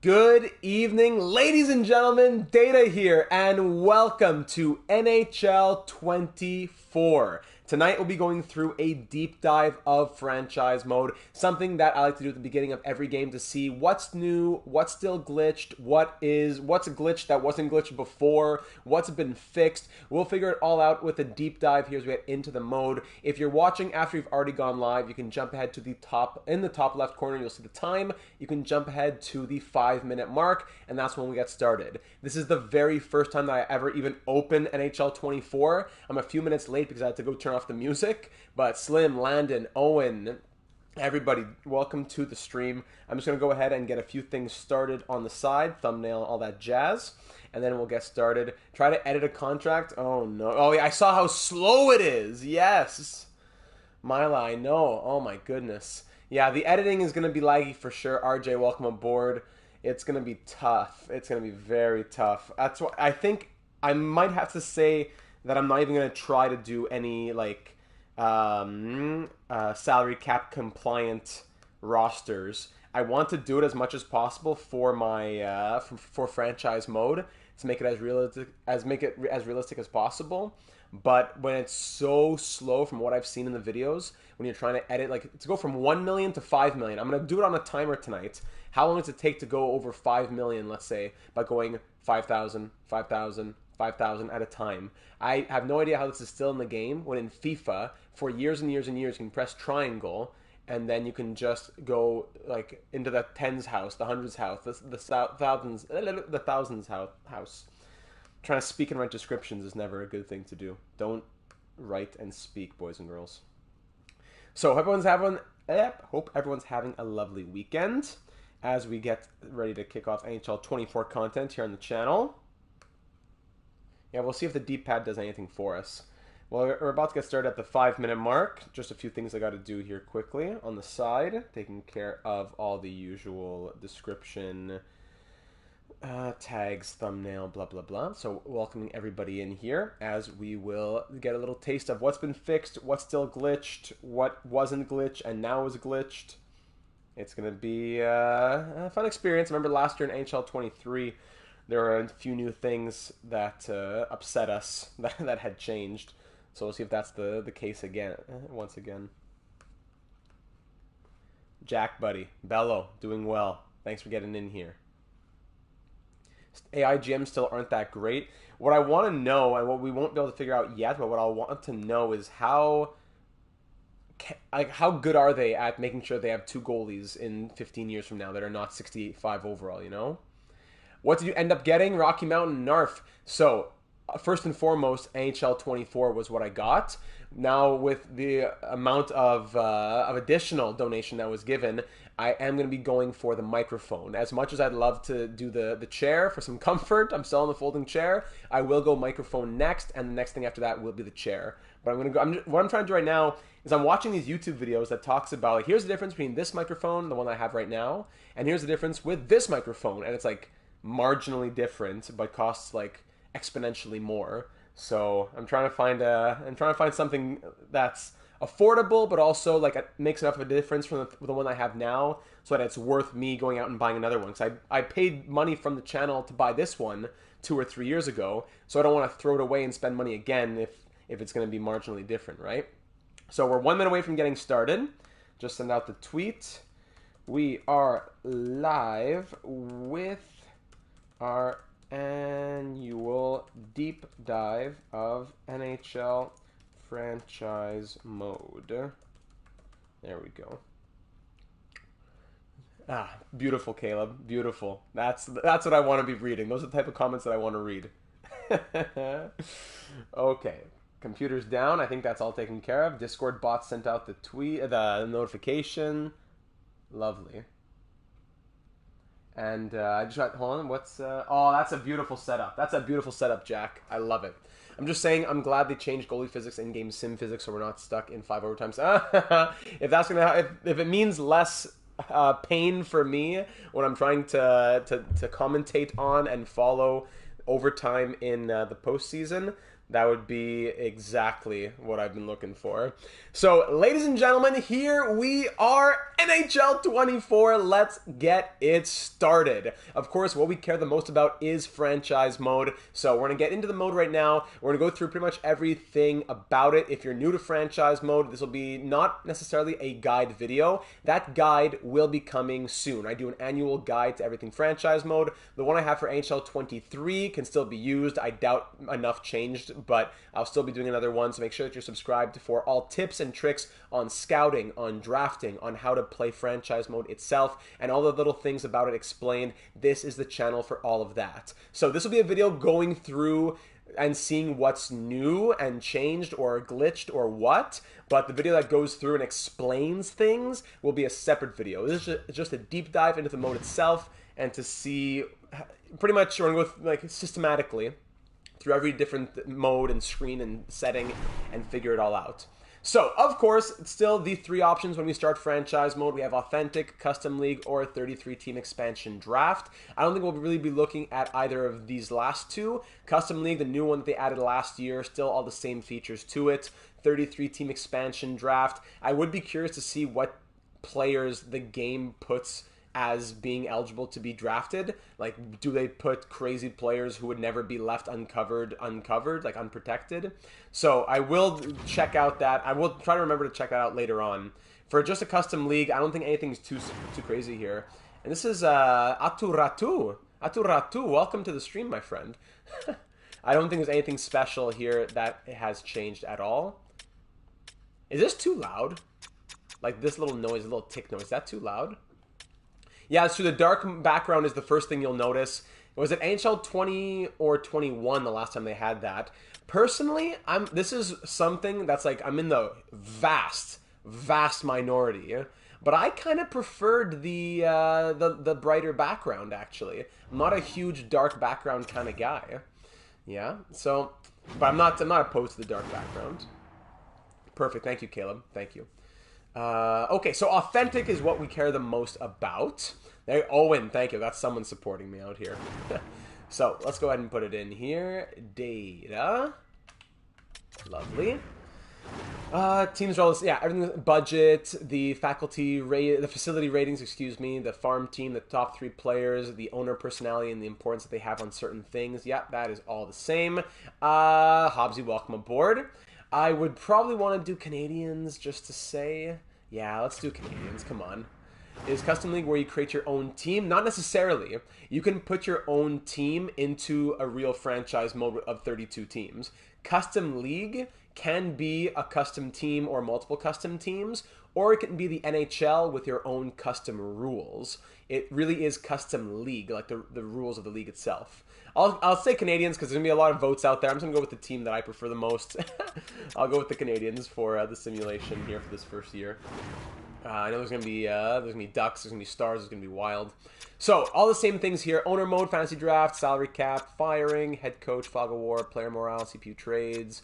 Good evening, ladies and gentlemen. Data here, and welcome to NHL 24. Tonight we'll be going through a deep dive of franchise mode, something that I like to do at the beginning of every game to see what's new, what's still glitched, what's a glitch that wasn't glitched before, what's been fixed. We'll figure it all out with a deep dive here as we get into the mode. If you're watching after you've already gone live, you can jump ahead to the top. In the top left corner, you'll see the time. You can jump ahead to the 5-minute mark, and that's when we get started. This is the very first time that I ever even open NHL 24. I'm a few minutes late because I had to go turn off the music, but Slim, Landon, Owen, everybody, welcome to the stream. I'm just going to go ahead and get a few things started on the side, thumbnail, all that jazz, and then we'll get started. Try to edit a contract. Oh, no. Oh, yeah, I saw how slow it is. Yes. Mila, I know. Oh, my goodness. Yeah, the editing is going to be laggy for sure. RJ, welcome aboard. It's going to be tough. It's going to be very tough. That's why I think I might have to say that I'm not even going to try to do any salary cap compliant rosters. I want to do it as much as possible for my for franchise mode to make it as realistic as possible. But when it's so slow from what I've seen in the videos, when you're trying to edit, like to go from 1 million to 5 million, I'm going to do it on a timer tonight. How long does it take to go over 5 million, let's say, by going 5,000, 5,000, 5,000 at a time? I have no idea how this is still in the game, when in FIFA, for years and years and years, you can press triangle, and then you can just go like into the tens house, the hundreds house, the thousands house. Trying to speak and write descriptions is never a good thing to do. Don't write and speak, boys and girls. So hope everyone's having a lovely weekend as we get ready to kick off NHL 24 content here on the channel. Yeah, we'll see if the D-pad does anything for us. Well, we're about to get started at the 5-minute mark. Just a few things I got to do here quickly on the side, taking care of all the usual description, tags, thumbnail, blah, blah, blah. So welcoming everybody in here as we will get a little taste of what's been fixed, what's still glitched, what wasn't glitched and now is glitched. It's going to be a fun experience. Remember last year in NHL 23, there were a few new things that upset us that had changed. So we'll see if that's the case again, once again. Jack, buddy. Bello, doing well. Thanks for getting in here. AI GMs still aren't that great. What I want to know, and what we won't be able to figure out yet, but what I want to know is how good are they at making sure they have 2 goalies in 15 years from now that are not 65 overall, you know? What did you end up getting? Rocky Mountain Narf. So, first and foremost, NHL 24 was what I got. Now, with the amount of additional donation that was given, I am going to be going for the microphone. As much as I'd love to do the chair for some comfort, I'm still on the folding chair, I will go microphone next, and the next thing after that will be the chair. But what I'm trying to do right now is I'm watching these YouTube videos that talks about, like, here's the difference between this microphone, the one I have right now, and here's the difference with this microphone. And it's like marginally different, but costs like exponentially more. So I'm trying to find something that's affordable, but also like it makes enough of a difference from the one I have now, so that it's worth me going out and buying another one. Because I paid money from the channel to buy this one 2 or 3 years ago, so I don't want to throw it away and spend money again if it's going to be marginally different, right? So we're 1 minute away from getting started. Just send out the tweet. We are live with our annual deep dive of NHL franchise mode. There we go. Ah, beautiful, Caleb. Beautiful. That's what I want to be reading. Those are the type of comments that I want to read. Okay. Computer's down. I think that's all taken care of. Discord bot sent out the tweet, the notification. Lovely. And I just got, hold on, oh, that's a beautiful setup. That's a beautiful setup, Jack. I love it. I'm just saying, I'm glad they changed goalie physics, in-game sim physics, so we're not stuck in 5 overtimes. If that's gonna, if it means less pain for me when I'm trying to commentate on and follow overtime in the postseason, That would be exactly what I've been looking for. So, ladies and gentlemen, here we are, NHL 24. Let's get it started. Of course, what we care the most about is franchise mode. So, we're going to get into the mode right now. We're going to go through pretty much everything about it. If you're new to franchise mode, this will be not necessarily a guide video. That guide will be coming soon. I do an annual guide to everything franchise mode. The one I have for NHL 23 can still be used. I doubt enough changed, but I'll still be doing another one, so make sure that you're subscribed for all tips and tricks on scouting, on drafting, on how to play franchise mode itself, and all the little things about it explained. This is the channel for all of that. So this will be a video going through and seeing what's new and changed or glitched or what, but the video that goes through and explains things will be a separate video. This is just a deep dive into the mode itself, and to see pretty much, we're going to go like systematically through every different mode and screen and setting and figure it all out. So, of course, still the three options when we start franchise mode. We have Authentic, Custom League, or 33-team expansion draft. I don't think we'll really be looking at either of these last two. Custom League, the new one that they added last year, still all the same features to it. 33-team expansion draft. I would be curious to see what players the game puts as being eligible to be drafted. Like, do they put crazy players who would never be left uncovered, like unprotected? So I will check out that. I will try to remember to check that out later on. For just a custom league, I don't think anything's too crazy here. And this is Aturatu. Aturatu, welcome to the stream, my friend. I don't think there's anything special here that has changed at all. Is this too loud? Like this little noise, a little tick noise, is that too loud? Yeah, so the dark background is the first thing you'll notice. Was it NHL 20 or 21 the last time they had that? Personally, this is something that's like, I'm in the vast minority. But I kind of preferred the brighter background, actually. I'm not a huge dark background kind of guy. Yeah, so, but I'm not opposed to the dark background. Perfect, thank you, Caleb, thank you. Okay, so authentic is what we care the most about. There, Owen, thank you. That's someone supporting me out here. So let's go ahead and put it in here. Data. Lovely. Teams roles, yeah, everything. Budget, the faculty rate, the facility ratings, excuse me, the farm team, the top 3 players, the owner personality, and the importance that they have on certain things. Yeah, that is all the same. Hobbsy, welcome aboard. I would probably want to do Canadians just to say, yeah, let's do Canadians, come on. Is Custom League where you create your own team? Not necessarily. You can put your own team into a real franchise mode of 32 teams. Custom League can be a custom team or multiple custom teams, or it can be the NHL with your own custom rules. It really is Custom League, like the rules of the league itself. I'll say Canadians because there's going to be a lot of votes out there. I'm just going to go with the team that I prefer the most. I'll go with the Canadians for the simulation here for this first year. I know there's going to be Ducks, there's going to be Stars, there's going to be Wild. So, all the same things here. Owner mode, fantasy draft, salary cap, firing, head coach, fog of war, player morale, CPU trades,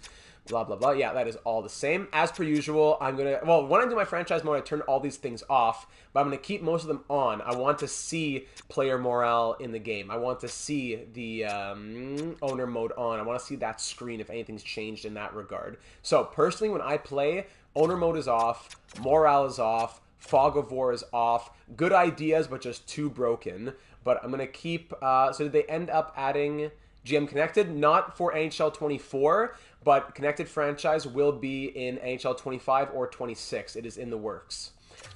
blah, blah, blah. Yeah, that is all the same. As per usual, I'm going to... Well, when I do my franchise mode, I turn all these things off, but I'm going to keep most of them on. I want to see player morale in the game. I want to see the owner mode on. I want to see that screen if anything's changed in that regard. So, personally, when I play, owner mode is off, morale is off, fog of war is off. Good ideas, but just too broken. But I'm going to keep... so did they end up adding GM Connected? Not for NHL 24, but Connected Franchise will be in NHL 25 or 26. It is in the works.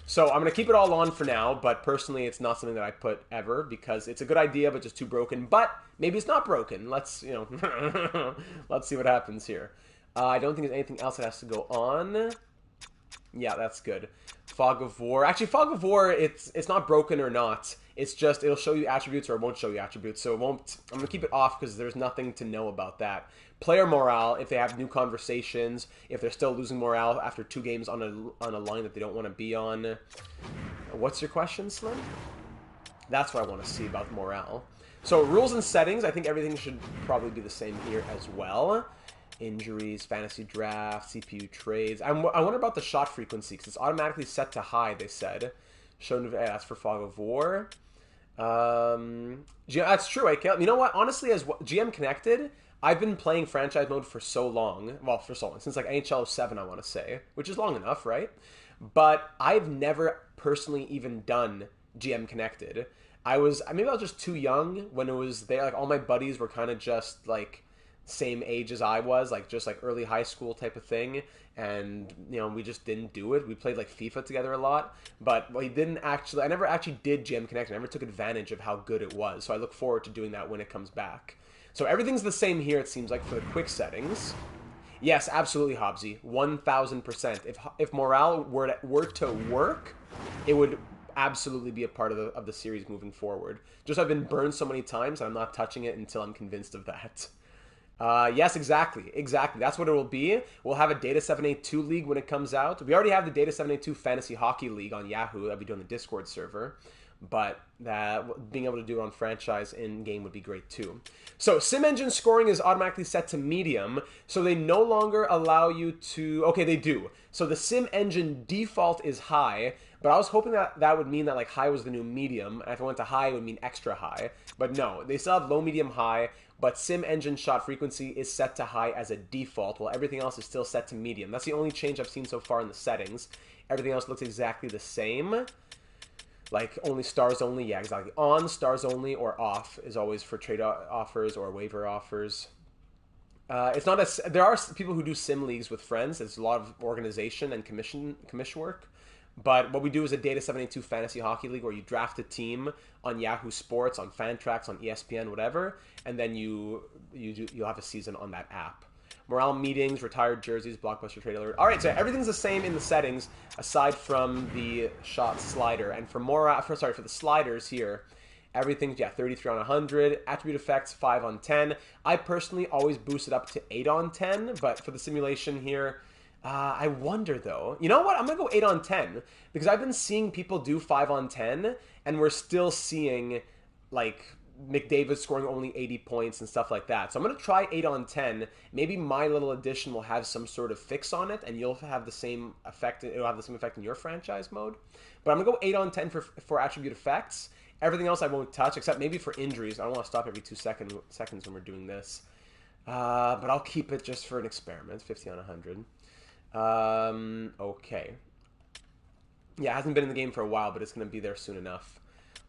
So I'm going to keep it all on for now, but personally it's not something that I put ever because it's a good idea, but just too broken. But maybe it's not broken. Let's, you know, let's see what happens here. I don't think there's anything else that has to go on. Yeah, that's good. Fog of War. Actually, Fog of War, it's not broken or not. It's just, it'll show you attributes or it won't show you attributes. So it won't, I'm going to keep it off because there's nothing to know about that. Player morale, if they have new conversations, if they're still losing morale after 2 games on a line that they don't want to be on. What's your question, Slim? That's what I want to see about morale. So rules and settings, I think everything should probably be the same here as well. Injuries, fantasy draft, CPU trades. I wonder about the shot frequency because it's automatically set to high, they said. Shown, that's for Fog of War. That's true, right, Caleb? You know what? Honestly, as GM Connected, I've been playing franchise mode for so long. Well, for so long. Since like NHL 07, I want to say. Which is long enough, right? But I've never personally even done GM Connected. Maybe I was just too young when it was there. Like all my buddies were kind of just like same age as I was, like just like early high school type of thing. And we just didn't do it. We played like FIFA together a lot, but we didn't actually. I never actually did GM Connect. I never took advantage of how good it was. So I look forward to doing that when it comes back. So everything's the same here. It seems like for the quick settings. Yes, absolutely, Hobbsy, 1000%. If morale were to work, it would absolutely be a part of the series moving forward. Just I've been burned so many times, and I'm not touching it until I'm convinced of that. Yes, exactly. That's what it will be. We'll have a Data 782 league when it comes out. We already have the Data 782 Fantasy Hockey League on Yahoo that we do on the Discord server, but being able to do it on franchise in-game would be great too. So, Sim Engine scoring is automatically set to medium, so they no longer allow you to... Okay, they do. So the Sim Engine default is high, but I was hoping that would mean that like high was the new medium, and if I went to high, it would mean extra high. But no, they still have low, medium, high, but Sim Engine shot frequency is set to high as a default, while everything else is still set to medium. That's the only change I've seen so far in the settings. Everything else looks exactly the same. Like only stars only, yeah, exactly. On, stars only, or off is always for trade offers or waiver offers. It's not as there are people who do sim leagues with friends. There's a lot of organization and commission work. But what we do is a Data 782 Fantasy Hockey League where you draft a team on Yahoo Sports, on Fantrax, on ESPN, whatever, and then you'll have a season on that app. Morale meetings, retired jerseys, blockbuster trade alert. All right, so everything's the same in the settings aside from the shot slider. And for the sliders here, everything's 33 on 100. Attribute effects 5 on 10. I personally always boost it up to 8 on 10, but for the simulation here, I wonder though. You know what? I'm gonna go 8 on 10 because I've been seeing people do 5 on 10, and we're still seeing like McDavid scoring only 80 points and stuff like that. So I'm gonna try 8 on 10. Maybe my little addition will have some sort of fix on it, and you'll have the same effect. It'll have the same effect in your franchise mode. But I'm gonna go 8 on 10 for attribute effects. Everything else I won't touch, except maybe for injuries. I don't want to stop every 2 seconds when we're doing this. But I'll keep it just for an experiment. 50 on 100. Okay. Yeah, it hasn't been in the game for a while, but it's going to be there soon enough.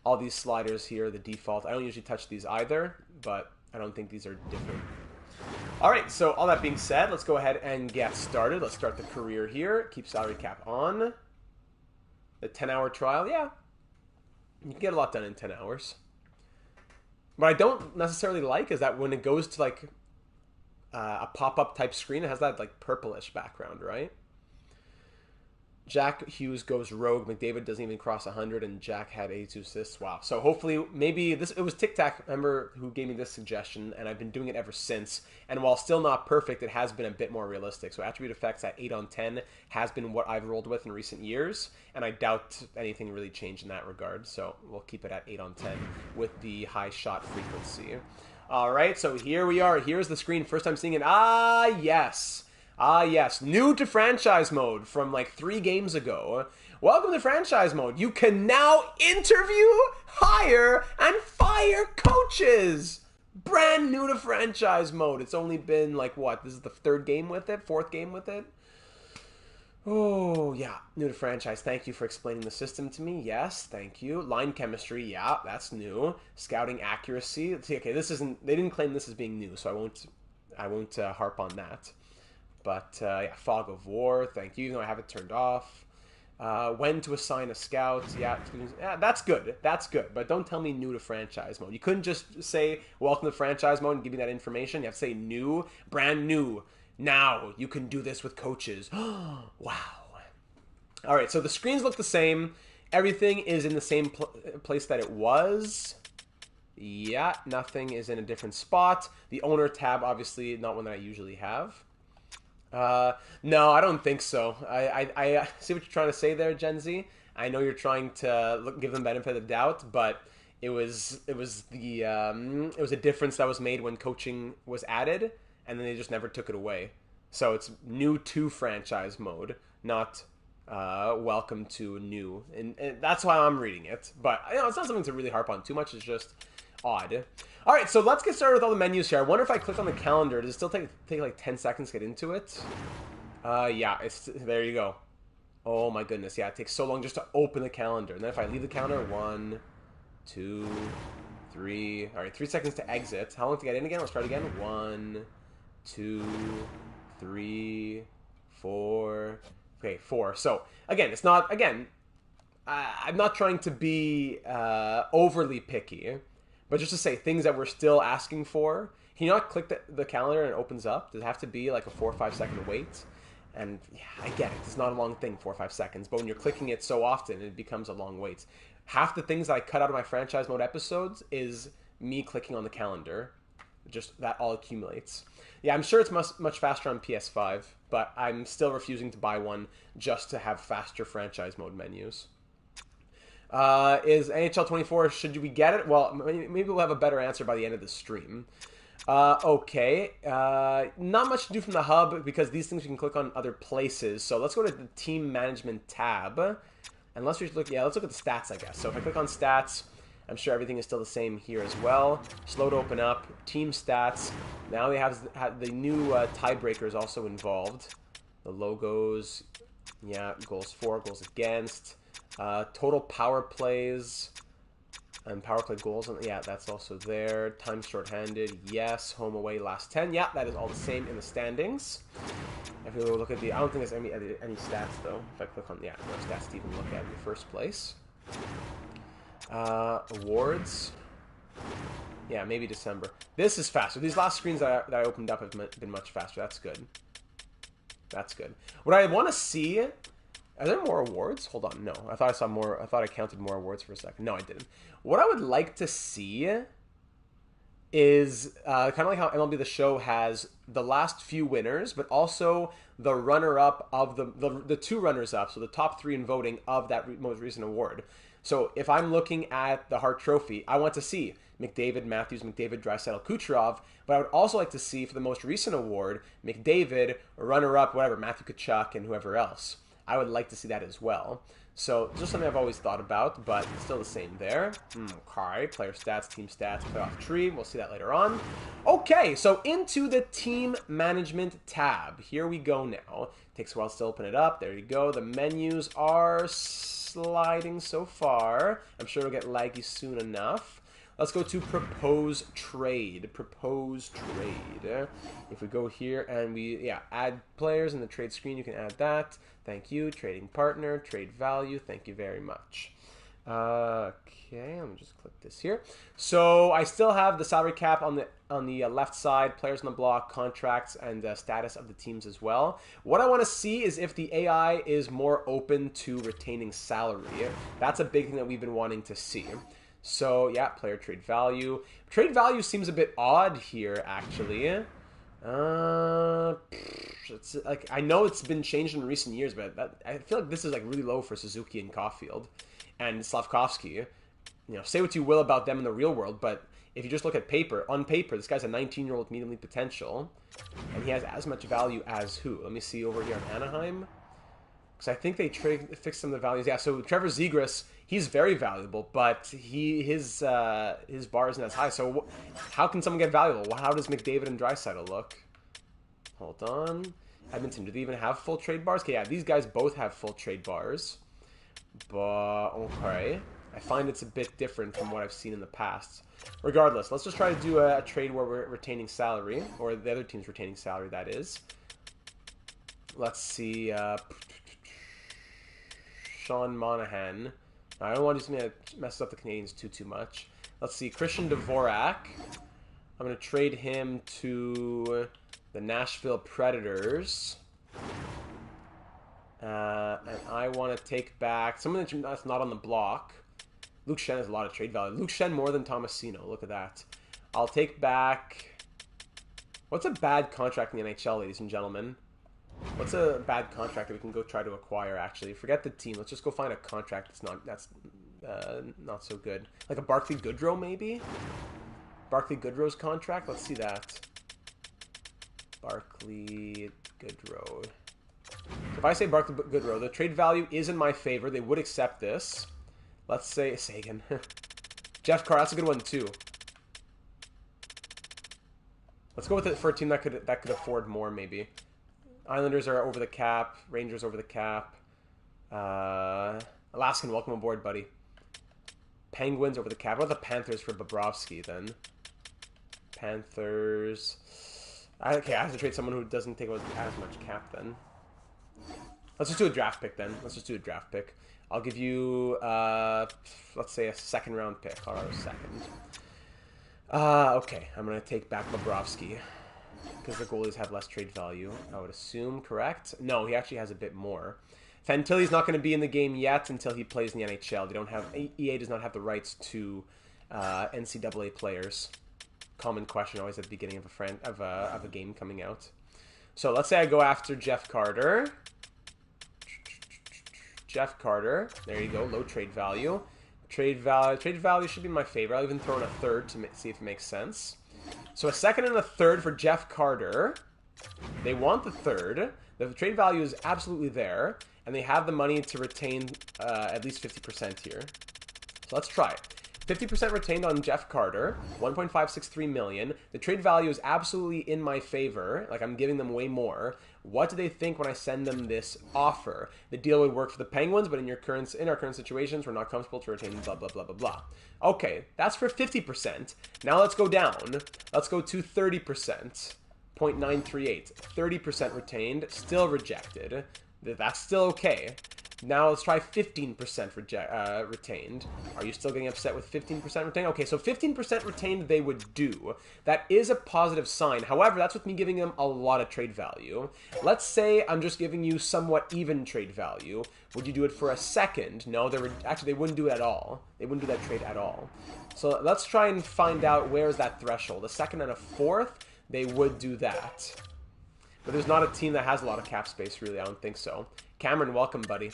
All these sliders here, the default. I don't usually touch these either, but I don't think these are different. All right, so all that being said, let's go ahead and get started. Let's start the career here. Keep salary cap on. The 10-hour trial, yeah. You can get a lot done in 10 hours. What I don't necessarily like is that when it goes to like a pop-up type screen, it has that like purplish background, right? Jack Hughes goes rogue. McDavid doesn't even cross 100, and Jack had 82 assists. Wow. So hopefully, maybe it was Tic Tac, remember, who gave me this suggestion, and I've been doing it ever since. And while still not perfect, it has been a bit more realistic. So attribute effects at 8 on 10 has been what I've rolled with in recent years, and I doubt anything really changed in that regard. So we'll keep it at 8 on 10 with the high shot frequency. All right, so here we are. Here's the screen. First time seeing it. Ah, yes. New to franchise mode from like 3 games ago. Welcome to franchise mode. You can now interview, hire, and fire coaches. Brand new to franchise mode. It's only been like what? This is the 3rd game with it? 4th game with it? Oh, yeah. New to franchise. Thank you for explaining the system to me. Yes, thank you. Line chemistry. Yeah, that's new. Scouting accuracy. Okay, this isn't... They didn't claim this as being new, so I won't harp on that. But, yeah, Fog of War, thank you, even though I have it turned off. When to assign a scout, yeah, that's good, but don't tell me new to franchise mode. You couldn't just say, welcome to franchise mode and give me that information. You have to say new, brand new. Now, you can do this with coaches. Wow. All right, so the screens look the same. Everything is in the same place that it was. Yeah, nothing is in a different spot. The owner tab, obviously, not one that I usually have. No, I don't think so. I see what you're trying to say there, Gen Z. I know you're trying to give them benefit of the doubt, but it was a difference that was made when coaching was added, and then they just never took it away. So it's new to franchise mode, not welcome to new, and that's why I'm reading it. But it's not something to really harp on too much. It's just odd. All right, so let's get started with all the menus here. I wonder if I click on the calendar, does it still take like 10 seconds to get into it? Yeah, there you go. Oh my goodness, yeah, it takes so long just to open the calendar. And then if I leave the calendar, 1, 2, 3. All right, 3 seconds to exit. How long to get in again? Let's try it again. 1, 2, 3, 4. Okay, 4. So again, it's not, I'm not trying to be overly picky, but just to say things that we're still asking for. Can you not click the calendar and it opens up? Does it have to be like a 4 or 5 second wait? And yeah, I get it. It's not a long thing, 4 or 5 seconds. But when you're clicking it so often, it becomes a long wait. Half the things that I cut out of my franchise mode episodes is me clicking on the calendar. Just that all accumulates. Yeah, I'm sure it's much faster on PS5, but I'm still refusing to buy one just to have faster franchise mode menus. Is NHL 24, should we get it? Well, maybe we'll have a better answer by the end of the stream. Okay. Not much to do from the hub because these things we can click on other places. So let's go to the team management tab. And let's look at the stats, I guess. So if I click on stats, I'm sure everything is still the same here as well. Slow to open up. Team stats. Now they have the new tiebreakers also involved. The logos. Yeah, goals for, goals against. Total power plays. And power play goals. Yeah, that's also there. Time shorthanded. Yes. Home away last 10. Yeah, that is all the same in the standings. If you look at I don't think there's any stats though. If I click on, yeah, no stats to even look at in the first place. Awards. Yeah, maybe December. This is faster. These last screens that I opened up have been much faster. That's good. That's good. What I want to see... Are there more awards? Hold on. No. I thought I saw more. I thought I counted more awards for a second. No, I didn't. What I would like to see is kind of like how MLB The Show has the last few winners, but also the runner-up of the two runners-up, so the top 3 in voting of that most recent award. So if I'm looking at the Hart Trophy, I want to see McDavid, Matthews, McDavid, Draisaitl, Kucherov, but I would also like to see for the most recent award, McDavid, runner-up, whatever, Matthew Tkachuk, and whoever else. I would like to see that as well. So just something I've always thought about, but still the same there. Okay, player stats, team stats, playoff tree. We'll see that later on. Okay, so into the team management tab. Here we go now. Takes a while to still open it up. There you go. The menus are sliding so far. I'm sure it'll get laggy soon enough. Let's go to propose trade. Propose trade. If we go here and we, add players in the trade screen, you can add that. Thank you. Trading partner, trade value. Thank you very much. Okay, let me just click this here. So I still have the salary cap on the left side, players on the block, contracts, and status of the teams as well. What I want to see is if the AI is more open to retaining salary. That's a big thing that we've been wanting to see. So, yeah, player trade value. Trade value seems a bit odd here, actually. It's like, I know it's been changed in recent years, but I feel like this is like really low for Suzuki and Caulfield and Slavkovsky. You know, say what you will about them in the real world, but if you just look at on paper, this guy's a 19-year-old with medium league potential, and he has as much value as who? Let me see over here in Anaheim. Because I think they fixed some of the values. Yeah, so Trevor Zegras, he's very valuable, but his bar isn't as high. So how can someone get valuable? Well, how does McDavid and Draisaitl look? Hold on. Edmonton, do they even have full trade bars? Okay, yeah, these guys both have full trade bars. But, okay. I find it's a bit different from what I've seen in the past. Regardless, let's just try to do a trade where we're retaining salary, or the other team's retaining salary, that is. Let's see, Sean Monahan. I don't want to mess up the Canadians too much. Let's see, Christian Dvorak. I'm going to trade him to the Nashville Predators. And I want to take back someone that's not on the block. Luke Shen has a lot of trade value. Luke Shen more than Tomasino. Look at that. I'll take back... What's a bad contract in the NHL, ladies and gentlemen? What's a bad contract that we can go try to acquire, actually? Forget the team. Let's just go find a contract that's not so good. Like a Barclay Goodrow, maybe? Barclay Goodrow's contract? Let's see that. Barclay Goodrow. If I say Barclay Goodrow, the trade value is in my favor. They would accept this. Let's say Sagan. Jeff Carr, that's a good one too. Let's go with it for a team that could afford more, maybe. Islanders are over the cap. Rangers over the cap. Alaskan, welcome aboard, buddy. Penguins over the cap. What about the Panthers for Bobrovsky, then? Panthers. Okay, I have to trade someone who doesn't take as much cap, then. Let's just do a draft pick, then. Let's just do a draft pick. I'll give you, let's say a second-round pick. Colorado second. Okay, I'm going to take back Bobrovsky. Because the goalies have less trade value, I would assume, correct? No, he actually has a bit more. Fantilli's not going to be in the game yet until he plays in the NHL. They don't have EA does not have the rights to NCAA players. Common question always at the beginning of a game coming out. So let's say I go after Jeff Carter. Jeff Carter, there you go, low trade value. Trade value should be my favorite. I'll even throw in a third to see if it makes sense. So a second and a third for Jeff Carter. They want the third. The trade value is absolutely there. And they have the money to retain at least 50% here. So let's try it. 50% retained on Jeff Carter. 1.563 million. The trade value is absolutely in my favor. Like, I'm giving them way more. What do they think when I send them this offer? The deal would work for the Penguins, but in our current situations, we're not comfortable to retain blah, blah, blah, blah, blah. Okay, that's for 50%. Now let's go down. Let's go to 30%. 0.938. 30% retained, still rejected. That's still okay. Now let's try 15% retained. Are you still getting upset with 15% retained? Okay, so 15% retained they would do. That is a positive sign. However, that's with me giving them a lot of trade value. Let's say I'm just giving you somewhat even trade value. Would you do it for a second? No, they wouldn't do it at all. They wouldn't do that trade at all. So let's try and find out where's that threshold. A second and a fourth, they would do that. But there's not a team that has a lot of cap space, really. I don't think so. Cameron, welcome, buddy.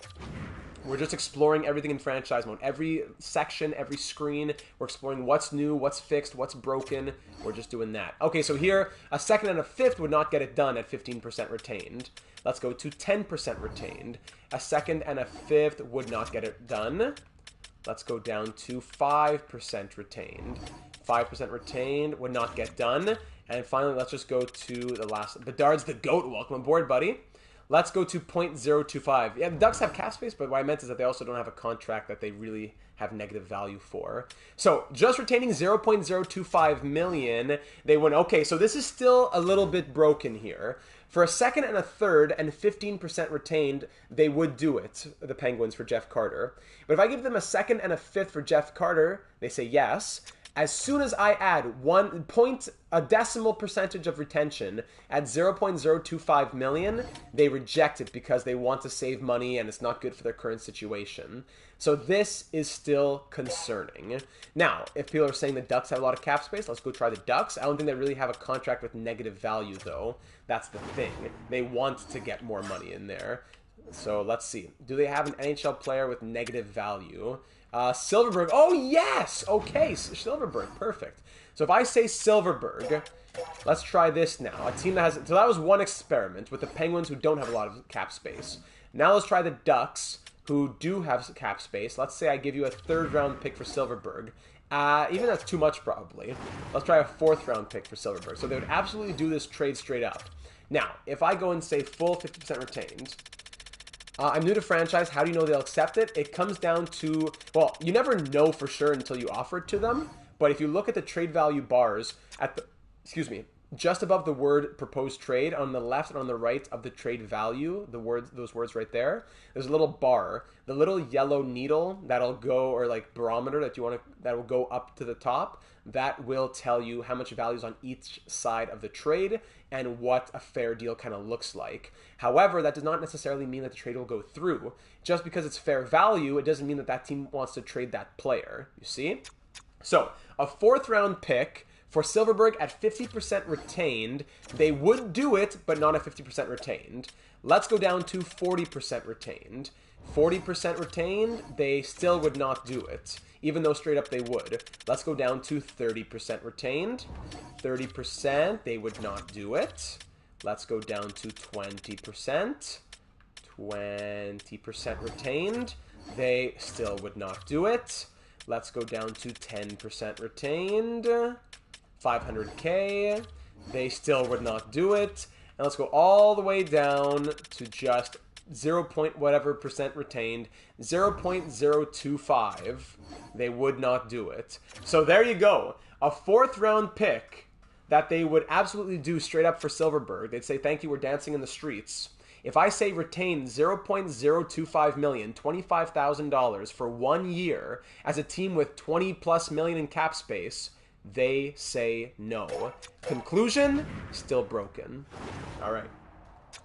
We're just exploring everything in franchise mode. Every section, every screen, we're exploring what's new, what's fixed, what's broken. We're just doing that. Okay, so here, a second and a fifth would not get it done at 15% retained. Let's go to 10% retained. A second and a fifth would not get it done. Let's go down to 5% retained. 5% retained would not get done. And finally, let's just go to the last. Bedard's the GOAT. Welcome aboard, buddy. Let's go to 0.025. Yeah, the Ducks have cap space, but what I meant is that they also don't have a contract that they really have negative value for. So just retaining 0.025 million, they went, okay, so this is still a little bit broken here. For a second and a third and 15% retained, they would do it, the Penguins, for Jeff Carter. But if I give them a second and a fifth for Jeff Carter, they say yes. As soon as I add a decimal percentage of retention at 0.025 million, they reject it because they want to save money and it's not good for their current situation. So this is still concerning. Now, if people are saying the Ducks have a lot of cap space, let's go try the Ducks. I don't think they really have a contract with negative value, though. That's the thing. They want to get more money in there. So let's see. Do they have an NHL player with negative value? Silverberg. Oh, yes! Okay, Silverberg. Perfect. So if I say Silverberg, let's try this now. A team that has... So that was one experiment with the Penguins who don't have a lot of cap space. Now let's try the Ducks who do have cap space. Let's say I give you a third-round pick for Silverberg. Even that's too much, probably. Let's try a fourth-round pick for Silverberg. So they would absolutely do this trade straight up. Now, if I go and say full 50% retained... I'm new to franchise. How do you know they'll accept it? It comes down to, well, you never know for sure until you offer it to them. But if you look at the trade value bars at the, just above the word proposed trade on the left and on the right of the trade value, those words right there, there's a little bar. The little yellow needle that'll go, or like barometer that will go up to the top, that will tell you how much value is on each side of the trade and what a fair deal kind of looks like. However, that does not necessarily mean that the trade will go through. Just because it's fair value, it doesn't mean that that team wants to trade that player. You see? So, a fourth-round pick for Silverberg at 50% retained, they would do it, but not at 50% retained. Let's go down to 40% retained. 40% retained, they still would not do it, even though straight up they would. Let's go down to 30% retained. 30%, they would not do it. Let's go down to 20%. 20% retained, they still would not do it. Let's go down to 10% retained. 500K. They still would not do it. And let's go all the way down to just 0. Whatever percent retained, 0.025. They would not do it. So there you go. A 4th round pick that they would absolutely do straight up for Silverberg. They'd say, thank you, we're dancing in the streets. If I say retain 0.025 million, $25,000 for 1 year as a team with 20 plus million in cap space, they say no. Conclusion, still broken. All right.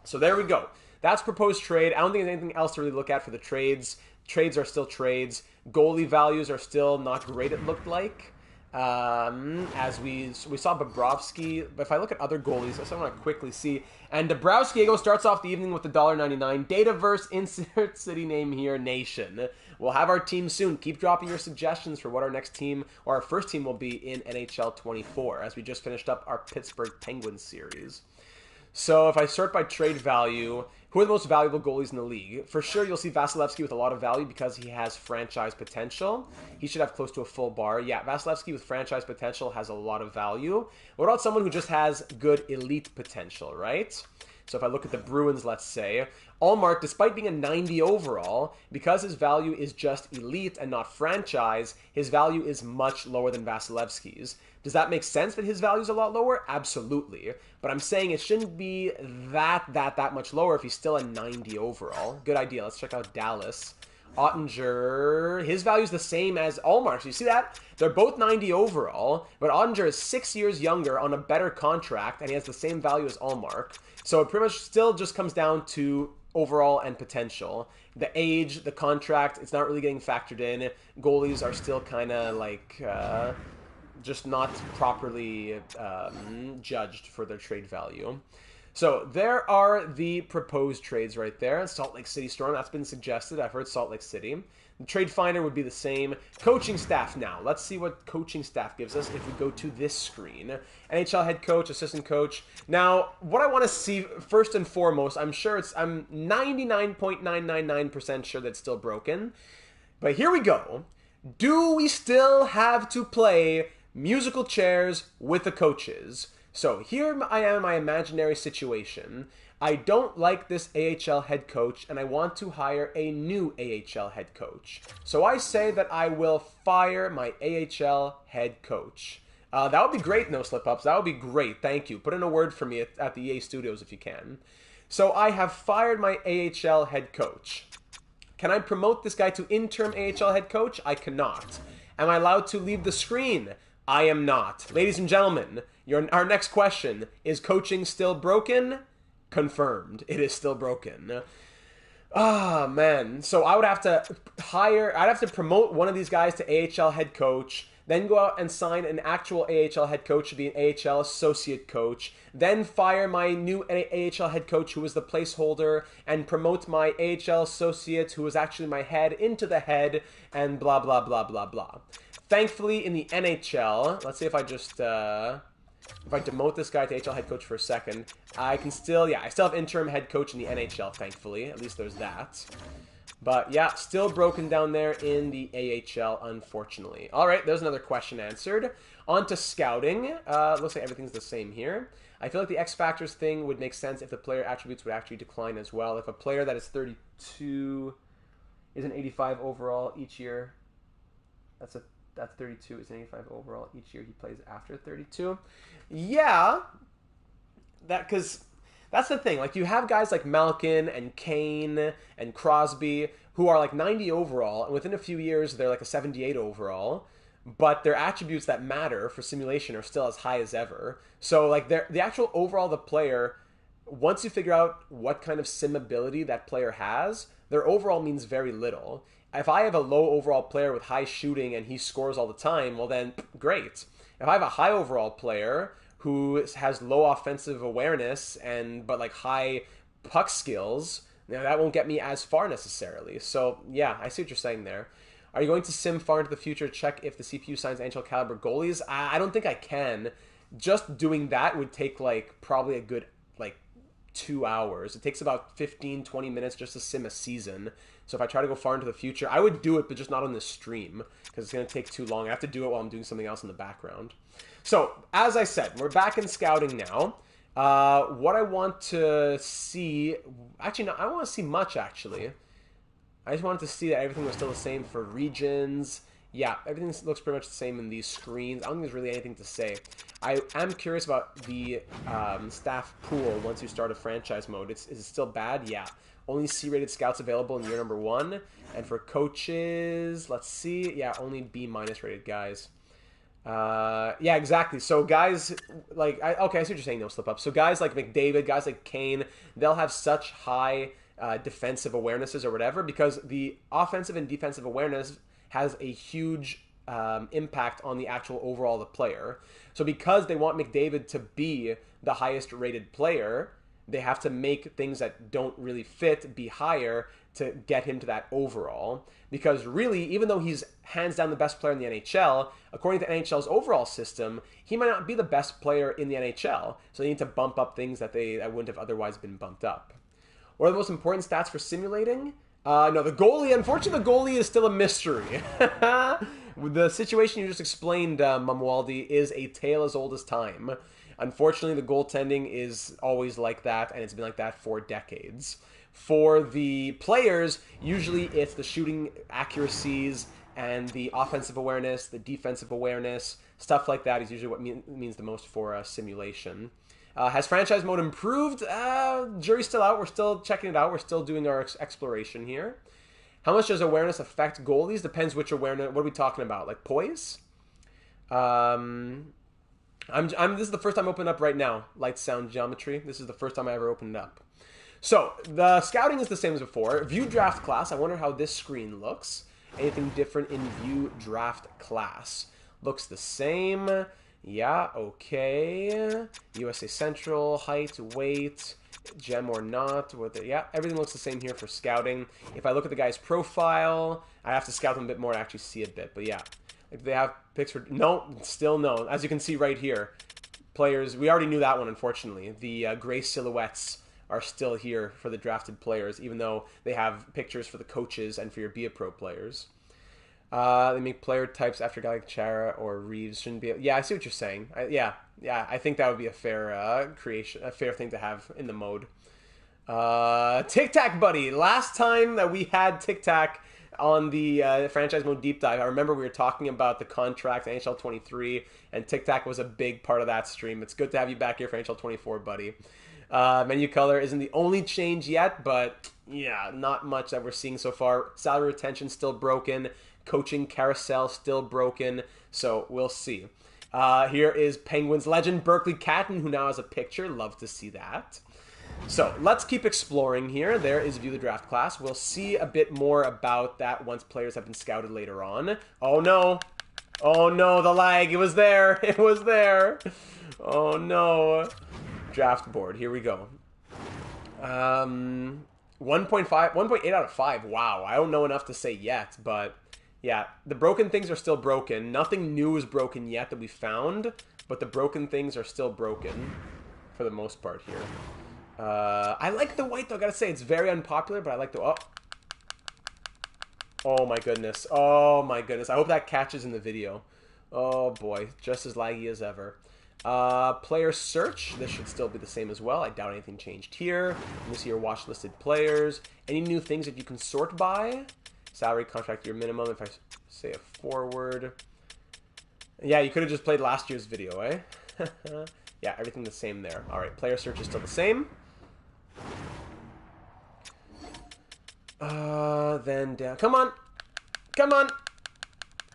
So there we go. That's proposed trade. I don't think there's anything else to really look at for the trades. Trades are still trades. Goalie values are still not great, it looked like. As we saw Bobrovsky, but if I look at other goalies, I just want to quickly see. And Dabrowski starts off the evening with the $1.99. Dataverse, insert city name here, Nation. We'll have our team soon. Keep dropping your suggestions for what our next team, or our first team will be in NHL 24, as we just finished up our Pittsburgh Penguins series. So if I sort by trade value, who are the most valuable goalies in the league? For sure, you'll see Vasilevsky with a lot of value because he has franchise potential. He should have close to a full bar. Yeah, Vasilevsky with franchise potential has a lot of value. What about someone who just has good elite potential, right? So if I look at the Bruins, let's say, Allmark, despite being a 90 overall, because his value is just elite and not franchise, his value is much lower than Vasilevsky's. Does that make sense that his value is a lot lower? Absolutely. But I'm saying it shouldn't be that much lower if he's still a 90 overall. Good idea. Let's check out Dallas. Ottinger, his value is the same as Allmark. So you see that? They're both 90 overall, but Ottinger is 6 years younger on a better contract, and he has the same value as Allmark. So it pretty much still just comes down to overall and potential. The age, the contract, it's not really getting factored in. Goalies are still kind of like just not properly judged for their trade value. So there are the proposed trades right there. Salt Lake City Storm, that's been suggested. I've heard Salt Lake City. The trade finder would be the same. Coaching staff now. Let's see what coaching staff gives us if we go to this screen. NHL head coach, assistant coach. Now, what I want to see first and foremost, I'm 99.999% sure that's still broken. But here we go. Do we still have to play musical chairs with the coaches? So here I am in my imaginary situation. I don't like this AHL head coach, and I want to hire a new AHL head coach. So I say that I will fire my AHL head coach. That would be great, no slip-ups. That would be great. Thank you. Put in a word for me at the EA Studios if you can. So I have fired my AHL head coach. Can I promote this guy to interim AHL head coach? I cannot. Am I allowed to leave the screen? I am not. Ladies and gentlemen, our next question, is coaching still broken? Confirmed. It is still broken. Ah, man. So I would have to I'd have to promote one of these guys to AHL head coach, then go out and sign an actual AHL head coach to be an AHL associate coach, then fire my new AHL head coach who was the placeholder, and promote my AHL associate who was actually my head into the head, and blah, blah, blah, blah, blah. Thankfully, in the NHL, let's see if I just, if I demote this guy to AHL head coach for a second, I still have interim head coach in the NHL, thankfully. At least there's that. But yeah, still broken down there in the AHL, unfortunately. All right, there's another question answered. On to scouting. Looks like everything's the same here. I feel like the X Factors thing would make sense if the player attributes would actually decline as well. If a player that is 32 is an 85 overall each year, that's 32 is an 85 overall each year he plays after 32. Yeah, because that's the thing. Like, you have guys like Malkin and Kane and Crosby who are like 90 overall, and within a few years they're like a 78 overall, but their attributes that matter for simulation are still as high as ever. So like the actual overall of the player, once you figure out what kind of sim ability that player has, their overall means very little. If I have a low overall player with high shooting and he scores all the time, well then, great. If I have a high overall player who has low offensive awareness but like high puck skills, that won't get me as far necessarily. So yeah, I see what you're saying there. Are you going to sim far into the future to check if the CPU signs NHL caliber goalies? I don't think I can. Just doing that would take like probably a good like 2 hours. It takes about 15, 20 minutes just to sim a season. So if I try to go far into the future, I would do it, but just not on this stream because it's going to take too long. I have to do it while I'm doing something else in the background. So, as I said, we're back in scouting now. What I want to see... Actually, no, I don't want to see much, actually. I just wanted to see that everything was still the same for regions. Yeah, everything looks pretty much the same in these screens. I don't think there's really anything to say. I am curious about the staff pool once you start a franchise mode. Is it still bad? Yeah. Only C-rated scouts available in year number 1. And for coaches, let's see. Yeah, only B- rated guys. Yeah, exactly. So guys like... okay, I see what you're saying, no slip up. So guys like McDavid, guys like Kane, they'll have such high defensive awarenesses or whatever because the offensive and defensive awareness has a huge impact on the actual overall of the player. So because they want McDavid to be the highest rated player, they have to make things that don't really fit be higher to get him to that overall. Because really, even though he's hands down the best player in the NHL, according to NHL's overall system, he might not be the best player in the NHL. So they need to bump up things that wouldn't have otherwise been bumped up. What are the most important stats for simulating? No, the goalie, unfortunately, the goalie is still a mystery. The situation you just explained, Mamualdi, is a tale as old as time. Unfortunately, the goaltending is always like that, and it's been like that for decades. For the players, usually it's the shooting accuracies and the offensive awareness, the defensive awareness, stuff like that is usually what means the most for simulation. Has franchise mode improved? Jury's still out. We're still checking it out. We're still doing our exploration here. How much does awareness affect goalies? Depends which awareness. What are we talking about? Like poise? This is the first time I opened up right now. Light, sound, geometry. This is the first time I ever opened up. So the scouting is the same as before. View draft class. I wonder how this screen looks. Anything different in view draft class? Looks the same. Yeah, okay. USA Central, height, weight, gem or not. Yeah, everything looks the same here for scouting. If I look at the guy's profile, I have to scout them a bit more to actually see a bit. But yeah, if they have picks for... No, still no. As you can see right here, players... We already knew that one, unfortunately. The gray silhouettes are still here for the drafted players, even though they have pictures for the coaches and for your Be a Pro players. They make player types after a guy like Chara or Reeves shouldn't be... Yeah, I see what you're saying. Yeah, I think that would be a fair creation, a fair thing to have in the mode. Tic Tac Buddy. Last time that we had Tic Tac on the franchise mode deep dive, I remember we were talking about the contract, NHL 23, and Tic Tac was a big part of that stream. It's good to have you back here for NHL 24, buddy. Menu color isn't the only change yet, but yeah, not much that we're seeing so far. Salary retention still broken. Coaching carousel still broken, so we'll see. Here is Penguins legend Berkeley Catton, who now has a picture. Love to see that. So let's keep exploring here. There is View the Draft class. We'll see a bit more about that once players have been scouted later on. Oh no. Oh no, the lag. It was there. It was there. Oh no. Draft board. Here we go. 1.5, 1.8 out of 5. Wow. I don't know enough to say yet, but yeah, the broken things are still broken. Nothing new is broken yet that we found, but the broken things are still broken for the most part here. I like the white, though. I gotta say, it's very unpopular, but I like the... Oh my goodness. Oh my goodness. I hope that catches in the video. Oh boy. Just as laggy as ever. Player search. This should still be the same as well. I doubt anything changed here. Let me see your watch listed players. Any new things that you can sort by? Salary, contract, year minimum. If I say a forward. Yeah, you could have just played last year's video, eh? Yeah, everything the same there. All right, player search is still the same. Then down. Come on. Come on.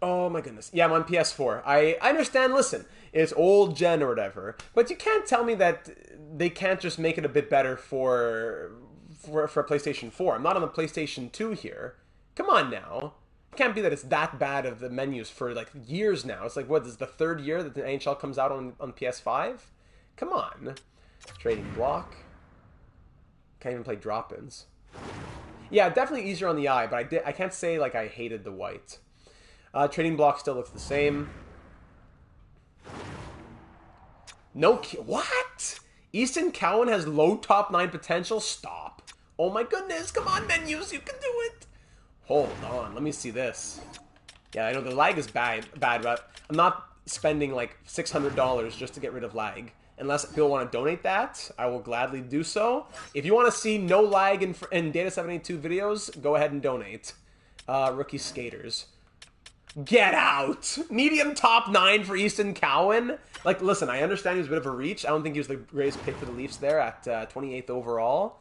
Oh my goodness. Yeah, I'm on PS4. I understand, listen, it's old gen or whatever, but you can't tell me that they can't just make it a bit better for PlayStation 4. I'm not on the PlayStation 2 here. Come on now. It can't be that it's that bad of the menus for like years now. It's like, what, this is the third year that the NHL comes out on PS5? Come on. Trading block. Can't even play drop-ins. Yeah, definitely easier on the eye, but I can't say like I hated the white. Trading block still looks the same. No, what? Easton Cowan has low top 9 potential? Stop. Oh my goodness, come on menus, you can do it. Hold on, let me see this. Yeah, I know the lag is bad, but I'm not spending like $600 just to get rid of lag. Unless people want to donate that, I will gladly do so. If you want to see no lag in Data 782 videos, go ahead and donate. Rookie skaters. Get out! Medium top 9 for Easton Cowan? Like, listen, I understand he was a bit of a reach. I don't think he was the greatest pick for the Leafs there at 28th overall.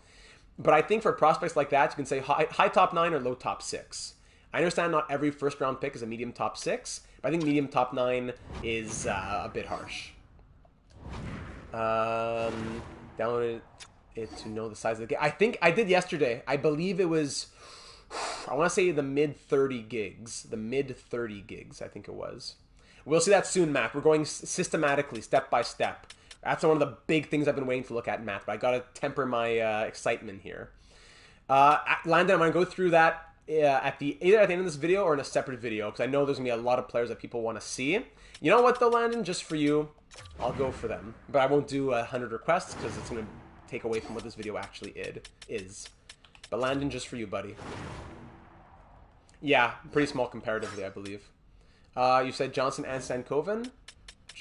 But I think for prospects like that, you can say high top 9 or low top 6. I understand not every first round pick is a medium top 6, but I think medium top 9 is a bit harsh. Downloaded it to know the size of the game. I think I did yesterday. I believe it was, I want to say the mid 30 gigs. The mid 30 gigs, I think it was. We'll see that soon, Matt. We're going systematically, step by step. That's one of the big things I've been waiting to look at, Matt, but I got to temper my excitement here. Landon, I'm going to go through that either at the end of this video or in a separate video, because I know there's going to be a lot of players that people want to see. You know what, though, Landon? Just for you, I'll go for them. But I won't do 100 requests, because it's going to take away from what this video actually is. But Landon, just for you, buddy. Yeah, pretty small comparatively, I believe. You said Johnson and Stankoven.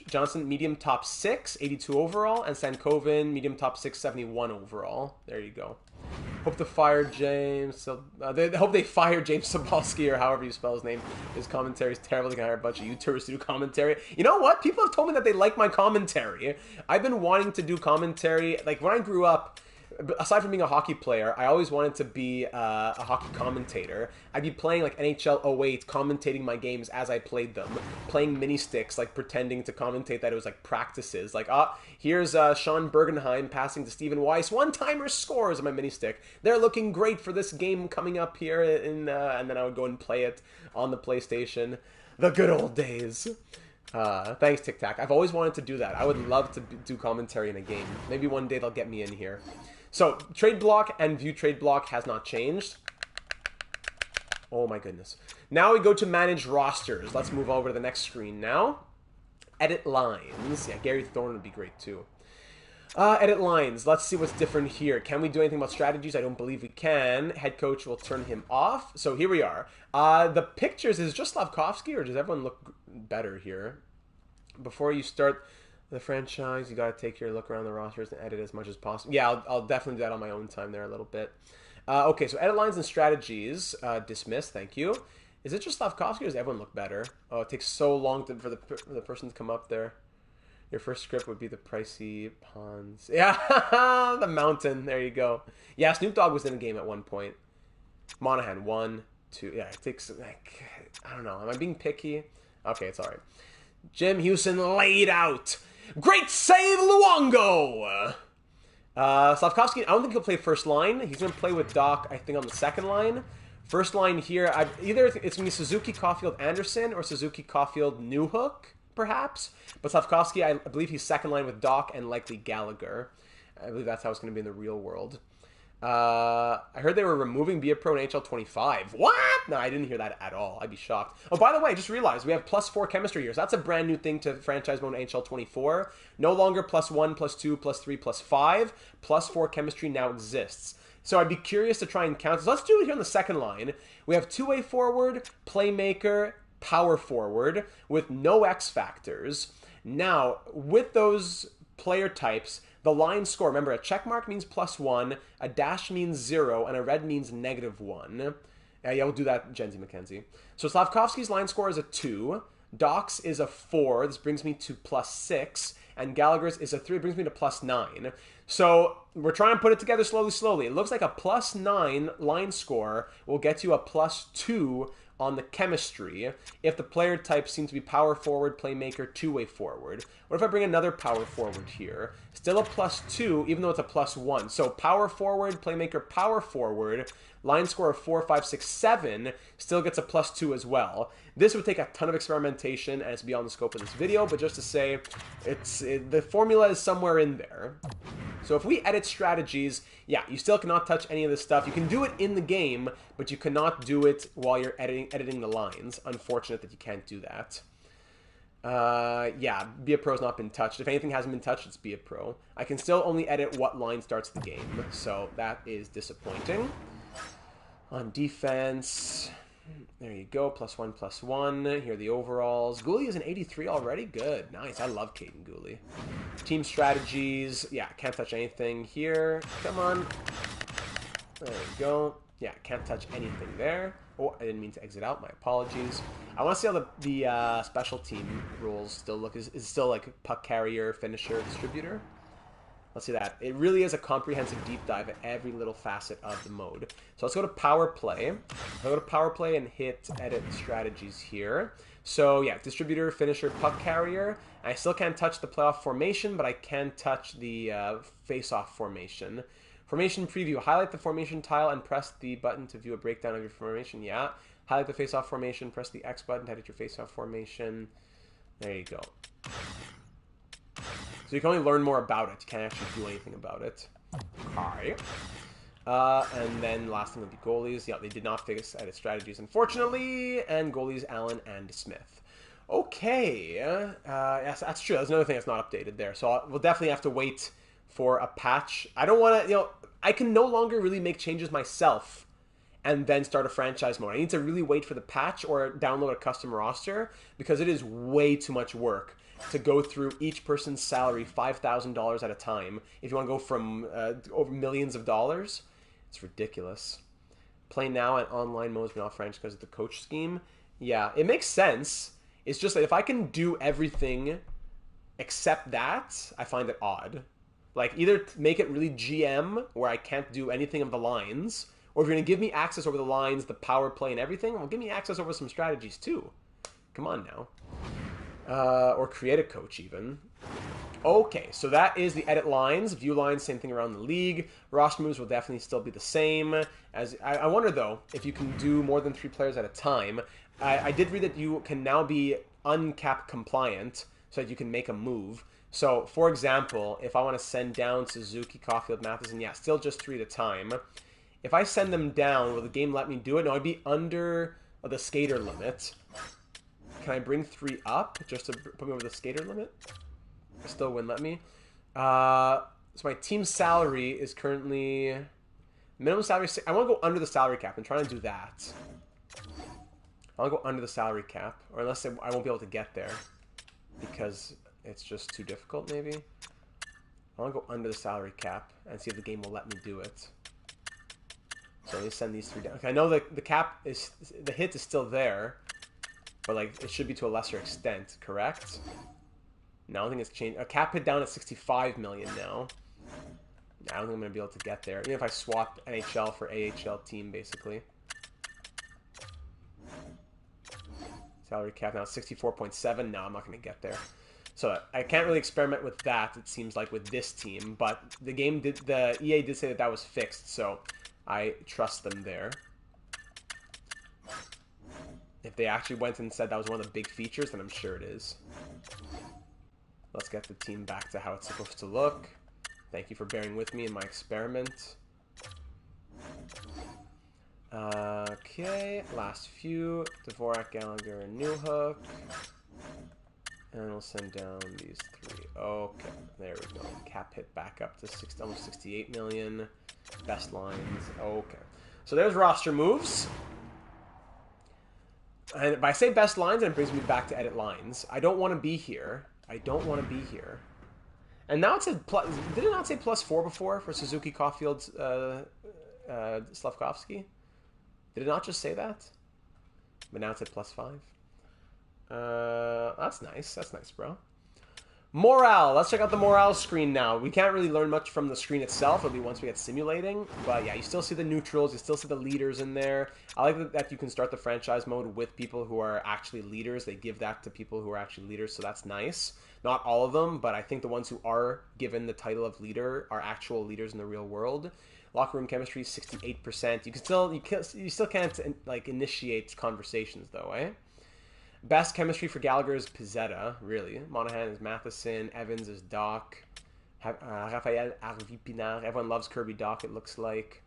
Johnson, medium top 6, 82 overall, and Stankoven, medium top 6, 71 overall. There you go. Hope to fire James. Hope they fire James Sobalski, or however you spell his name. His commentary is terrible. They can hire a bunch of YouTubers to do commentary. You know what? People have told me that they like my commentary. I've been wanting to do commentary. Like, when I grew up, aside from being a hockey player, I always wanted to be a hockey commentator. I'd be playing like NHL 08, commentating my games as I played them, playing mini sticks, like pretending to commentate that it was like practices. Like, here's Sean Bergenheim passing to Stephen Weiss, one-timer scores on my mini stick. They're looking great for this game coming up here, and then I would go and play it on the PlayStation. The good old days. Thanks, Tic Tac. I've always wanted to do that. I would love to do commentary in a game. Maybe one day they'll get me in here. So, trade block and view trade block has not changed. Oh my goodness. Now we go to manage rosters. Let's move over to the next screen now. Edit lines. Yeah, Gary Thorne would be great too. Edit lines. Let's see what's different here. Can we do anything about strategies? I don't believe we can. Head coach will turn him off. So here we are. The pictures, is just Slavkovsky, or does everyone look better here? Before you start the franchise, you got to take your look around the rosters and edit as much as possible. Yeah, I'll definitely do that on my own time there a little bit. Okay, so edit lines and strategies. Dismiss, thank you. Is it just Slavkovsky, or does everyone look better? Oh, it takes so long for the person to come up there. Your first script would be the pricey pawns. Yeah, the mountain. There you go. Yeah, Snoop Dogg was in the game at one point. Monahan, 1, 2. Yeah, it takes, like, I don't know. Am I being picky? Okay, it's all right. Jim Houston laid out. Great save, Luongo! Slavkovsky, I don't think he'll play first line. He's going to play with Doc, I think, on the second line. First line here, either it's going to be Suzuki, Caulfield, Anderson, or Suzuki, Caulfield, Newhook, perhaps. But Slavkovsky, I believe he's second line with Doc and likely Gallagher. I believe that's how it's going to be in the real world. I heard they were removing Be a Pro in NHL 25. What? No, I didn't hear that at all. I'd be shocked. Oh, by the way, I just realized we have +4 chemistry years. That's a brand new thing to franchise mode in NHL 24. No longer +1, +2, +3, +5. +4 chemistry now exists. So I'd be curious to try and count. So let's do it here on the second line. We have two-way forward, playmaker, power forward with no X factors. Now, with those player types, the line score, remember, a check mark means +1, a dash means 0, and a red means -1. Yeah, we'll do that, Jenzy McKenzie. So Slavkovsky's line score is a 2, Doc's is a 4, this brings me to +6, and Gallagher's is a 3, it brings me to +9. So we're trying to put it together slowly. It looks like a +9 line score will get you a +2 on the chemistry if the player types seem to be power forward, playmaker, two-way forward. What if I bring another power forward here? Still a +2, even though it's a +1. So power forward, playmaker, power forward, line score of 4, 5, 6, 7 still gets a +2 as well. This would take a ton of experimentation, and it's beyond the scope of this video, but just to say, the formula is somewhere in there. So if we edit strategies, yeah, you still cannot touch any of this stuff. You can do it in the game, but you cannot do it while you're editing the lines. Unfortunate that you can't do that. Yeah, Be a Pro's not been touched. If anything hasn't been touched, it's Be a Pro. I can still only edit what line starts the game, so that is disappointing. On defense, there you go, +1/+1. Here are the overalls. Goalie is an 83 already? Good, nice. I love Caden Goalie. Team strategies, yeah, can't touch anything here. Come on. There we go. Yeah, can't touch anything there. Oh, I didn't mean to exit out. My apologies. I want to see how the special team rules still look. Is still like puck carrier, finisher, distributor? Let's see that. It really is a comprehensive deep dive at every little facet of the mode. So let's go to power play. I'll go to power play and hit edit strategies here. So yeah, distributor, finisher, puck carrier. I still can't touch the playoff formation, but I can touch the face-off formation. Formation preview. Highlight the formation tile and press the button to view a breakdown of your formation. Yeah. Highlight the face-off formation. Press the X button to edit your face-off formation. There you go. So you can only learn more about it. You can't actually do anything about it. Okay. And then last thing would be goalies. Yeah, they did not fix edit strategies, unfortunately. And goalies, Allen and Smith. Okay. Yes, that's true. That's another thing that's not updated there. So we'll definitely have to wait for a patch. I don't want to, I can no longer really make changes myself and then start a franchise mode. I need to really wait for the patch or download a custom roster because it is way too much work to go through each person's salary $5,000 at a time. If you want to go from over millions of dollars, it's ridiculous. Play now and online modes but not franchise because of the coach scheme. Yeah, it makes sense. It's just that if I can do everything except that, I find it odd. Like, either make it really GM, where I can't do anything of the lines, or if you're going to give me access over the lines, the power play, and everything, well, give me access over some strategies, too. Come on, now. Or create a coach, even. Okay, so that is the edit lines. View lines, same thing around the league. Roster moves will definitely still be the same. As I wonder, though, if you can do more than 3 players at a time. I did read that you can now be uncap compliant, so that you can make a move. So, for example, if I want to send down Suzuki, Caulfield, Matheson, yeah, still just 3 at a time. If I send them down, will the game let me do it? No, I'd be under the skater limit. Can I bring 3 up just to put me over the skater limit? It still wouldn't let me. So my team salary is currently... Minimum salary... I want to go under the salary cap. I'm trying to do that. I want to go under the salary cap. Or unless I won't be able to get there. Because... it's just too difficult, maybe. I want to go under the salary cap and see if the game will let me do it. So let me send these 3 down. Okay, I know the cap is... the hit is still there. But, like, it should be to a lesser extent, correct? No, I don't think it's changed. A cap hit down at 65 million now. I don't think I'm going to be able to get there. Even if I swap NHL for AHL team, basically. Salary cap now 64.7. No, I'm not going to get there. So I can't really experiment with that, it seems like, with this team. But the EA did say that that was fixed, so I trust them there. If they actually went and said that was one of the big features, then I'm sure it is. Let's get the team back to how it's supposed to look. Thank you for bearing with me in my experiment. Okay, last few. Dvorak, Gallagher, and Newhook. And we'll send down these 3. Okay, there we go. Cap hit back up to almost 68 million. Best lines. Okay. So there's roster moves. And if I say best lines, then it brings me back to edit lines. I don't want to be here. I don't want to be here. And now it said plus... did it not say +4 before for Suzuki, Caulfield, Slavkovsky? Did it not just say that? But now it said +5. That's nice. That's nice, bro. Morale. Let's check out the morale screen now. We can't really learn much from the screen itself. It'll be once we get simulating. But yeah, you still see the neutrals. You still see the leaders in there. I like that you can start the franchise mode with people who are actually leaders. They give that to people who are actually leaders, so that's nice. Not all of them, but I think the ones who are given the title of leader are actual leaders in the real world. Locker room chemistry, 68%. You still can't like initiate conversations though, eh? Best chemistry for Gallagher is Pizzetta, really. Monahan is Matheson. Evans is Doc. Rafael Arvipinar. Everyone loves Kirby Doc, it looks like.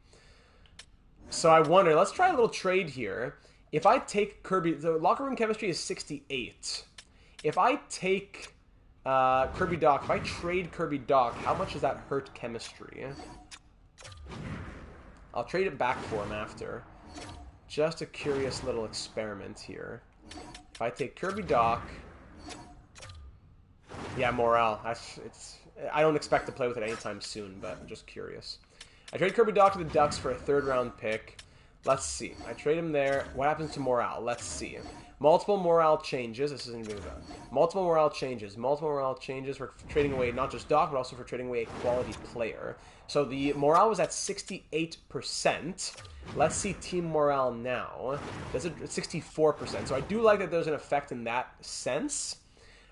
So I wonder, let's try a little trade here. If I take Kirby... the locker room chemistry is 68. If I take Kirby Doc, if I trade Kirby Doc, how much does that hurt chemistry? I'll trade it back for him after. Just a curious little experiment here. If I take Kirby Doc... Yeah, morale. I don't expect to play with it anytime soon, but I'm just curious. I trade Kirby Doc to the Ducks for a 3rd round pick. Let's see. I trade him there. What happens to morale? Let's see. Multiple morale changes. This isn't really bad. Multiple morale changes. Multiple morale changes for trading away not just Doc, but also for trading away a quality player. So the morale was at 68%. Let's see team morale now. That's at 64%. So I do like that there's an effect in that sense.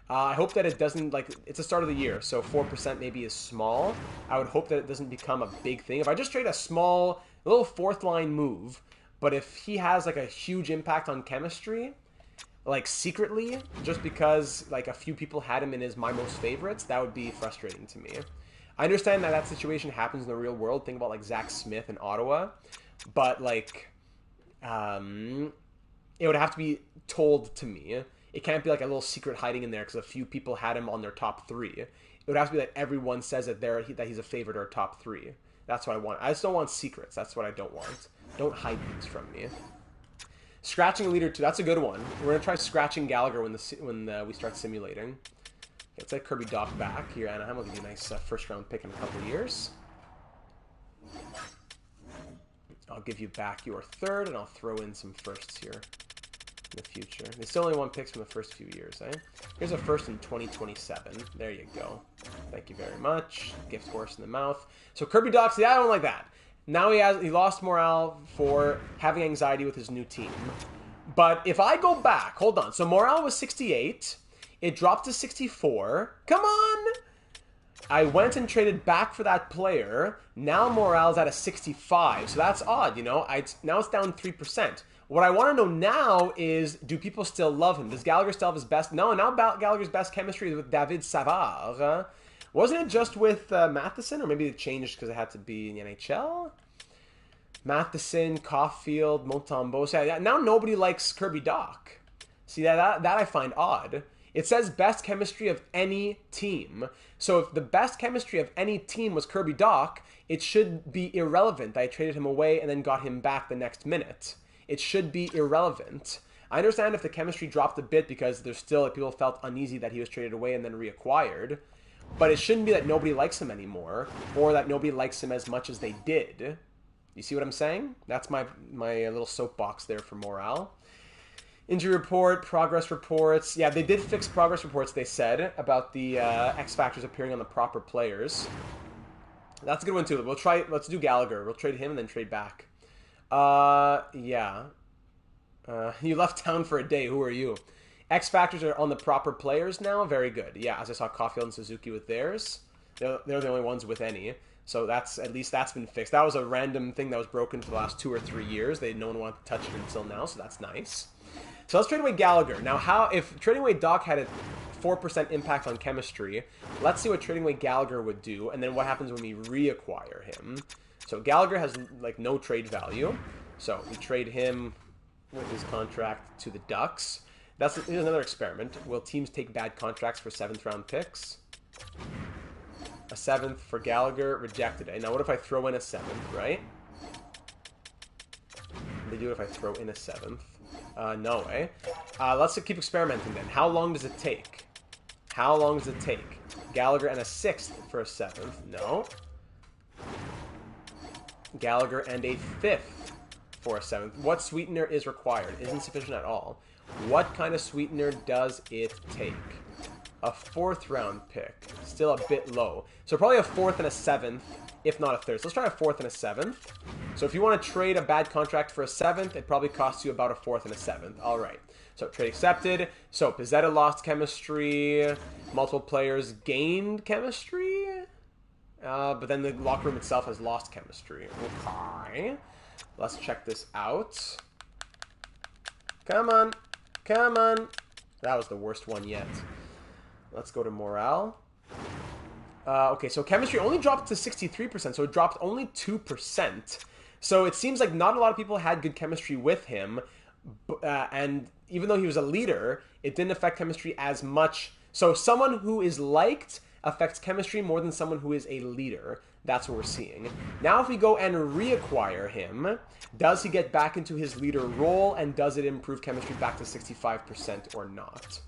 I hope that it doesn't, like, it's the start of the year, so 4% maybe is small. I would hope that it doesn't become a big thing. If I just trade a small, little 4th line move, but if he has, like, a huge impact on chemistry, like, secretly, just because, like, a few people had him in his my most favorites, that would be frustrating to me. I understand that that situation happens in the real world. Think about, like, Zach Smith in Ottawa. But, like, it would have to be told to me. It can't be like a little secret hiding in there because a few people had him on their top 3. It would have to be that everyone says that that he's a favorite or top 3. That's what I want. I just don't want secrets. That's what I don't want. Don't hide things from me. Scratching a leader 2. That's a good one. We're gonna try scratching Gallagher when we start simulating. Let's let Kirby Doc back here. Anaheim will give you a nice 1st round pick in a couple of years. I'll give you back your 3rd, and I'll throw in some 1sts here. In the future. They still only want picks from the first few years, eh? Here's a 1st in 2027. There you go. Thank you very much. Gift horse in the mouth. So Kirby Doc, see, I don't like that. Now he lost morale for having anxiety with his new team. But if I go back, hold on. So morale was 68. It dropped to 64. Come on! I went and traded back for that player. Now morale's at a 65. So that's odd, you know? Now it's down 3%. What I want to know now is, do people still love him? Does Gallagher still have his best? No, now Gallagher's best chemistry is with David Savard. Wasn't it just with Matheson? Or maybe it changed because it had to be in the NHL? Matheson, Caulfield, Montembeault. So yeah, now nobody likes Kirby Doc. See, that I find odd. It says best chemistry of any team. So if the best chemistry of any team was Kirby Doc, it should be irrelevant. I traded him away and then got him back the next minute. It should be irrelevant. I understand if the chemistry dropped a bit because there's still, like, people felt uneasy that he was traded away and then reacquired. But it shouldn't be that nobody likes him anymore, or that nobody likes him as much as they did. You see what I'm saying? That's my little soapbox there for morale. Injury report, progress reports. Yeah, they did fix progress reports, they said, about the X factors appearing on the proper players. That's a good one too. Let's do Gallagher. We'll trade him and then trade back. Yeah. You left town for a day. Who are you? X factors are on the proper players now. Very good. Yeah, as I saw Caulfield and Suzuki with theirs. They're the only ones with any. So at least that's been fixed. That was a random thing that was broken for the last 2 or 3 years. No one wanted to touch it until now, so that's nice. So let's trade away Gallagher. Now, if trading away Doc had a 4% impact on chemistry, let's see what trading away Gallagher would do, and then what happens when we reacquire him. So Gallagher has, like, no trade value. So we trade him with his contract to the Ducks. Here's another experiment. Will teams take bad contracts for 7th round picks? A 7th for Gallagher, rejected. Now what if I throw in a 7th, right? What do they do if I throw in a 7th? No, eh? Let's keep experimenting then. How long does it take? How long does it take? Gallagher and a 6th for a 7th. No. Gallagher and a 5th for a 7th. What sweetener is required? Isn't sufficient at all. What kind of sweetener does it take? A 4th round pick. Still a bit low. So probably a 4th and a 7th, if not a 3rd. So let's try a 4th and a 7th. So if you want to trade a bad contract for a 7th, it probably costs you about a 4th and a 7th. All right. So trade accepted. So Pizzetta lost chemistry. Multiple players gained chemistry. But then the locker room itself has lost chemistry. Okay. Let's check this out. Come on. Come on. That was the worst one yet. Let's go to morale. Okay, so chemistry only dropped to 63%, so it dropped only 2%. So it seems like not a lot of people had good chemistry with him, and even though he was a leader, it didn't affect chemistry as much. So someone who is liked affects chemistry more than someone who is a leader. That's what we're seeing. Now if we go and reacquire him, does he get back into his leader role, and does it improve chemistry back to 65% or not?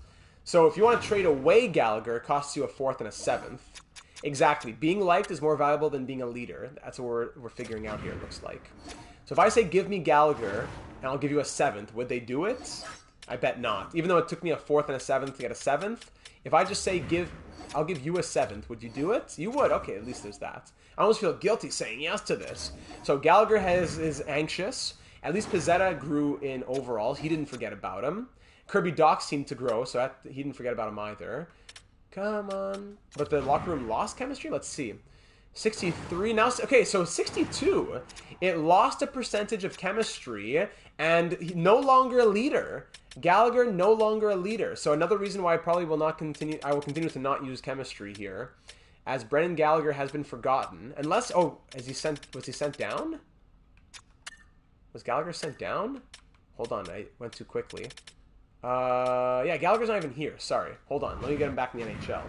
So if you want to trade away Gallagher, it costs you a 4th and a 7th. Exactly. Being liked is more valuable than being a leader. That's what we're figuring out here, it looks like. So if I say give me Gallagher, and I'll give you a 7th, would they do it? I bet not. Even though it took me a 4th and a 7th to get a 7th, if I just say I'll give you a 7th, would you do it? You would. Okay, at least there's that. I almost feel guilty saying yes to this. So Gallagher is anxious. At least Pizzetta grew in overalls. He didn't forget about him. Kirby Doc seemed to grow, so he didn't forget about him either. Come on. But the locker room lost chemistry? Let's see. 63 now. Okay, so 62. It lost a percentage of chemistry, and no longer a leader. Gallagher no longer a leader. So another reason why I probably will not continue. I will continue to not use chemistry here, as Brendan Gallagher has been forgotten. Unless, was he sent down? Was Gallagher sent down? Hold on, I went too quickly. Yeah, Gallagher's not even here. Sorry. Hold on. Let me get him back in the NHL.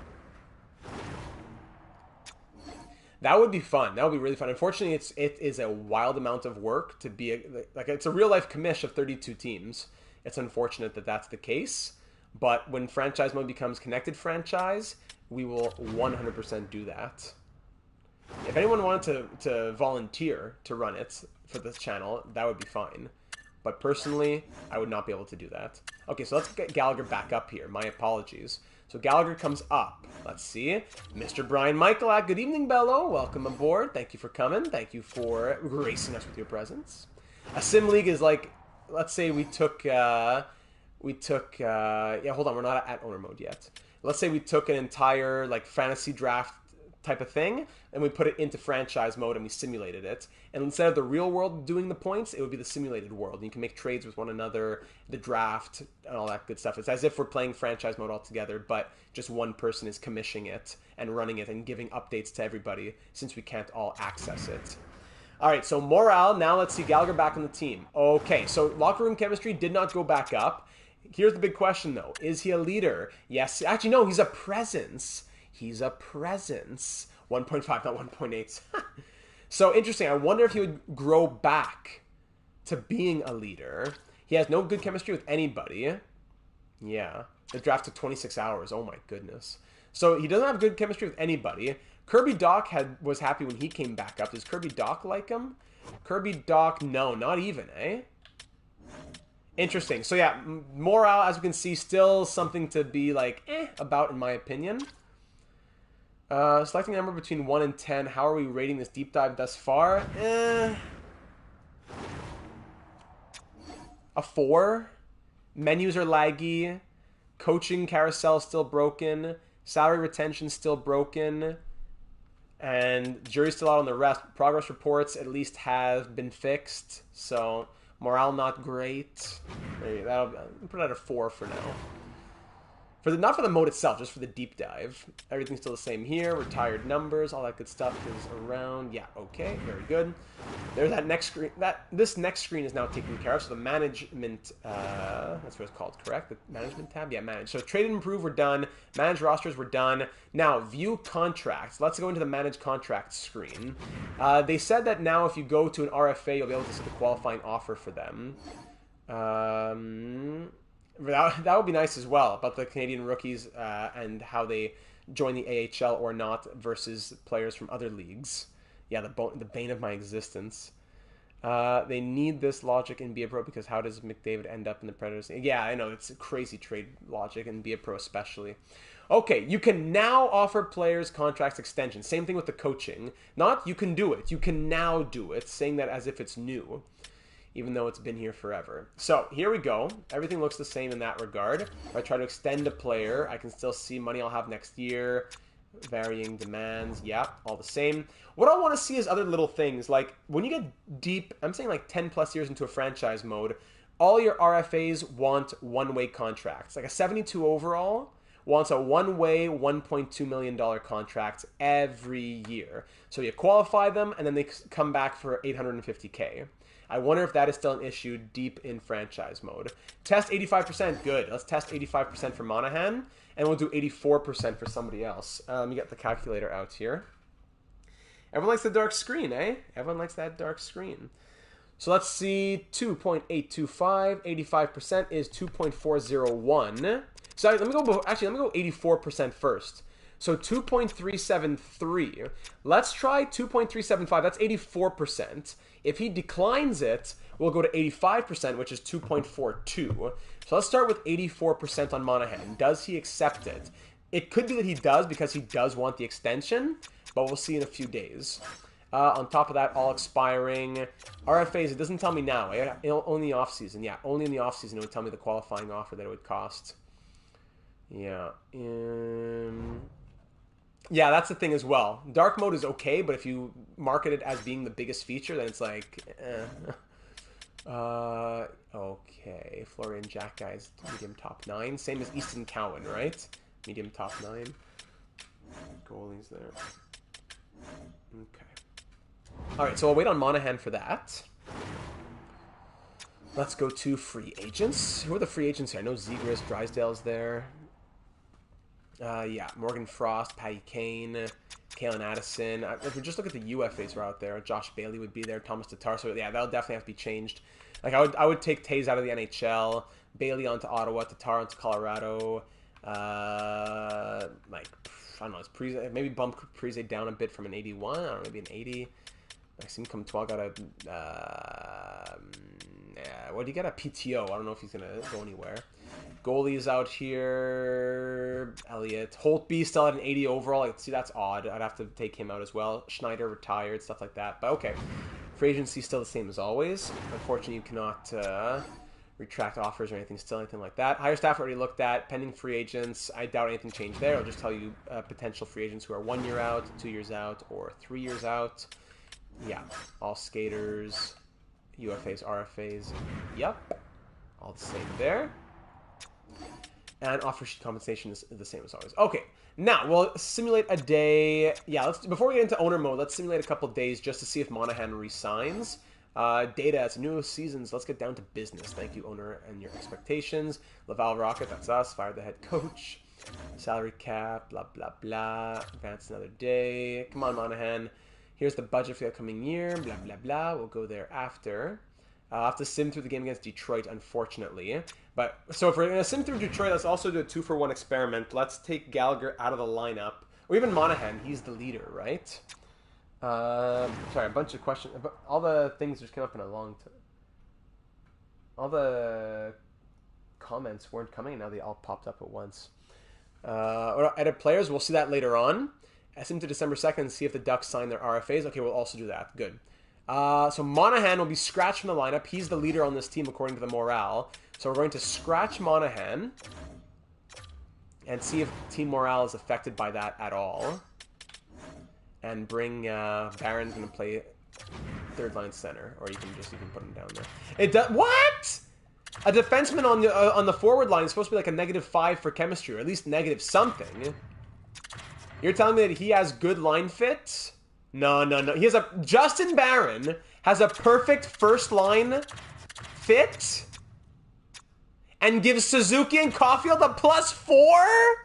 That would be fun. That would be really fun. Unfortunately, it is a wild amount of work to be it's a real life commish of 32 teams. It's unfortunate that that's the case, but when franchise mode becomes connected franchise, we will 100% do that. If anyone wanted to volunteer to run it for this channel, that would be fine. But personally, I would not be able to do that. Okay, so let's get Gallagher back up here. My apologies. So Gallagher comes up. Let's see. Mr. Brian Michaelak. Good evening, Bello. Welcome aboard. Thank you for coming. Thank you for gracing us with your presence. A sim league is like, let's say we took, yeah, hold on. We're not at owner mode yet. Let's say we took an entire, like, fantasy draft type of thing, and we put it into franchise mode and we simulated it. And instead of the real world doing the points, it would be the simulated world. And you can make trades with one another, the draft, and all that good stuff. It's as if we're playing franchise mode all together, but just one person is commissioning it and running it and giving updates to everybody, since we can't all access it. All right, so morale. Now let's see Gallagher back on the team. Okay, so locker room chemistry did not go back up. Here's the big question, though. Is he a leader? Yes. Actually, no, he's a presence. He's a presence. 1.5, not 1.8. So interesting. I wonder if he would grow back to being a leader. He has no good chemistry with anybody. Yeah. The draft took 26 hours. Oh my goodness. So he doesn't have good chemistry with anybody. Kirby Doc was happy when he came back up. Does Kirby Doc like him? Kirby Doc, no, not even, eh? Interesting. So yeah, morale, as we can see, still something to be like, about, in my opinion. Selecting a number between 1 and 10. How are we rating this deep dive thus far? A 4. Menus are laggy. Coaching carousel still broken. Salary retention still broken. And jury's still out on the rest. Progress reports at least have been fixed. So morale not great. I'll put it at a 4 for now. Not for the mode itself, just for the deep dive. Everything's still the same here. Retired numbers, all that good stuff is around. Yeah, okay, very good. There's that next screen. This next screen is now taken care of. So the management, that's what it's called, correct? The management tab? Yeah, manage. So trade and improve, we're done. Manage rosters, we're done. Now, view contracts. Let's go into the manage contracts screen. They said that now if you go to an RFA, you'll be able to see the qualifying offer for them. That would be nice as well, about the Canadian rookies and how they join the AHL or not versus players from other leagues. Yeah, the bane of my existence. They need this logic in Be A Pro, because how does McDavid end up in the Predators? Yeah, I know, it's a crazy trade logic in Be A Pro especially. Okay, you can now offer players contracts extension. Same thing with the coaching. Not you can do it. You can now do it, saying that as if it's new, even though it's been here forever. So here we go. Everything looks the same in that regard. If I try to extend a player, I can still see money I'll have next year, varying demands, yeah, all the same. What I want to see is other little things, like when you get deep, I'm saying like 10 plus years into a franchise mode, all your RFAs want one-way contracts. Like a 72 overall wants a one-way $1.2 million contract every year. So you qualify them, and then they come back for $850K. I wonder if that is still an issue deep in franchise mode. Test 85%. Good. Let's test 85% for Monahan, and we'll do 84% for somebody else. You get the calculator out here. Everyone likes the dark screen, eh? Everyone likes that dark screen. So let's see, 2.825, 85% is 2.401. So let me go 84% first. So 2.373. Let's try 2.375. That's 84%. If he declines it, we'll go to 85%, which is 2.42. So let's start with 84% on Monahan. Does he accept it? It could be that he does because he does want the extension, but we'll see in a few days. On top of that, all expiring. RFAs, it doesn't tell me now. Only off-season. Yeah, only in the off-season it would tell me the qualifying offer that it would cost. Yeah. Yeah, that's the thing as well. Dark mode is okay, but if you market it as being the biggest feature, then it's like, okay. Florian Jack Guy's medium top 9. Same as Easton Cowan, right? Medium top 9. Goalies there. Okay. Alright, so I'll wait on Monahan for that. Let's go to free agents. Who are the free agents here? I know Zegras, Drysdale's there. Yeah, Morgan Frost, Patty Kane, Kalen Addison. If we just look at the UFAs who are out there, Josh Bailey would be there, Thomas Tatar. So yeah, that'll definitely have to be changed. Like I would take Taze out of the NHL, Bailey onto Ottawa, Tatar onto Colorado. Like I don't know, it's Prize, maybe bump Prize down a bit from an 81. I don't know, maybe an 80. Maxime Comtois got a what do you get? A PTO. I don't know if he's gonna go anywhere. Goalie's out here. Elliott. Holtby still at an 80 overall. Like, see, that's odd. I'd have to take him out as well. Schneider retired, stuff like that. But okay. Free agency still the same as always. Unfortunately, you cannot retract offers or anything like that. Higher staff already looked at. Pending free agents. I doubt anything changed there. I'll just tell you potential free agents who are 1 year out, 2 years out, or 3 years out. Yeah. All skaters. UFAs, RFAs. Yep. All the same there. And offer sheet compensation is the same as always. Okay, now we'll simulate a day. Yeah, before we get into owner mode, let's simulate a couple days just to see if Monahan resigns. Data, it's new seasons. Let's get down to business. Thank you, owner, and your expectations. Laval Rocket, that's us. Fired the head coach. Salary cap, blah, blah, blah. Advance another day. Come on, Monahan. Here's the budget for the upcoming year. Blah, blah, blah. We'll go there after. I'll have to sim through the game against Detroit, unfortunately. But so if we're going to sim through Detroit, let's also do a 2-for-1 experiment. Let's take Gallagher out of the lineup. Or even Monahan. He's the leader, right? Sorry, a bunch of questions. All the things just came up in a long time. All the comments weren't coming, and now they all popped up at once. Edit players, we'll see that later on. Sim to December 2nd, see if the Ducks sign their RFAs. Okay, we'll also do that. Good. So Monahan will be scratched from the lineup. He's the leader on this team according to the morale. So we're going to scratch Monahan and see if team morale is affected by that at all. And bring Barron's going to play third line center, or you can put him down there. It does what? A defenseman on the forward line is supposed to be like a -5 for chemistry, or at least negative something. You're telling me that he has good line fit? No. He has Justin Barron has a perfect first line fit and gives Suzuki and Caulfield a +4?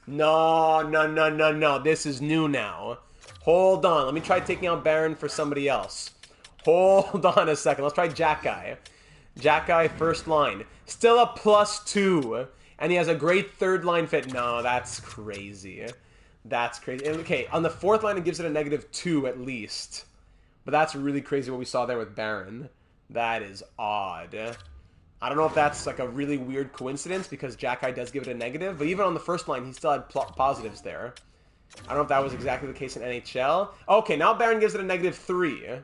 No. This is new now. Hold on. Let me try taking out Barron for somebody else. Hold on a second. Let's try Jack Guy. Jack Guy, first line. Still a +2. And he has a great third line fit. No, that's crazy. That's crazy. Okay, on the fourth line, it gives it a -2 at least. But that's really crazy what we saw there with Barron. That is odd. I don't know if that's like a really weird coincidence because Jack Guy does give it a negative. But even on the first line, he still had positives there. I don't know if that was exactly the case in NHL. Okay, now Barron gives it a -3.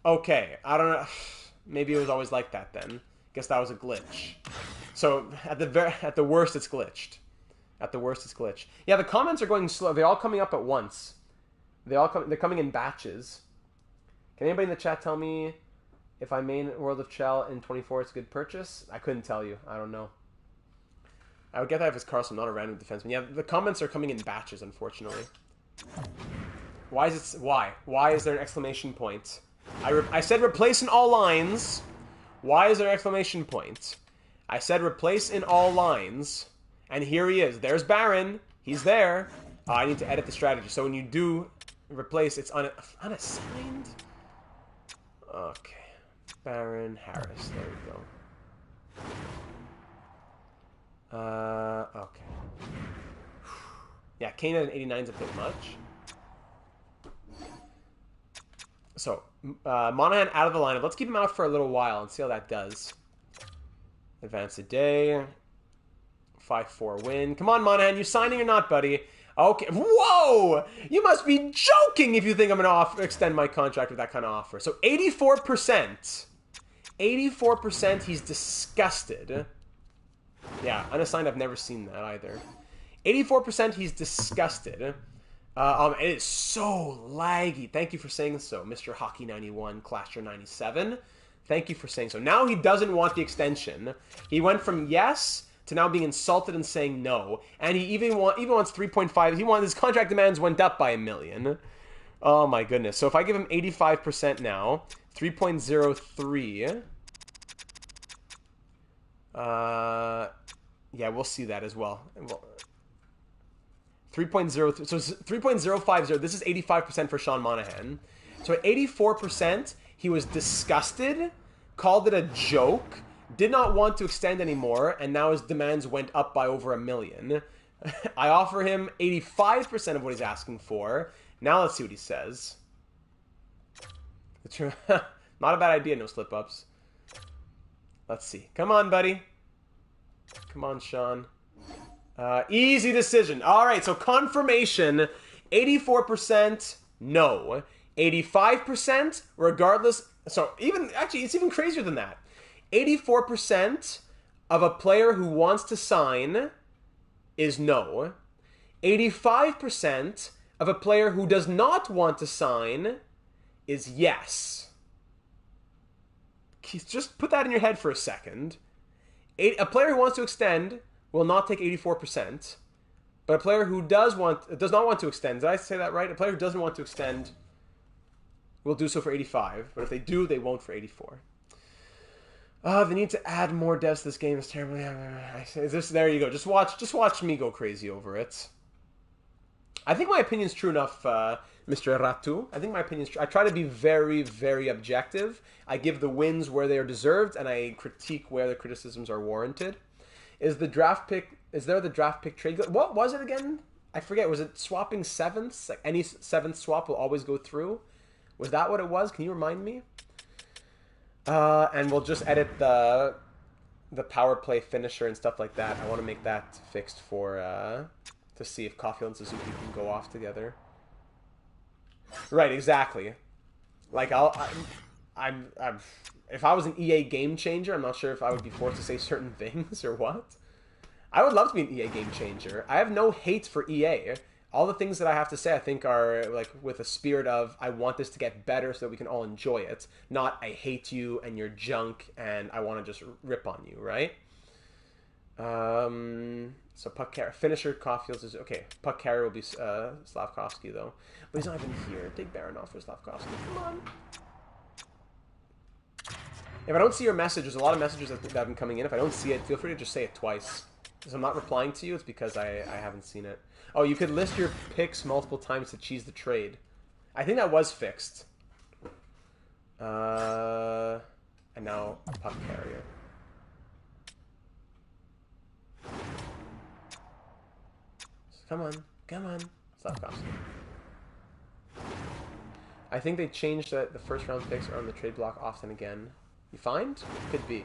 Okay, I don't know. Maybe it was always like that then. Guess that was a glitch. So at the worst, it's glitched. At the worst, it's glitched. Yeah, the comments are going slow. They're all coming up at once. They're coming in batches. Can anybody in the chat tell me if I main World of Chell in 24 it's a good purchase? I couldn't tell you. I don't know. I would get that if it's Carlson, not a random defenseman. Yeah, the comments are coming in batches, unfortunately. Why is it? Why? Why is there an exclamation point? I said replace in all lines. Why is there an exclamation point? I said replace in all lines. And here he is. There's Baron. He's there. I need to edit the strategy. So when you do replace, it's unassigned. Okay. Baron Harris. There we go. Okay. Yeah, Kane at an 89 is a bit much. So, Monahan out of the lineup. Let's keep him out for a little while and see how that does. Advance a day. 5-4 win. Come on, Monahan. You signing or not, buddy? Okay. Whoa! You must be joking if you think I'm going to extend my contract with that kind of offer. So, 84%. 84% he's disgusted. Yeah, unassigned. I've never seen that either. 84% he's disgusted. It is so laggy. Thank you for saying so, Mr. Hockey 91, Clasher 97. Thank you for saying so. Now he doesn't want the extension. He went from yes to now being insulted and saying no. And he even wants 3.5. His contract demands went up by $1 million. Oh my goodness. So if I give him 85% now, 3.03. Yeah, we'll see that as well. 3.03. So 3.050. This is 85% for Sean Monahan. So at 84%, he was disgusted, called it a joke, did not want to extend anymore, and now his demands went up by over $1 million. I offer him 85% of what he's asking for. Now let's see what he says. Not a bad idea, no slip-ups. Let's see. Come on, buddy. Come on, Sean. Easy decision. All right, so confirmation, 84% no. 85% regardless. So actually, it's even crazier than that. 84% of a player who wants to sign is no. 85% of a player who does not want to sign is yes. Just put that in your head for a second. A player who wants to extend will not take 84%, but a player who does not want to extend, did I say that right? A player who doesn't want to extend will do so for 85, but if they do, they won't for 84. The need to add more devs to this game is terrible. There you go. Just watch me go crazy over it. I think my opinion's true enough, Mr. Ratu. I think my opinion's true. I try to be very, very objective. I give the wins where they are deserved, and I critique where the criticisms are warranted. Is there the draft pick trade? What was it again? I forget. Was it swapping sevenths? Like any seventh swap will always go through? Was that what it was? Can you remind me? And we'll just edit the power play finisher and stuff like that. I want to make that fixed for to see if Caulfield and Suzuki can go off together. Right, exactly. Like I'm if I was an EA game changer, I'm not sure if I would be forced to say certain things or what. I would love to be an EA game changer. I have no hate for EA. All the things that I have to say, I think, are like with a spirit of I want this to get better so that we can all enjoy it. Not I hate you and you're junk and I want to just rip on you, right? So puck carrier, finisher Caulfield is okay. Puck carrier will be Slavkovsky though, but he's not even here. Take Baronov for Slavkovsky. Come on. If I don't see your message, there's a lot of messages that have been coming in. If I don't see it, feel free to just say it twice. If I'm not replying to you, it's because I haven't seen it. Oh, you could list your picks multiple times to cheese the trade. I think that was fixed. And now a puck carrier. Come on. Come on. Slavkovsky. I think they changed the first round picks are on the trade block often again. You find? Could be.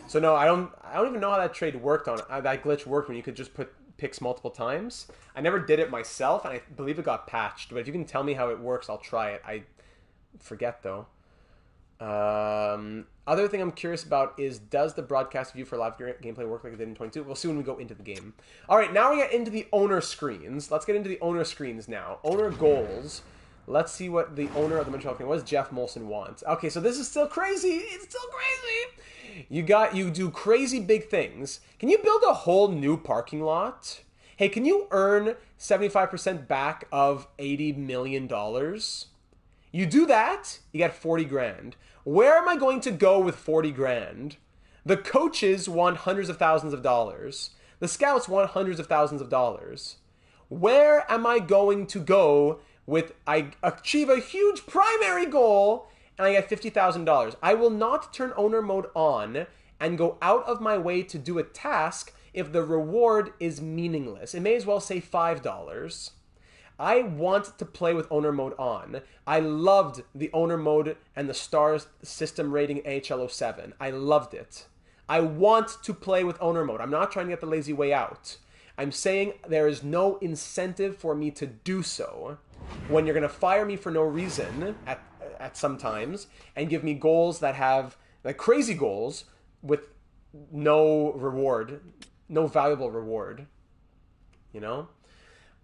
So no, I don't even know how that trade worked that glitch worked when you could just put picks multiple times. I never did it myself, and I believe it got patched. But if you can tell me how it works, I'll try it. I forget though. Other thing I'm curious about is, does the broadcast view for live gameplay work like it did in 22? We'll see when we go into the game. All right, now we get into the owner screens. Let's get into the owner screens now. Owner goals. Let's see what the owner of the Montreal Canadiens, what does Jeff Molson want? Okay, so this is still crazy. It's still crazy. You do crazy big things. Can you build a whole new parking lot? Hey, can you earn 75% back of $80 million? You do that, you get 40 grand. Where am I going to go with 40 grand? The coaches want hundreds of thousands of dollars. The scouts want hundreds of thousands of dollars. Where am I going to go with I achieve a huge primary goal and I get $50,000? I will not turn owner mode on and go out of my way to do a task if the reward is meaningless. It may as well say $5. I want to play with owner mode on. I loved the owner mode and the stars system rating AHL 07. I loved it. I want to play with owner mode. I'm not trying to get the lazy way out. I'm saying there is no incentive for me to do so when you're going to fire me for no reason at some times and give me goals that have, like crazy goals with no reward, no valuable reward, you know?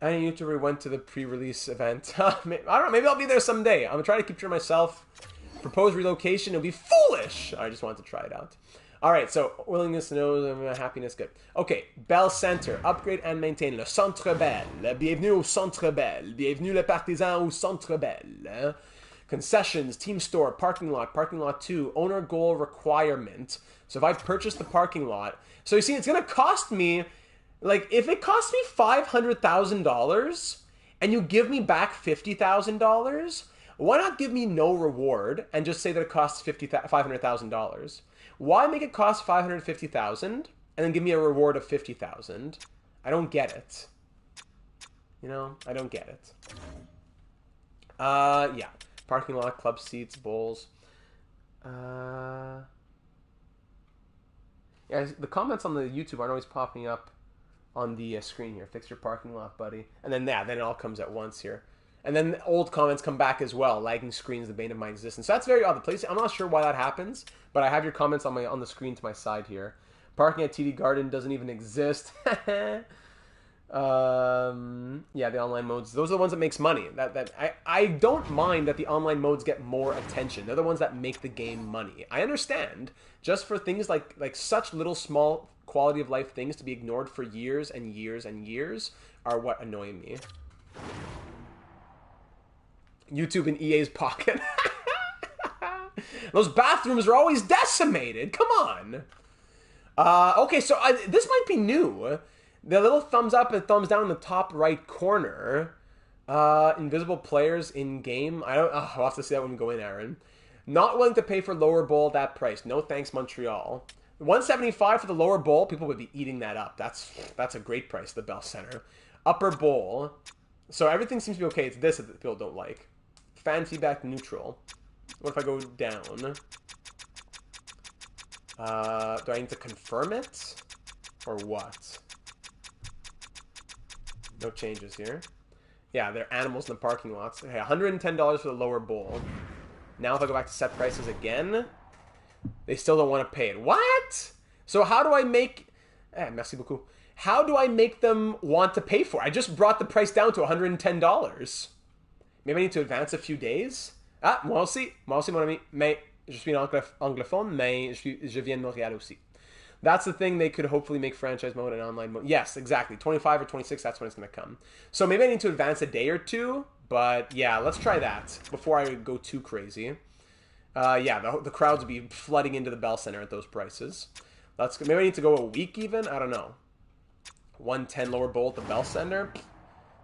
Any YouTuber went to the pre-release event. I don't know, maybe I'll be there someday. I'm trying to keep track of myself. Proposed relocation, it'll be foolish. I just wanted to try it out. All right, so willingness to know, happiness, good. Okay, Bell Center, upgrade and maintain le Centre Bell. Bienvenue au Centre Bell. Bienvenue le partisan au Centre Bell. Concessions, team store, parking lot 2, owner goal requirement. So if I purchase the parking lot, so you see, it's going to cost me, like, if it costs me $500,000 and you give me back $50,000, why not give me no reward and just say that it costs $500,000? Why make it cost $550,000 and then give me a reward of $50,000? I don't get it. You know, I don't get it. Yeah. Parking lot, club seats, bowls. Yeah, the comments on the YouTube aren't always popping up on the screen here. Fix your parking lot, buddy. And then then it all comes at once here. And then old comments come back as well. Lagging screens, the bane of my existence. So that's very odd. The place, I'm not sure why that happens, but I have your comments on the screen to my side here. Parking at TD Garden doesn't even exist. Yeah, the online modes. Those are the ones that makes money. I don't mind that the online modes get more attention. They're the ones that make the game money. I understand. Just for things like such little small quality of life things to be ignored for years and years and years are what annoy me. YouTube in EA's pocket. Those bathrooms are always decimated. Come on. Okay, so this might be new. The little thumbs up and thumbs down in the top right corner. Invisible players in game. I'll have to see that when we go in, Aaron. Not willing to pay for lower bowl at that price. No thanks, Montreal. $175 for the lower bowl. People would be eating that up. That's a great price, the Bell Center. Upper bowl. So everything seems to be okay. It's this that people don't like. Fan feedback neutral. What if I go down? Do I need to confirm it? Or what? No changes here. Yeah, they're animals in the parking lots. Okay, $110 for the lower bowl. Now if I go back to set prices again, they still don't want to pay it. What? So how do I make... merci beaucoup. How do I make them want to pay for it? I just brought the price down to $110. Maybe I need to advance a few days. Moi aussi, mon ami. Mais je suis anglophone, mais je viens de Montréal aussi. That's the thing. They could hopefully make franchise mode and online mode. Yes, exactly. 25 or 26, that's when it's going to come. So maybe I need to advance a day or two. But yeah, let's try that before I go too crazy. Yeah, the crowds would be flooding into the Bell Center at those prices. Maybe I need to go a week even. I don't know. 110 lower bowl at the Bell Center.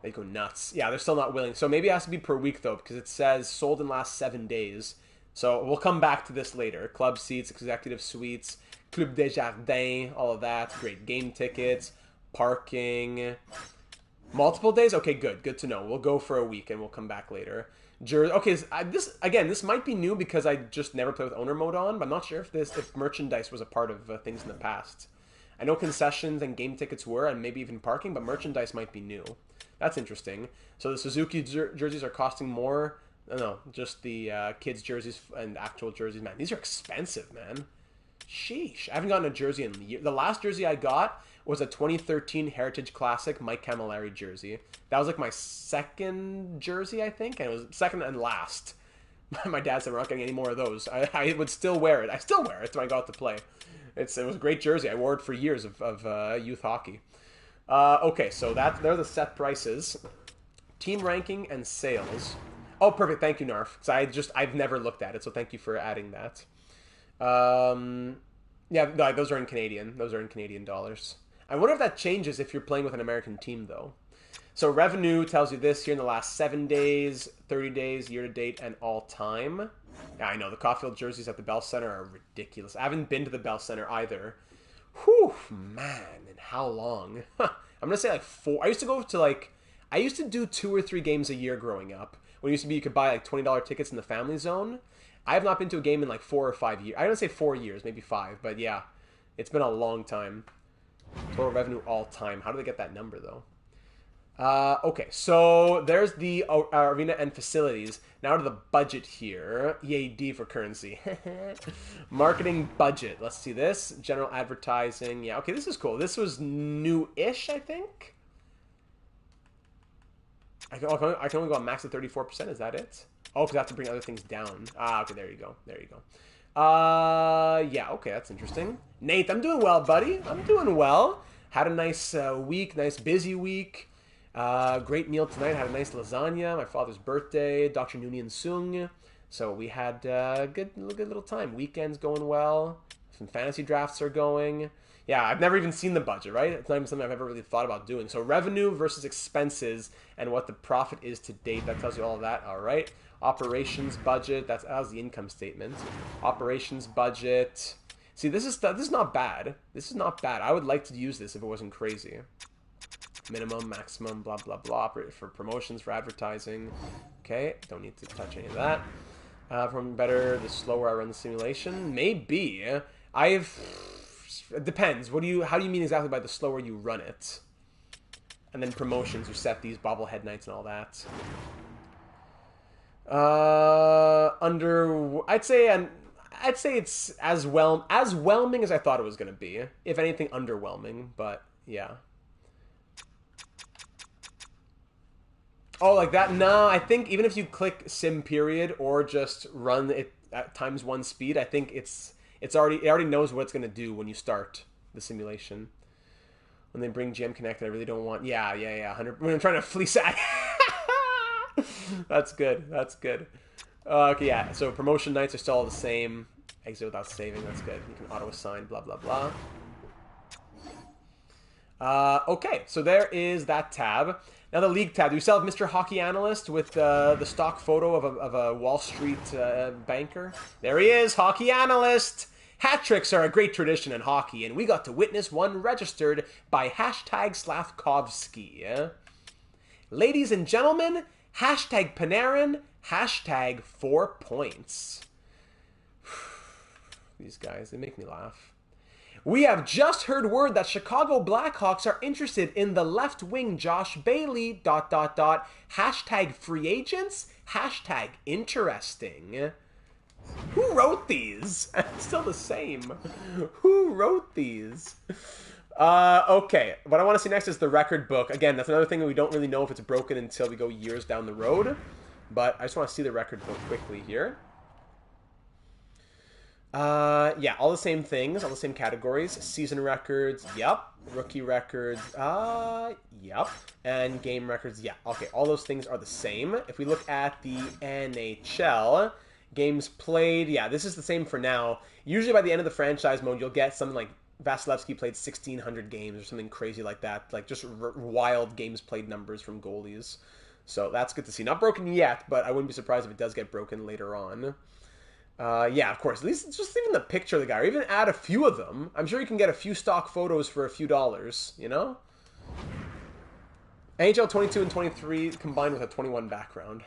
They go nuts. Yeah, they're still not willing. So maybe it has to be per week though, because it says sold in last 7 days. So we'll come back to this later. Club seats, executive suites, Club des Jardins, all of that. Great. Game tickets, parking. Multiple days? Okay, good. Good to know. We'll go for a week and we'll come back later. Okay, this might be new because I just never played with owner mode on, but I'm not sure if merchandise was a part of things in the past. I know concessions and game tickets were, and maybe even parking, but merchandise might be new. That's interesting. So the Suzuki jerseys are costing more. No, just the kids' jerseys and actual jerseys. Man, these are expensive, man. Sheesh. I haven't gotten a jersey in years. The last jersey I got was a 2013 Heritage Classic Mike Camilleri jersey. That was like my second jersey, I think, and it was second and last. My dad said we're not getting any more of those. I would still wear it. I still wear it when I got to play. It was a great jersey. I wore it for years of youth hockey. Okay, so they're the set prices. Team ranking and sales. Oh, perfect. Thank you, Narf. Because I've never looked at it, so thank you for adding that. Um, yeah, no, those are in Canadian. Those are in Canadian dollars. I wonder if that changes if you're playing with an American team, though. So revenue tells you this here in the last 7 days, 30 days, year to date, and all time. Yeah, I know the Caulfield jerseys at the Bell Center are ridiculous. I haven't been to the Bell Center either. Whew, man, and how long? I'm gonna say like 4. I used to do 2 or 3 games a year growing up. When it used to be you could buy like $20 tickets in the family zone. I have not been to a game in like 4 or 5 years. I don't say 4 years, maybe 5, but yeah, it's been a long time. Total revenue all time. How do they get that number though? Okay, so there's the arena and facilities. Now to the budget here. EAD for currency. Marketing budget. Let's see this. General advertising. Yeah, okay, this is cool. This was new-ish, I think. I can only go on max of 34%. Is that it? Oh, because I have to bring other things down. Ah, okay, there you go. There you go. Yeah, okay, that's interesting. Nate, I'm doing well, buddy. I'm doing well. Had a nice week, nice busy week. Great meal tonight. Had a nice lasagna. My father's birthday. Dr. Noonien Sung. So we had a good little time. Weekend's going well. Some fantasy drafts are going. Yeah, I've never even seen the budget, right? It's not even something I've ever really thought about doing. So revenue versus expenses and what the profit is to date. That tells you all of that. All right. Operations budget. That was the income statement. Operations budget. See, this is not bad. This is not bad. I would like to use this if it wasn't crazy. Minimum, maximum, blah, blah, blah. For promotions, for advertising. Okay, don't need to touch any of that. From better, the slower I run the simulation. Maybe. It depends. How do you mean exactly by the slower you run it? And then promotions, you set these bobblehead nights and all that. I'd say it's as whelming as I thought it was going to be. If anything, underwhelming, but yeah. Oh, like that? No, I think even if you click sim period or just run it at ×1 speed, I think it already knows what it's going to do when you start the simulation. When they bring GM Connected, I really don't want... Yeah, 100... When I'm trying to fleece at... That's good. That's good. Okay, yeah. So promotion nights are still all the same. Exit without saving. That's good. You can auto-assign, blah, blah, blah. Okay, so there is that tab. Now the league tab. Do we still have Mr. Hockey Analyst with the stock photo of a Wall Street banker? There he is, Hockey Analyst. Hat tricks are a great tradition in hockey, and we got to witness one registered by #Slavkovsky. Ladies and gentlemen, #Panarin, #4 points. These guys, they make me laugh. We have just heard word that Chicago Blackhawks are interested in the left wing Josh Bailey, .. #free agents, #interesting. Who wrote these? It's still the same. Who wrote these? Okay, what I want to see next is the record book. Again, that's another thing that we don't really know if it's broken until we go years down the road. But I just want to see the record book quickly here. Yeah, all the same things, all the same categories. Season records, yep. Rookie records, yep. And game records, yeah. Okay, all those things are the same. If we look at the NHL, games played, yeah, this is the same for now. Usually by the end of the franchise mode, you'll get something like Vasilevsky played 1,600 games or something crazy like that. Like just wild games played numbers from goalies. So that's good to see. Not broken yet, but I wouldn't be surprised if it does get broken later on. Yeah, of course. At least just even the picture of the guy, or even add a few of them. I'm sure you can get a few stock photos for a few dollars, you know? NHL 22 and 23 combined with a 21 background.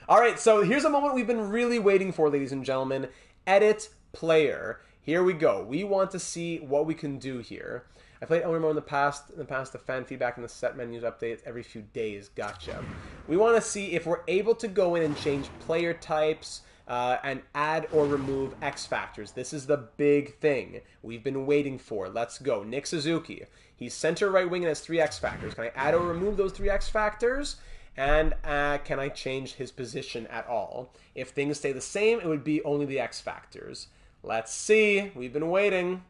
All right, so here's a moment we've been really waiting for, ladies and gentlemen. Edit player. Here we go. We want to see what we can do here. I played LMO in the past. The fan feedback and the set menus updates every few days. Gotcha. We want to see if we're able to go in and change player types, and add or remove X factors. This is the big thing we've been waiting for. Let's go. Nick Suzuki. He's center right wing and has 3 X factors. Can I add or remove those 3 X factors? And can I change his position at all? If things stay the same, it would be only the X factors. Let's see. We've been waiting.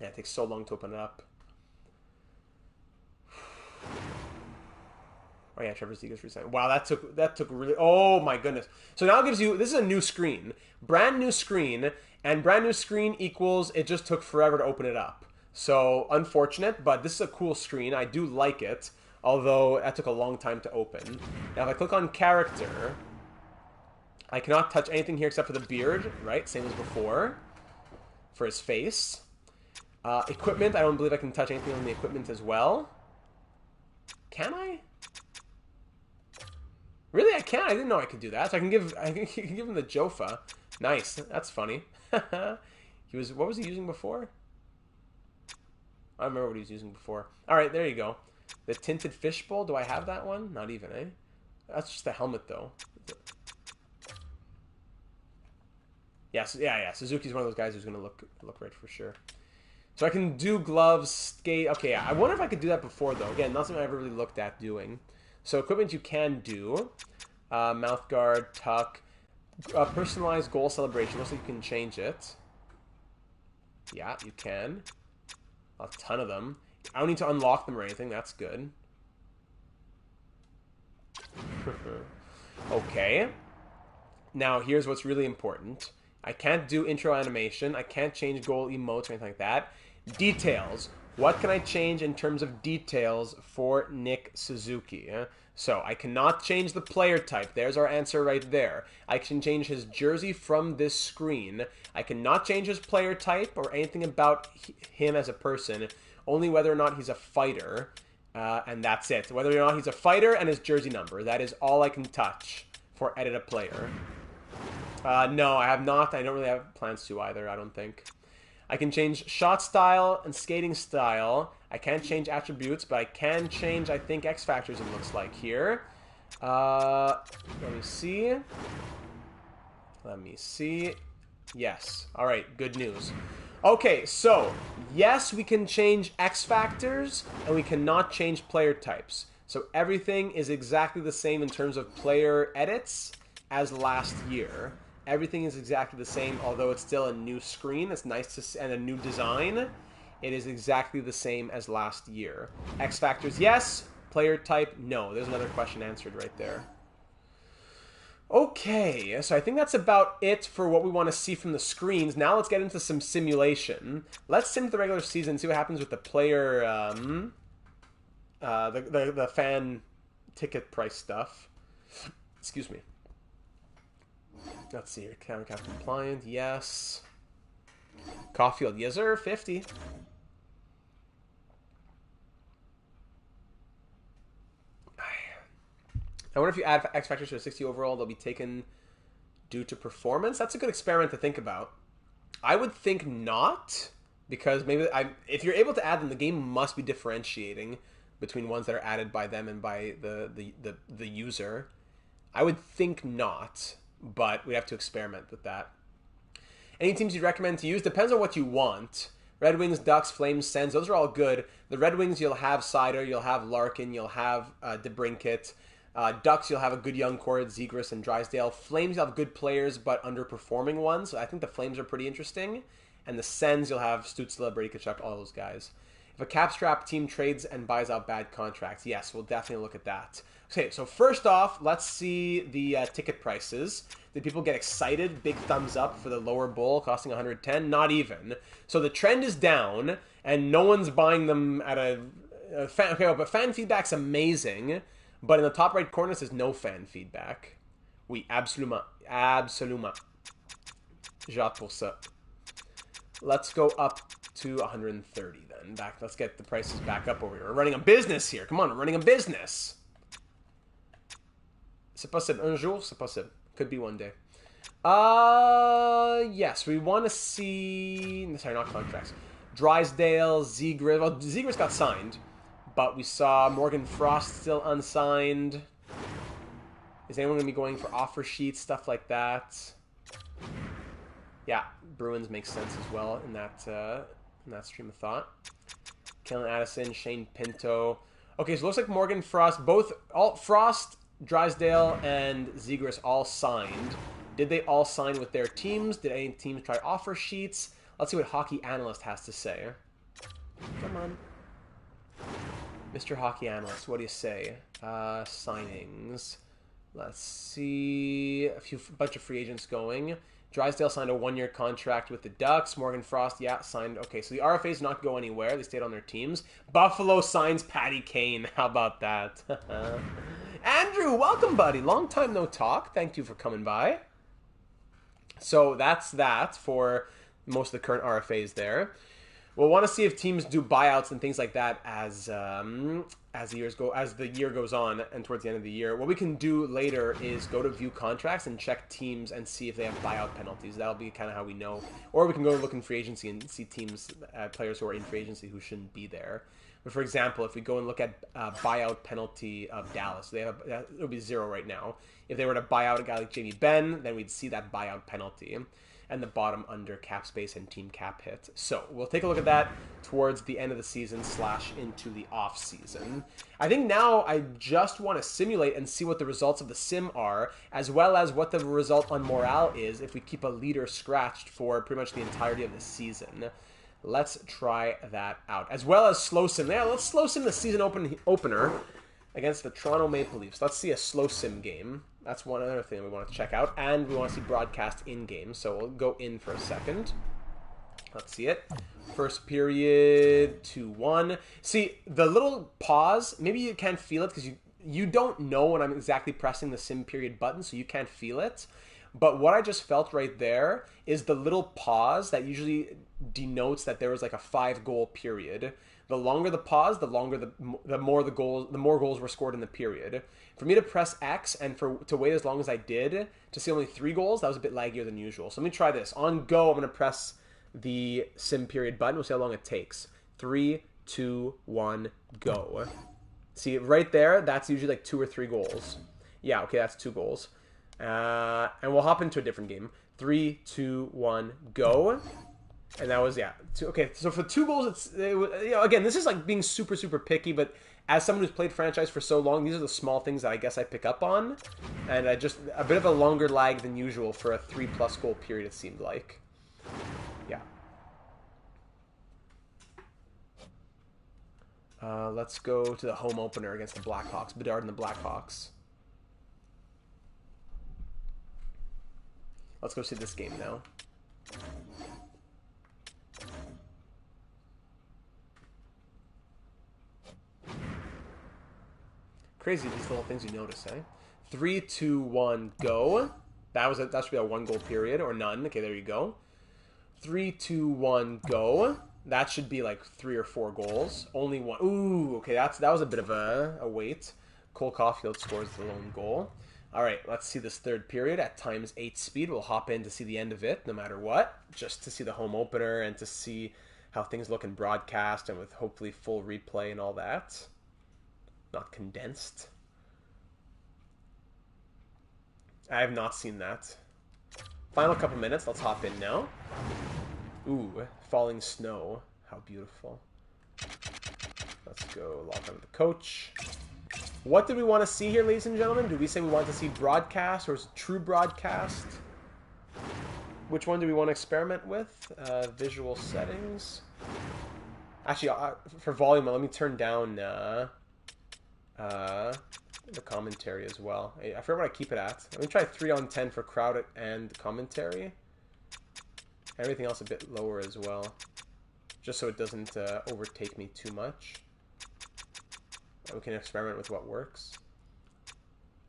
Yeah, it takes so long to open it up. Oh yeah, Trevor Zegras resigned. Wow, that took really. Oh my goodness. So now it gives you. This is a new screen, brand new screen, and brand new screen equals it just took forever to open it up. So unfortunate, but this is a cool screen. I do like it, although that took a long time to open. Now if I click on character, I cannot touch anything here except for the beard. Right, same as before. For his face. Equipment. I don't believe I can touch anything on the equipment as well. Can I? Really, I can't. I didn't know I could do that. So I can give him the Jofa. Nice. That's funny. What was he using before? I don't remember what he was using before. All right, there you go. The tinted fishbowl. Do I have that one? Not even, eh? That's just the helmet, though. Yes, yeah. Suzuki's one of those guys who's gonna look right for sure. So I can do gloves, skate. Okay, I wonder if I could do that before, though. Again, not something I ever really looked at doing. So equipment you can do. Mouth guard, tuck. Personalized goal celebration. Looks like you can change it. Yeah, you can. A ton of them. I don't need to unlock them or anything. That's good. Okay. Now, here's what's really important. I can't do intro animation. I can't change goal emotes or anything like that. Details. What can I change in terms of details for Nick Suzuki? So, I cannot change the player type. There's our answer right there. I can change his jersey from this screen. I cannot change his player type or anything about him as a person. Only whether or not he's a fighter. And that's it. Whether or not he's a fighter and his jersey number. That is all I can touch for edit a player. No, I have not. I don't really have plans to either, I don't think. I can change shot style and skating style. I can't change attributes, but I can change, I think, X factors, it looks like here. Let me see. Yes. All right, good news. Okay, so, yes, we can change X factors, and we cannot change player types. So everything is exactly the same in terms of player edits as last year. Everything is exactly the same, although it's still a new screen. It's nice to see, and a new design. It is exactly the same as last year. X factors, yes. Player type, no. There's another question answered right there. Okay, so I think that's about it for what we want to see from the screens. Now let's get into some simulation. Let's sim the regular season, see what happens with the player, the fan ticket price stuff. Excuse me. Let's see here. Camera cap compliant, yes. Caulfield, yes sir, 50. I wonder if you add X factors to a 60 overall, they'll be taken due to performance. That's a good experiment to think about. I would think not, because maybe if you're able to add them, the game must be differentiating between ones that are added by them and by the user. I would think not, but we have to experiment with that. Any teams you'd recommend to use? Depends on what you want. Red Wings, Ducks, Flames, Sens, those are all good. The Red Wings, you'll have Sider, you'll have Larkin, you'll have DeBrincat. Ducks, you'll have a good young core, Zegras and Drysdale. Flames, you'll have good players, but underperforming ones. So I think the Flames are pretty interesting. And the Sens, you'll have Stützle, Brady Tkachuk, all those guys. If a cap-strap team trades and buys out bad contracts, yes, we'll definitely look at that. Okay, so first off, let's see the ticket prices. Did people get excited? Big thumbs up for the lower bowl costing 110? Not even. So the trend is down, and no one's buying them at a fan. Okay, but fan feedback's amazing. But in the top right corner, it says no fan feedback. Oui, absolument. Absolument. J'attends pour ça. Let's go up to 130 then. Let's get the prices back up over here. We're running a business here. Come on, we're running a business. C'est possible. Un jour, c'est possible. Could be one day. Yes, we want to see... Sorry, not contracts. Drysdale, Zegras. Well, Zegras got signed. But we saw Morgan Frost still unsigned. Is anyone going to be going for offer sheets, stuff like that? Yeah, Bruins makes sense as well in that stream of thought. Kellen Addison, Shane Pinto. Okay, so it looks like Morgan Frost, Frost, Drysdale, and Zegras all signed. Did they all sign with their teams? Did any teams try offer sheets? Let's see what Hockey Analyst has to say. Come on. Mr. Hockey Analyst, what do you say? Signings. Let's see. Bunch of free agents going. Drysdale signed a 1-year contract with the Ducks. Morgan Frost, yeah, signed. Okay, so the RFAs not go anywhere. They stayed on their teams. Buffalo signs Patty Kane. How about that? Andrew, welcome, buddy. Long time no talk. Thank you for coming by. So that's that for most of the current RFAs there. We'll want to see if teams do buyouts and things like that as the year goes on and towards the end of the year. What we can do later is go to view contracts and check teams and see if they have buyout penalties. That'll be kind of how we know. Or we can go look in free agency and see teams, players who are in free agency who shouldn't be there. But for example, if we go and look at buyout penalty of Dallas, it'll be 0 right now. If they were to buy out a guy like Jamie Benn, then we'd see that buyout penalty and the bottom under cap space and team cap hit. So we'll take a look at that towards the end of the season / into the off season. I think now I just want to simulate and see what the results of the sim are, as well as what the result on morale is if we keep a leader scratched for pretty much the entirety of the season. Let's try that out. As well as slow sim. Yeah, let's slow sim the season opener against the Toronto Maple Leafs. Let's see a slow sim game. That's one other thing we want to check out. And we want to see broadcast in-game. So we'll go in for a second. Let's see it. First period, 2-1. See, the little pause, maybe you can't feel it because you don't know when I'm exactly pressing the sim period button, so you can't feel it. But what I just felt right there is the little pause that usually denotes that there was like a 5-goal period. The longer the pause, the more goals were scored in the period. For me to press X and to wait as long as I did to see only 3 goals, that was a bit laggier than usual. So let me try this. On go, I'm going to press the sim period button. We'll see how long it takes. 3, 2, 1, go. See, right there, that's usually like 2 or 3 goals. Yeah, okay, that's 2 goals. And we'll hop into a different game. 3, 2, 1, go. And that was, yeah. Okay, so for 2 goals, again, this is like being super, super picky, but as someone who's played franchise for so long, these are the small things that I guess I pick up on. And I just, a bit of a longer lag than usual for a 3+ goal period, it seemed like. Yeah. Let's go to the home opener against the Blackhawks. Bedard and the Blackhawks. Let's go see this game now. Crazy, these little things you notice, eh? 3, 2, 1, go. That should be a 1-goal period or none. Okay, there you go. 3, 2, 1, go. That should be like 3 or 4 goals. Only 1. Ooh, okay, that was a bit of a wait. Cole Caulfield scores the lone goal. All right, let's see this third period at ×8 speed. We'll hop in to see the end of it, no matter what, just to see the home opener and to see how things look in broadcast and with hopefully full replay and all that. Not condensed. I have not seen that. Final couple minutes. Let's hop in now. Ooh, falling snow. How beautiful. Let's go log on to the coach. What did we want to see here, ladies and gentlemen? Did we say we want to see broadcast or is it true broadcast? Which one do we want to experiment with? Visual settings. Actually, for volume, let me turn down the commentary as well. I forget what I keep it at. Let me try 3 on 10 for crowd and commentary. Everything else a bit lower as well, just so it doesn't overtake me too much. We can experiment with what works.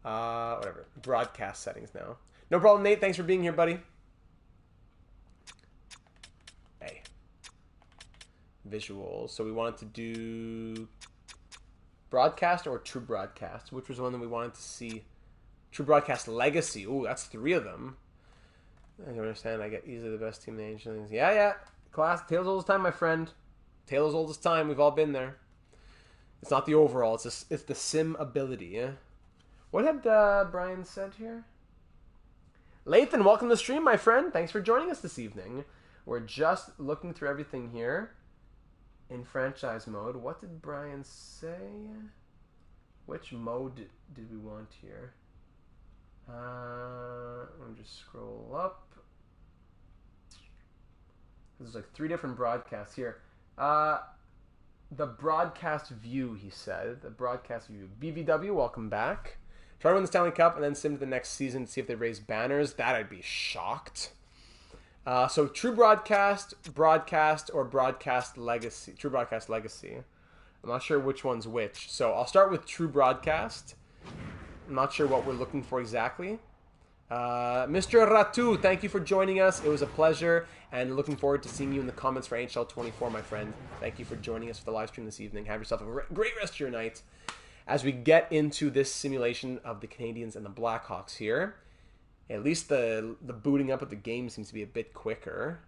Whatever. Broadcast settings now. No problem, Nate. Thanks for being here, buddy. Hey. Visuals. So we wanted to do broadcast or true broadcast. Which was the one that we wanted to see? True broadcast legacy. Ooh, that's 3 of them. I don't understand. I get easily the best team in the ancient things. Yeah. Class. Tales old as time, my friend. Tales old as time. We've all been there. It's not the overall. It's the sim ability. Yeah? What had Brian said here? Lathan, welcome to the stream, my friend. Thanks for joining us this evening. We're just looking through everything here in franchise mode. What did Brian say? Which mode did we want here? Let me just scroll up. There's like 3 different broadcasts here. The broadcast view, he said. The broadcast view. BVW, welcome back. Try to win the Stanley Cup and then sim to the next season to see if they raise banners. That I'd be shocked. So true broadcast, or broadcast legacy. True broadcast legacy. I'm not sure which one's which. So I'll start with true broadcast. I'm not sure what we're looking for exactly. Mr. Ratu, thank you for joining us. It was a pleasure, and looking forward to seeing you in the comments for NHL 24, my friend. Thank you for joining us for the live stream this evening. Have yourself a great rest of your night. As we get into this simulation of the Canadiens and the Blackhawks here, at least the booting up of the game seems to be a bit quicker.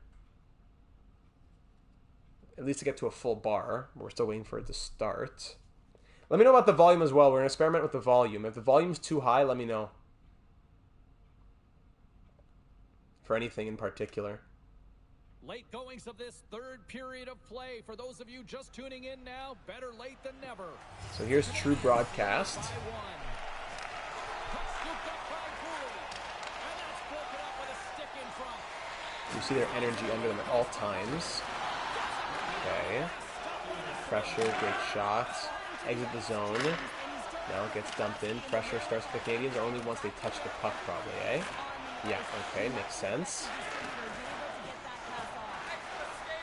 At least to get to a full bar. But we're still waiting for it to start. Let me know about the volume as well. We're going to experiment with the volume. If the volume's too high, let me know. For anything in particular. Late goings of this third period of play. For those of you just tuning in now, better late than never. So here's true broadcast. You see their energy under them at all times. Okay. Pressure, great shots. Exit the zone. Now it gets dumped in. Pressure starts with the Canadiens, or only once they touch the puck, probably, eh? Yeah, okay, makes sense.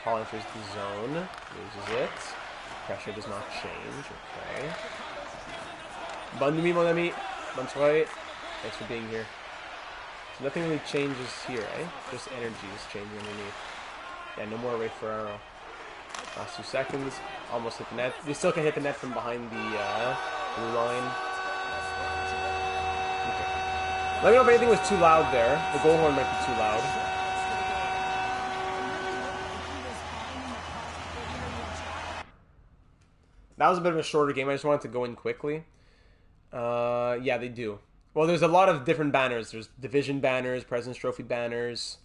Hall enters the zone, loses it. Pressure does not change, okay. Bonne nuit, mon ami. Bonne soirée. Thanks for being here. So nothing really changes here, eh? Just energy is changing underneath. Yeah, no more Ray Ferraro. Last 2 seconds. Almost hit the net. We still can hit the net from behind the blue line. Okay. Let me know if anything was too loud there. The goal horn might be too loud. That was a bit of a shorter game. I just wanted to go in quickly. Yeah, they do. Well, there's a lot of different banners. There's division banners, President's Trophy banners.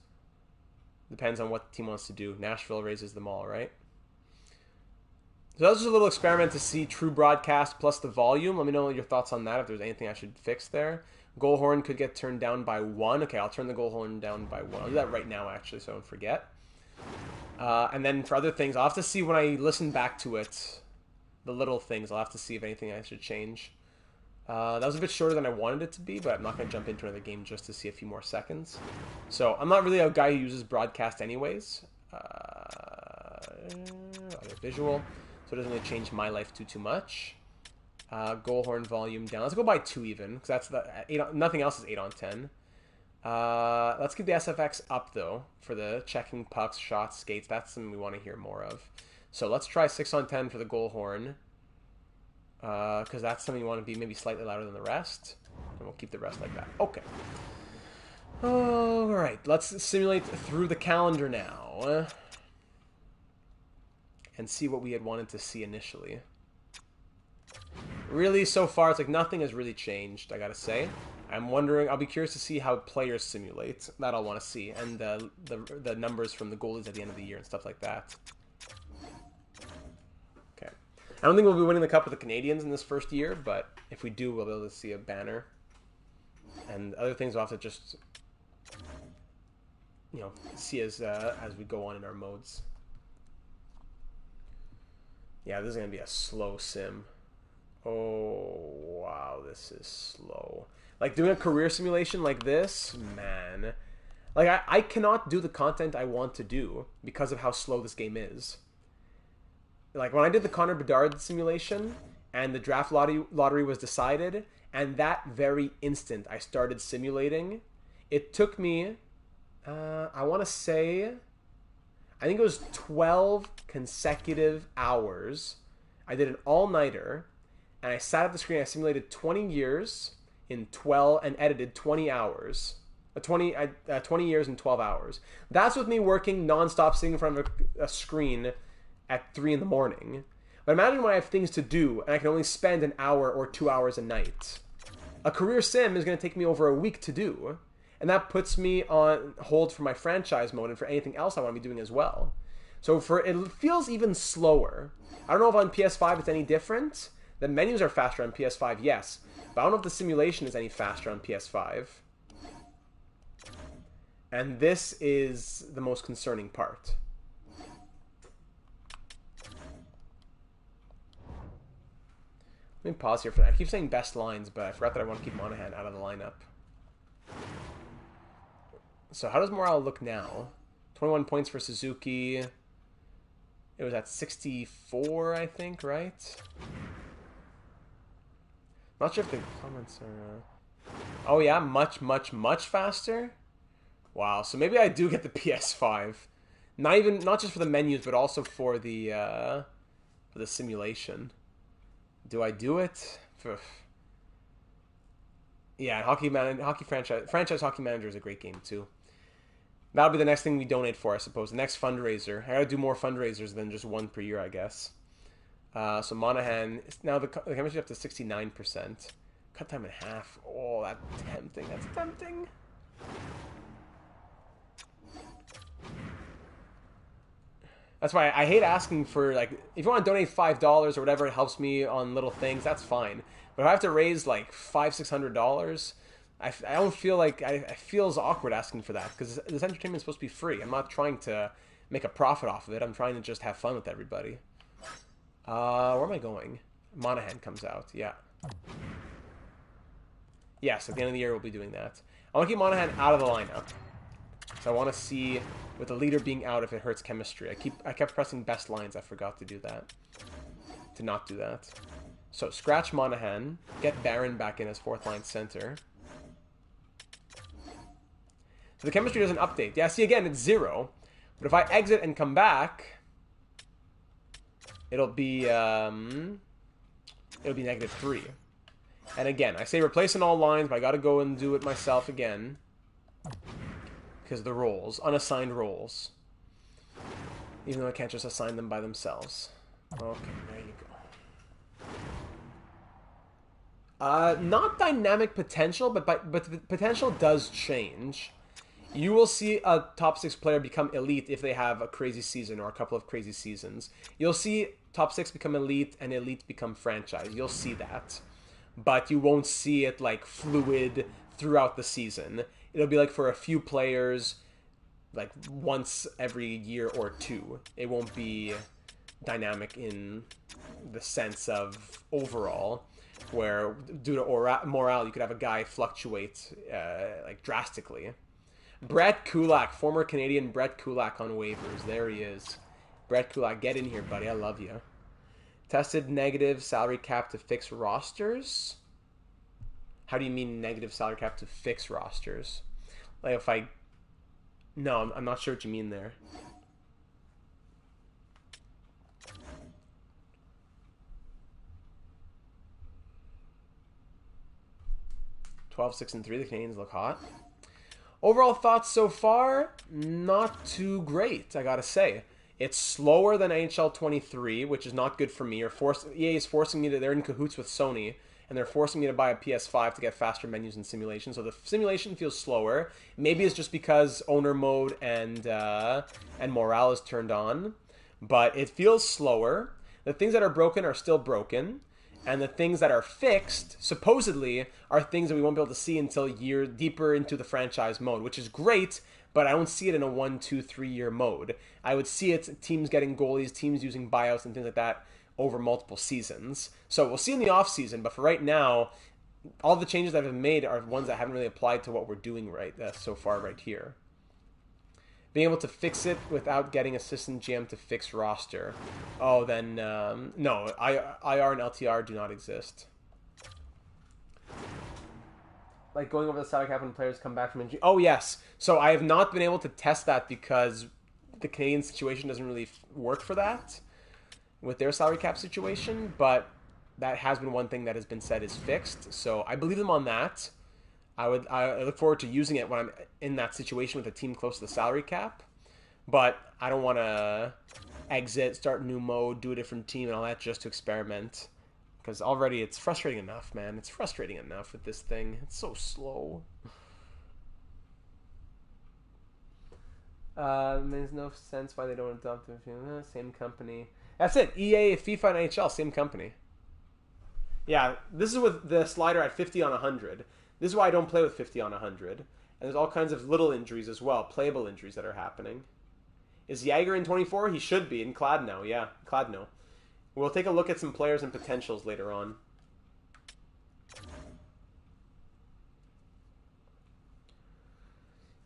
Depends on what the team wants to do. Nashville raises them all, right? So that was just a little experiment to see true broadcast plus the volume. Let me know your thoughts on that, if there's anything I should fix there. Goal horn could get turned down by 1. Okay, I'll turn the goal horn down by 1. I'll do that right now, actually, so I don't forget. And then for other things, I'll have to see when I listen back to it, the little things. I'll have to see if anything I should change. That was a bit shorter than I wanted it to be, but I'm not going to jump into another game just to see a few more seconds. So I'm not really a guy who uses broadcast anyways. Other visual. So it doesn't really change my life too much. Goal horn volume down. Let's go by 2 even, because that's the 8 nothing else is 8 on 10. Let's keep the SFX up though for the checking pucks, shots, skates. That's something we want to hear more of. So let's try 6 on 10 for the goal horn, because that's something you want to be maybe slightly louder than the rest, and we'll keep the rest like that. Okay. All right. Let's simulate through the calendar now. And see what we had wanted to see initially. Really, so far, it's like nothing has really changed, I gotta say. I'm wondering, I'll be curious to see how players simulate. That I'll want to see. And the numbers from the goalies at the end of the year and stuff like that. Okay. I don't think we'll be winning the Cup with the Canadiens in this first year, but if we do, we'll be able to see a banner. And other things we'll have to just, you know, see as we go on in our modes. Yeah, this is going to be a slow sim. Oh, wow, this is slow. Like, doing a career simulation like this, man. Like, I cannot do the content I want to do because of how slow this game is. Like, when I did the Connor Bedard simulation, and the draft lottery was decided, and that very instant I started simulating, it took me, I want to say, I think it was 12 consecutive hours. I did an all-nighter, and I sat at the screen. I simulated 20 years in 12 and edited 20 hours. 20 years in 12 hours. That's with me working nonstop, sitting in front of a screen at 3 in the morning. But imagine when I have things to do, and I can only spend an hour or 2 hours a night. A career sim is going to take me over a week to do. And that puts me on hold for my franchise mode and for anything else I want to be doing as well. So it feels even slower. I don't know if on PS5 it's any different. The menus are faster on PS5, yes. But I don't know if the simulation is any faster on PS5. And this is the most concerning part. Let me pause here for that. I keep saying best lines, but I forgot that I want to keep Monahan out of the lineup. So how does morale look now? 21 points for Suzuki. It was at 64, I think, right? Not sure if the comments are... Oh yeah, much, much, much faster? Wow, so maybe I do get the PS5. Not just for the menus, but also for the simulation. Do I do it? Yeah, franchise Hockey Manager is a great game too. That'll be the next thing we donate for, I suppose. The next fundraiser. I gotta do more fundraisers than just one per year, I guess. So Monahan, now the chemistry up to 69%. Cut time in half. Oh, that's tempting. That's tempting. That's why I hate asking for, like, if you want to donate $5 or whatever, it helps me on little things, that's fine. But if I have to raise, like, $500-$600, I don't feel like, I feels awkward asking for that, because this entertainment is supposed to be free. I'm not trying to make a profit off of it. I'm trying to just have fun with everybody. Where am I going? Monahan comes out, yeah. Yes, at the end of the year we'll be doing that. I want to keep Monahan out of the lineup. So I want to see, with the leader being out, if it hurts chemistry. I kept pressing best lines. I forgot to do that. To not do that. So scratch Monahan. Get Barron back in as fourth line center. So the chemistry doesn't update. Yeah, see, again, it's 0. But if I exit and come back, it'll be -3. And again, I say replacing all lines, but I got to go and do it myself again. Because the roles, unassigned roles. Even though I can't just assign them by themselves. Okay, there you go. Not dynamic potential, but the potential does change. You will see a top 6 player become elite if they have a crazy season or a couple of crazy seasons. You'll see top 6 become elite and elite become franchise. You'll see that. But you won't see it like fluid throughout the season. It'll be like for a few players, like once every year or 2. It won't be dynamic in the sense of overall, where due to morale, you could have a guy fluctuate like drastically. Brett Kulak, former Canadian Brett Kulak on waivers. There he is. Brett Kulak, get in here, buddy. I love you. Tested negative salary cap to fix rosters. How do you mean negative salary cap to fix rosters? Like if I... No, I'm not sure what you mean there. $12, 6, and 3. The Canadians look hot. Overall thoughts so far, not too great, I gotta say. It's slower than NHL 23, which is not good for me. EA is forcing me to... They're in cahoots with Sony, and they're forcing me to buy a PS5 to get faster menus and simulation. So the simulation feels slower. Maybe it's just because owner mode and morale is turned on. But it feels slower. The things that are broken are still broken. And the things that are fixed, supposedly, are things that we won't be able to see until deeper into the franchise mode, which is great, but I don't see it in a 1, 2, 3 year mode. I would see it teams getting goalies, teams using buyouts and things like that over multiple seasons. So we'll see in the off season, but for right now, all the changes that have been made are ones that haven't really applied to what we're doing so far right here. Being able to fix it without getting assistant GM to fix roster. Oh, then no, IR and LTR do not exist. Like going over the salary cap when players come back from injury. Oh, yes. So I have not been able to test that because the Canadian situation doesn't really work for that with their salary cap situation, but that has been one thing that has been said is fixed. So I believe them on that. I look forward to using it when I'm in that situation with a team close to the salary cap, but I don't want to exit, start a new mode, do a different team and all that just to experiment. Because already it's frustrating enough, man. It's frustrating enough with this thing. It's so slow. Makes no sense why they don't adopt the same company. That's it. EA, FIFA, and NHL, same company. Yeah, this is with the slider at 50 on 100. This is why I don't play with 50 on 100. And there's all kinds of little injuries as well, playable injuries that are happening. Is Yager in 24? He should be in Kladno, yeah, Kladno. We'll take a look at some players and potentials later on.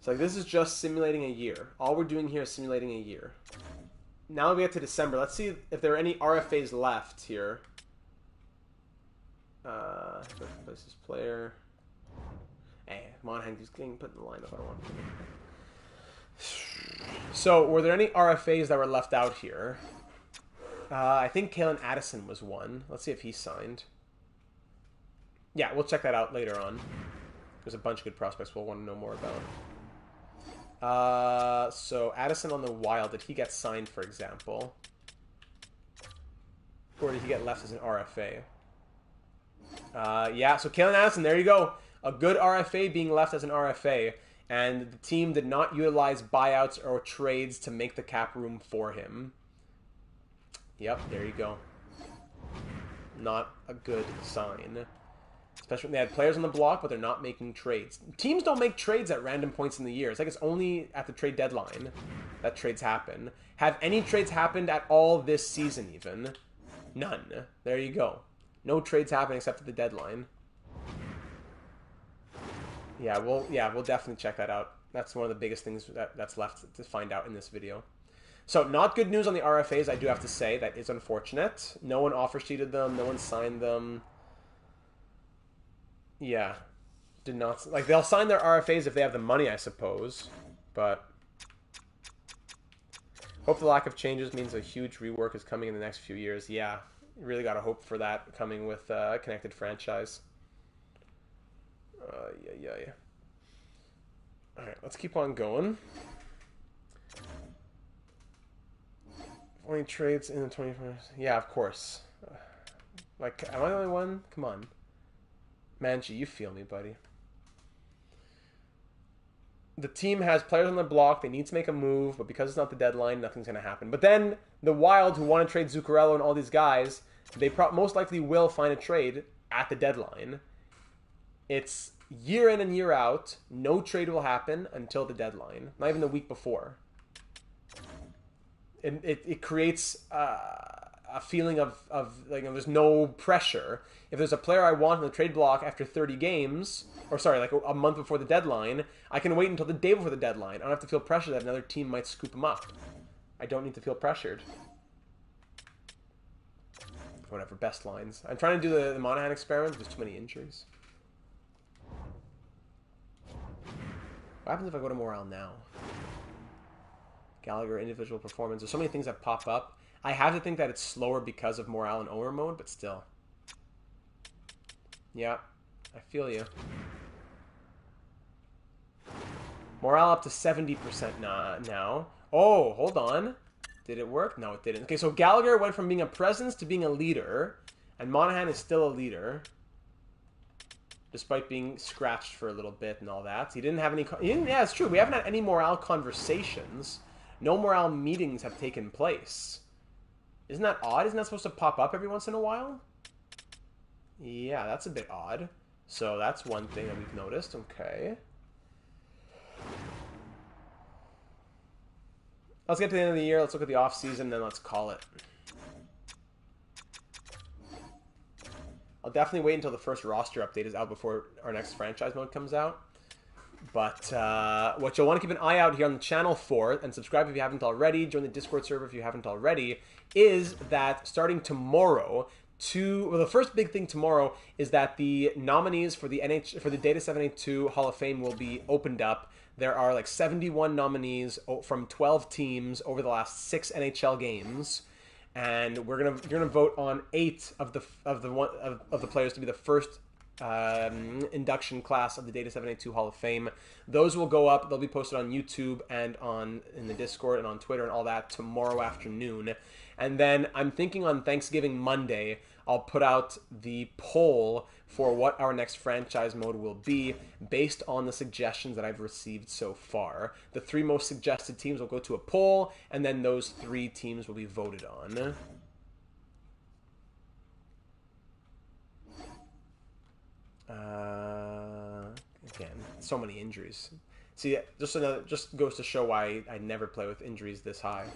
So like, this is just simulating a year. All we're doing here is simulating a year. Now we get to December. Let's see if there are any RFAs left here. Replace this player. Hey, Monahan is getting put in the lineup. I don't want to. So, were there any RFAs that were left out here? I think Kalen Addison was one. Let's see if he signed. Yeah, we'll check that out later on. There's a bunch of good prospects we'll want to know more about. So Addison on the Wild, did he get signed, for example? Or did he get left as an RFA? Yeah, so Kalen Addison, there you go. A good RFA being left as an RFA. And the team did not utilize buyouts or trades to make the cap room for him. Yep, there you go. Not a good sign. Especially when they had players on the block, but they're not making trades. Teams don't make trades at random points in the year. It's like it's only at the trade deadline that trades happen. Have any trades happened at all this season even? None. There you go. No trades happen except at the deadline. Yeah, we'll definitely check that out. That's one of the biggest things that's left to find out in this video. So, not good news on the RFAs, I do have to say. That is unfortunate. No one offer sheeted them. No one signed them. Yeah. Did not... Like, they'll sign their RFAs if they have the money, I suppose. But... Hope the lack of changes means a huge rework is coming in the next few years. Yeah. You really got to hope for that coming with Connected Franchise. Yeah. Alright, let's keep on going. Only trades in the 21st. Yeah, of course. Like, am I the only one? Come on. Manji, you feel me, buddy. The team has players on the block. They need to make a move, but because it's not the deadline, nothing's going to happen. But then, the Wild, who want to trade Zuccarello and all these guys, they most likely will find a trade at the deadline. It's year in and year out. No trade will happen until the deadline. Not even the week before. It creates a feeling of like, there's no pressure. If there's a player I want in the trade block after 30 games, or sorry, like a month before the deadline, I can wait until the day before the deadline. I don't have to feel pressure that another team might scoop him up. I don't need to feel pressured. Whatever, best lines. I'm trying to do the Monahan experiment, but there's too many injuries. What happens if I go to morale now? Gallagher, individual performance. There's so many things that pop up. I have to think that it's slower because of morale and owner mode, but still. Yeah, I feel you. Morale up to 70% now. Oh, hold on. Did it work? No, it didn't. Okay, so Gallagher went from being a presence to being a leader, and Monahan is still a leader, despite being scratched for a little bit and all that. He didn't have any... yeah, it's true. We haven't had any morale conversations. No morale meetings have taken place. Isn't that odd? Isn't that supposed to pop up every once in a while? Yeah, that's a bit odd. So that's one thing that we've noticed. Okay. Let's get to the end of the year. Let's look at the off-season, then let's call it. I'll definitely wait until the first roster update is out before our next franchise mode comes out. But what you'll want to keep an eye out here on the channel for, and subscribe if you haven't already, join the Discord server if you haven't already, is that starting tomorrow, the first big thing tomorrow is that the nominees for the Data 782 Hall of Fame will be opened up. There are like 71 nominees from 12 teams over the last 6 NHL games. And you're gonna vote on 8 of the players to be the first induction class of the Data 782 Hall of Fame. Those will go up. They'll be posted on YouTube and in the Discord and on Twitter and all that tomorrow afternoon. And then I'm thinking on Thanksgiving Monday, I'll put out the poll for what our next franchise mode will be based on the suggestions that I've received so far. The 3 most suggested teams will go to a poll, and then those 3 teams will be voted on. Again, so many injuries. See, just goes to show why I never play with injuries this high.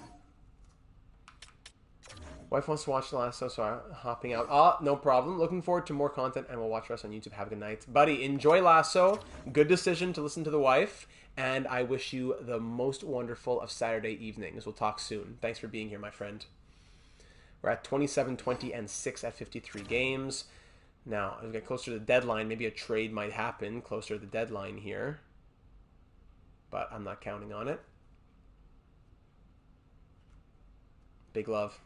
Wife wants to watch the last, so I'm hopping out. Ah, no problem. Looking forward to more content, and we'll watch the rest on YouTube. Have a good night. Buddy, enjoy Lasso. Good decision to listen to the wife, and I wish you the most wonderful of Saturday evenings. We'll talk soon. Thanks for being here, my friend. We're at 27, 20, and 6 at 53 games. Now, as we get closer to the deadline, maybe a trade might happen closer to the deadline here. But I'm not counting on it. Big love.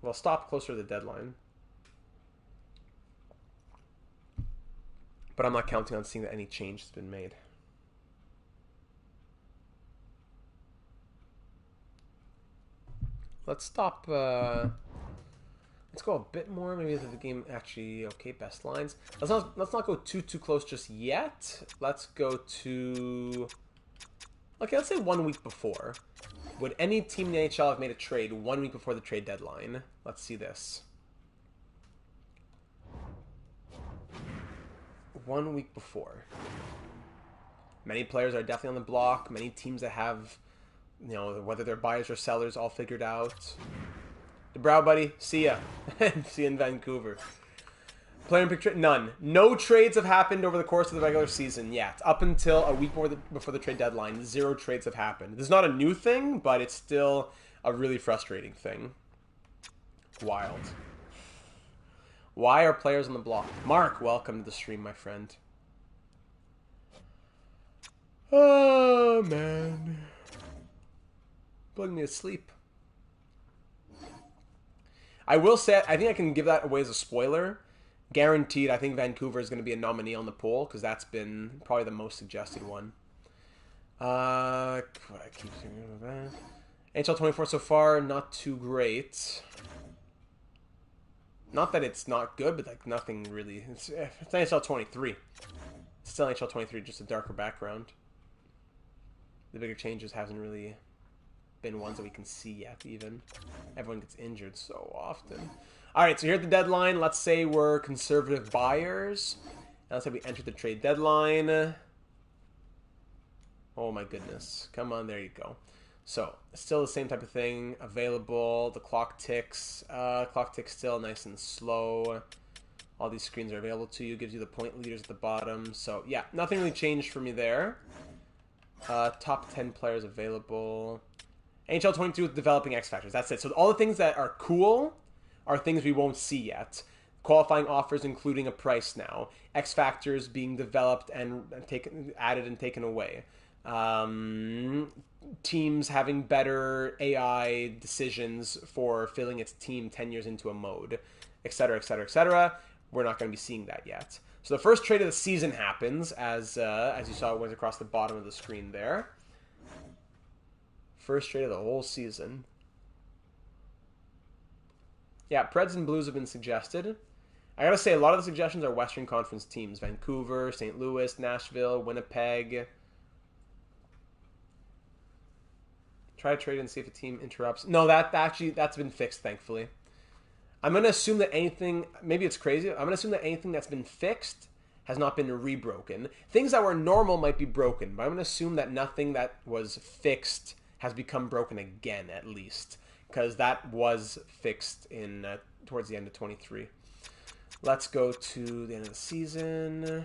Well, stop closer to the deadline. But I'm not counting on seeing that any change has been made. Let's stop. Let's go a bit more. Maybe the game actually okay. Best lines. Let's not go too close just yet. Let's go to. Okay, let's say 1 week before. Would any team in the NHL have made a trade 1 week before the trade deadline? Let's see this. 1 week before. Many players are definitely on the block. Many teams that have, you know, whether they're buyers or sellers, all figured out. DeBrow, buddy. See ya. See you in Vancouver. Player picture? None. No trades have happened over the course of the regular season yet. Up until a week before the trade deadline, 0 trades have happened. This is not a new thing, but it's still a really frustrating thing. Wild. Why are players on the block? Mark, welcome to the stream, my friend. Oh, man. Putting me to sleep. I will say, I think I can give that away as a spoiler. Guaranteed, I think Vancouver is going to be a nominee on the poll because that's been probably the most suggested one. I keep thinking of that. NHL 24 so far, not too great. Not that it's not good, but like nothing really. It's NHL 23. It's still NHL 23, just a darker background. The bigger changes hasn't really been ones that we can see yet, even. Everyone gets injured so often. Alright, so here at the deadline, let's say we're conservative buyers. And let's say we enter the trade deadline. Oh my goodness. Come on, there you go. So, still the same type of thing. Available. The clock ticks. Clock ticks still nice and slow. All these screens are available to you. Gives you the point leaders at the bottom. So, yeah, nothing really changed for me there. Top 10 players available. NHL 22 with developing X Factors. That's it. So all the things that are cool are things we won't see yet. Qualifying offers including a price now. X Factors being developed and added and taken away. Teams having better AI decisions for filling its team 10 years into a mode, etc., etc., etc. We're not going to be seeing that yet. So the first trade of the season happens, as you saw, it went across the bottom of the screen there. First trade of the whole season. Yeah, Preds and Blues have been suggested. I gotta say, a lot of the suggestions are Western Conference teams. Vancouver, St. Louis, Nashville, Winnipeg. Try to trade and see if a team interrupts. No, that's been fixed, thankfully. I'm going to assume that anything, maybe it's crazy, I'm going to assume that anything that's been fixed has not been rebroken. Things that were normal might be broken, but I'm going to assume that nothing that was fixed has become broken again, at least. Because that was fixed in towards the end of 23. Let's go to the end of the season.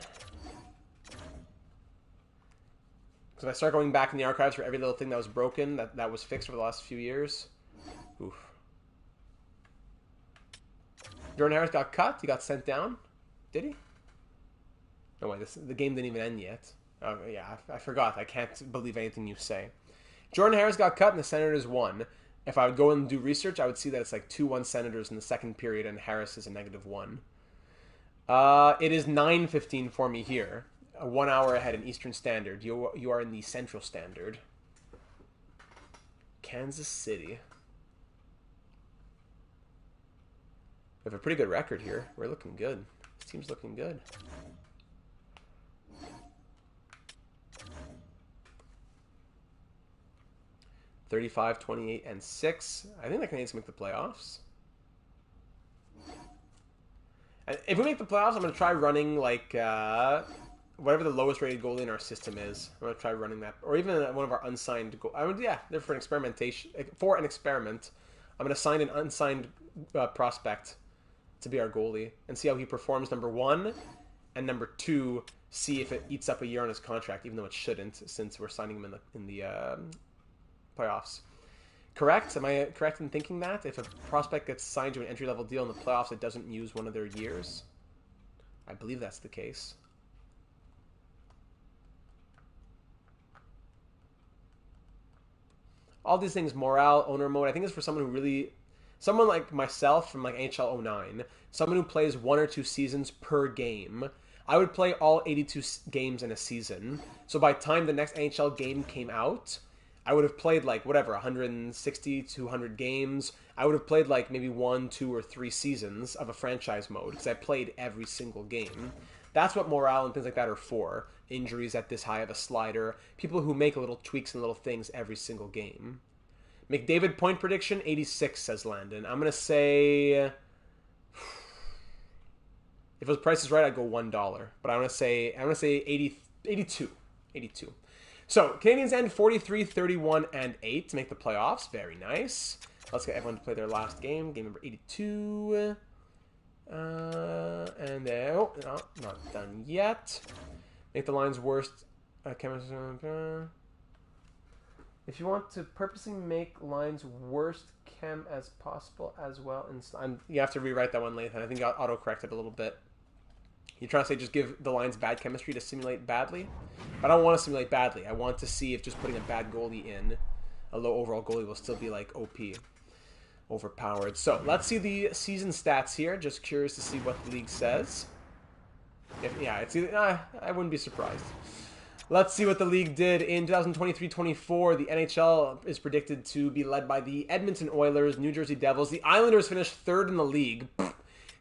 Because if I start going back in the archives for every little thing that was broken, that was fixed over the last few years. Oof. Jordan Harris got cut. He got sent down. Did he? No, wait. The game didn't even end yet. Oh, yeah, I forgot. I can't believe anything you say. Jordan Harris got cut and the Senators won. If I would go and do research, I would see that it's like 2-1 Senators in the second period and Harris is a -1. It is 9:15 for me here. 1 hour ahead in Eastern Standard. You are in the Central Standard. Kansas City. We have a pretty good record here. We're looking good. This team's looking good. $35, 28, and 6. I think the Canadiens make the playoffs. And if we make the playoffs, I'm going to try running like whatever the lowest rated goalie in our system is. I'm going to try running that, or even one of our unsigned. Yeah, they're for an experimentation, for an experiment. I'm going to sign an unsigned prospect to be our goalie and see how he performs, number one. And number two, see if it eats up a year on his contract, even though it shouldn't, since we're signing him in the playoffs. Correct? Am I correct in thinking that? If a prospect gets signed to an entry-level deal in the playoffs, it doesn't use one of their years? I believe that's the case. All these things, morale, owner mode, I think it's for someone who really... Someone like myself from like NHL 09, someone who plays 1 or 2 seasons per game. I would play all 82 games in a season. So by the time the next NHL game came out, I would have played like, whatever, 160, 200 games. I would have played like maybe 1, 2, or 3 seasons of a franchise mode because I played every single game. That's what morale and things like that are for. Injuries at this high of a slider. People who make little tweaks and little things every single game. McDavid point prediction, 86, says Landon. I'm going to say... If his price is right, I'd go $1. But I'm going to say 82. So, Canadians end 43, 31, and 8 to make the playoffs. Very nice. Let's get everyone to play their last game. Game number 82. And then... Oh, no, not done yet. Make the lines worst. If you want to purposely make lines worst chem as possible as well. You have to rewrite that one, Lathan. I think I auto-corrected a little bit. You're trying to say just give the lines bad chemistry to simulate badly? But I don't want to simulate badly. I want to see if just putting a bad goalie in, a low overall goalie, will still be like OP. Overpowered. So, let's see the season stats here. Just curious to see what the league says. It's either... I wouldn't be surprised. Let's see what the league did in 2023-24. The NHL is predicted to be led by the Edmonton Oilers, New Jersey Devils. The Islanders finished 3rd in the league.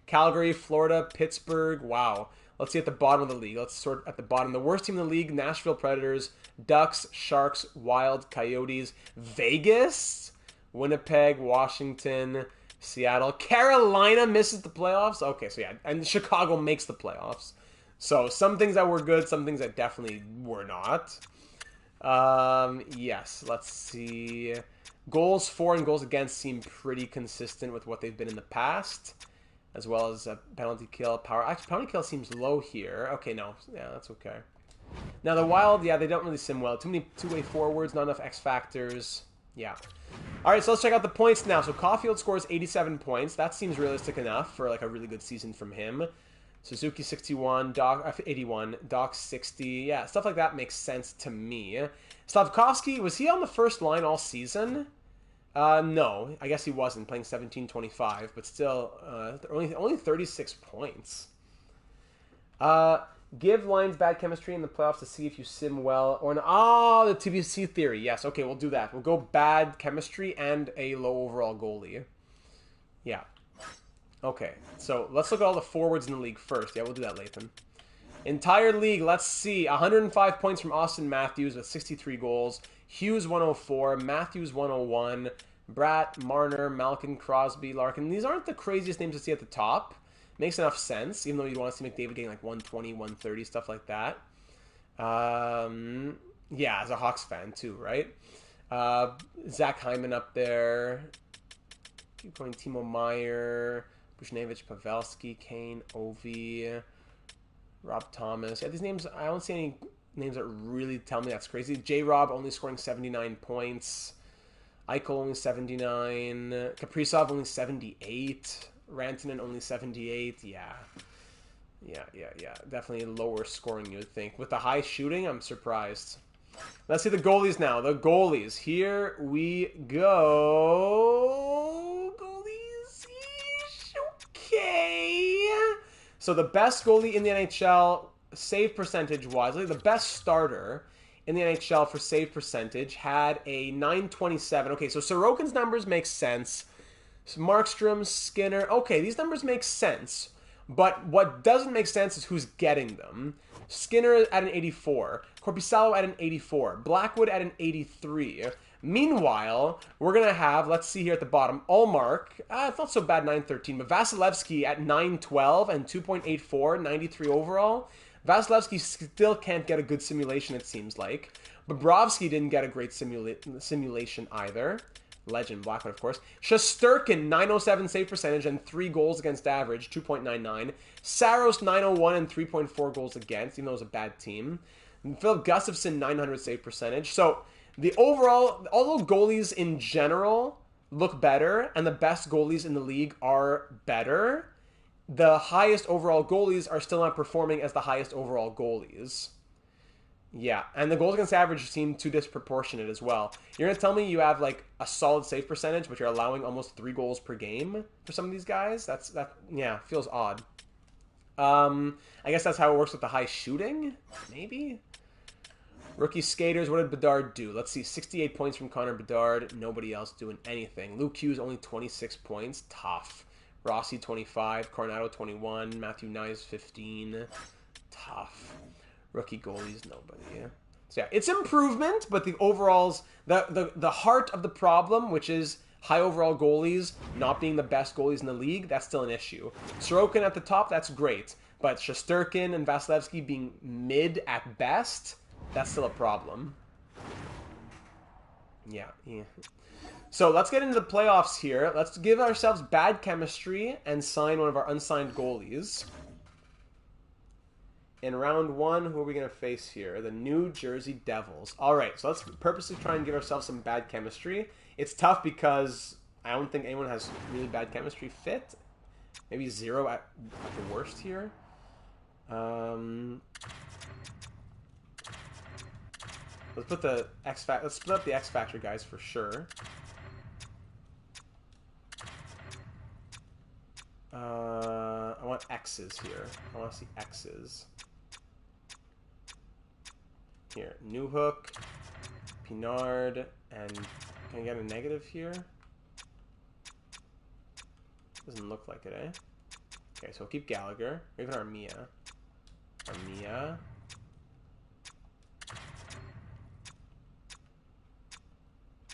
Calgary, Florida, Pittsburgh. Wow. Let's see at the bottom of the league. Let's sort at the bottom. The worst team in the league, Nashville Predators, Ducks, Sharks, Wild, Coyotes, Vegas, Winnipeg, Washington, Seattle. Carolina misses the playoffs. Okay, so yeah. And Chicago makes the playoffs. So, some things that were good, some things that definitely were not. Yes, let's see. Goals for and goals against seem pretty consistent with what they've been in the past. As well as penalty kill, power. Actually, penalty kill seems low here. Okay, no. Yeah, that's okay. Now, the Wild, yeah, they don't really sim well. Too many two-way forwards, not enough X factors. Yeah. All right, so let's check out the points now. So, Caulfield scores 87 points. That seems realistic enough for like a really good season from him. Suzuki 61, 81, Doc 60. Yeah, stuff like that makes sense to me. Slavkovsky, was he on the first line all season? No, I guess he wasn't, playing 17-25, but still, only 36 points. Give lines bad chemistry in the playoffs to see if you sim well or not. Oh, the TBC theory. Yes, okay, we'll do that. We'll go bad chemistry and a low overall goalie. Yeah. Okay, so let's look at all the forwards in the league first. Yeah, we'll do that, Lathan. Entire league, let's see. 105 points from Austin Matthews with 63 goals. Hughes 104, Matthews 101, Bratt, Marner, Malkin, Crosby, Larkin. These aren't the craziest names to see at the top. Makes enough sense, even though you'd want to see McDavid getting like 120, 130, stuff like that. Yeah, as a Hawks fan too, right? Zach Hyman up there. Keep going, Timo Meyer, Bushnevich, Pavelski, Kane, Ovi, Rob Thomas. Yeah, these names, I don't see any names that really tell me that's crazy. J-Rob only scoring 79 points. Eichel only 79. Kaprizov only 78. Rantanen only 78. Yeah. Definitely lower scoring, you would think. With the high shooting, I'm surprised. Let's see the goalies now. The goalies. Here we go. Goalies. Okay. So the best goalie in the NHL, save percentage-wise, the best starter in the NHL for save percentage had a 927. Okay, so Sorokin's numbers make sense. Markstrom, Skinner. Okay, these numbers make sense. But what doesn't make sense is who's getting them. Skinner at an 84. Korpisalo at an 84. Blackwood at an 83. Meanwhile, we're going to have, let's see here at the bottom, Allmark. It's not so bad, 913. But Vasilevsky at 912 and 2.84, 93 overall. Vasilevsky still can't get a good simulation, it seems like. Bobrovsky didn't get a great simulation either. Legend, Blackwood, of course. Shesterkin, 907 save percentage and 3 goals against average, 2.99. Saros, 901 and 3.4 goals against, even though it was a bad team. And Philip Gustafsson, 900 save percentage. So, the overall, although goalies in general look better, and the best goalies in the league are better, the highest overall goalies are still not performing as the highest overall goalies. Yeah, and the goals against average seem too disproportionate as well. You're going to tell me you have, like, a solid save percentage, but you're allowing almost 3 goals per game for some of these guys? Yeah, feels odd. I guess that's how it works with the high shooting? Maybe? Rookie skaters, what did Bedard do? Let's see, 68 points from Connor Bedard. Nobody else doing anything. Luke Hughes, only 26 points. Tough. Rossi, 25. Coronado, 21. Matthew Nyes, 15. Tough. Rookie goalies, nobody. So yeah, it's improvement, but the overalls, the heart of the problem, which is high overall goalies not being the best goalies in the league, that's still an issue. Sorokin at the top, that's great. But Shesterkin and Vasilevsky being mid at best, that's still a problem. Yeah. So let's get into the playoffs here. Let's give ourselves bad chemistry and sign one of our unsigned goalies. In round 1, who are we going to face here? The New Jersey Devils. All right, so let's purposely try and give ourselves some bad chemistry. It's tough because I don't think anyone has really bad chemistry fit. Maybe 0 at the worst here. Let's put the Let's split up the X Factor guys for sure. I want X's here. I want to see X's. Here, Newhook, Pinard, and can I get a negative here? Doesn't look like it, eh? Okay, so we'll keep Gallagher, or even Armia.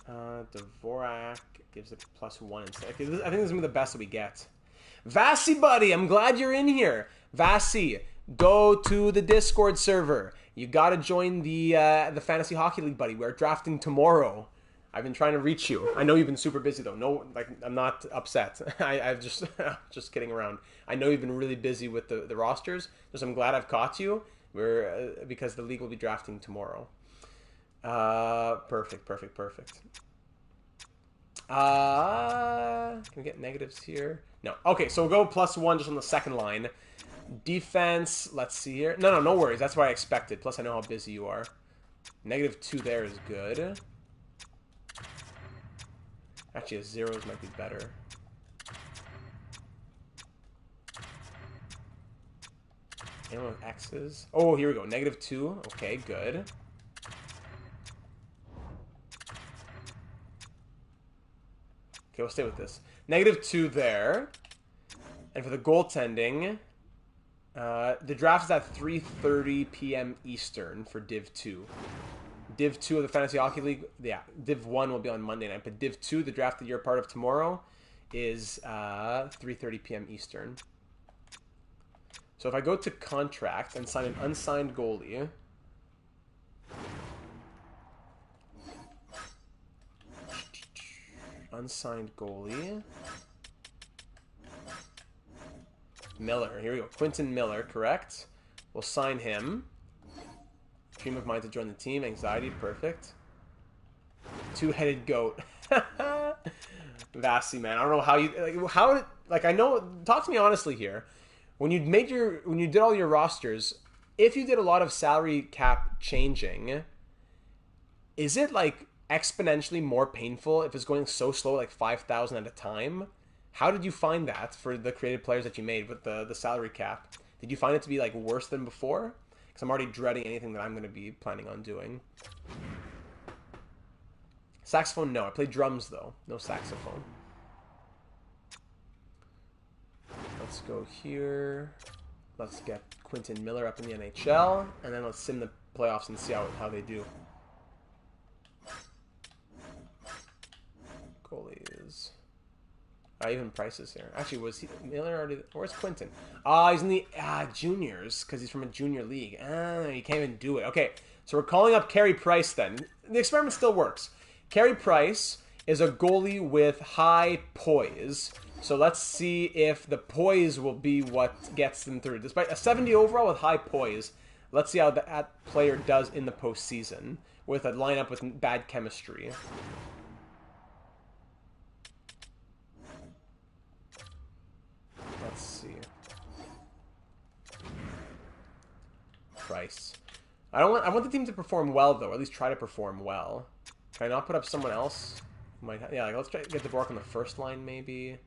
Dvorak gives it +1 instead. Okay, I think this is going to be the best that we get. Vasi, buddy, I'm glad you're in here. Vasi, go to the Discord server. You got to join the Fantasy Hockey League, buddy. We're drafting tomorrow. I've been trying to reach you. I know you've been super busy, though. No, like, I'm not upset. I've just kidding around. I know you've been really busy with the rosters, so I'm glad I've caught you. Because the league will be drafting tomorrow. Perfect. Can we get negatives here? No. Okay, so we'll go +1 just on the second line. Defense, let's see here. No worries. That's what I expected. Plus, I know how busy you are. -2 there is good. Actually, a 0s might be better. Anyone with X's? Oh, here we go. -2. Okay, good. Okay, we'll stay with this. -2 there. And for the goaltending, the draft is at 3:30 p.m. Eastern for Div 2. Div 2 of the Fantasy Hockey League, yeah, Div 1 will be on Monday night, but Div 2, the draft that you're a part of tomorrow, is 3:30 p.m. Eastern. So if I go to contract and sign an unsigned goalie, Miller, here we go. Quentin Miller, correct. We'll sign him. Dream of mine to join the team. Anxiety, perfect. Two-headed goat. Vasi, man. I don't know how you... I know... Talk to me honestly here. When you did all your rosters, if you did a lot of salary cap changing, is it, like, exponentially more painful if it's going so slow, like 5,000 at a time? How did you find that for the creative players that you made with the salary cap? Did you find it to be, like, worse than before? Because I'm already dreading anything that I'm going to be planning on doing. Saxophone, no. I play drums, though. No saxophone. Let's go here. Let's get Quentin Miller up in the NHL. And then let's sim the playoffs and see how they do. Goalies. Even prices here. Actually, was he Miller already? Where's Quentin? He's in the juniors because he's from a junior league. You can't even do it. Okay, so we're calling up Carey Price then. The experiment still works. Carey Price is a goalie with high poise. So let's see if the poise will be what gets them through. Despite a 70 overall with high poise, let's see how that player does in the postseason with a lineup with bad chemistry. Let's see. Price. I want the team to perform well, though, or at least try to perform well. Can I not put up someone else? Yeah, like, let's try to get the Bork on the first line, maybe.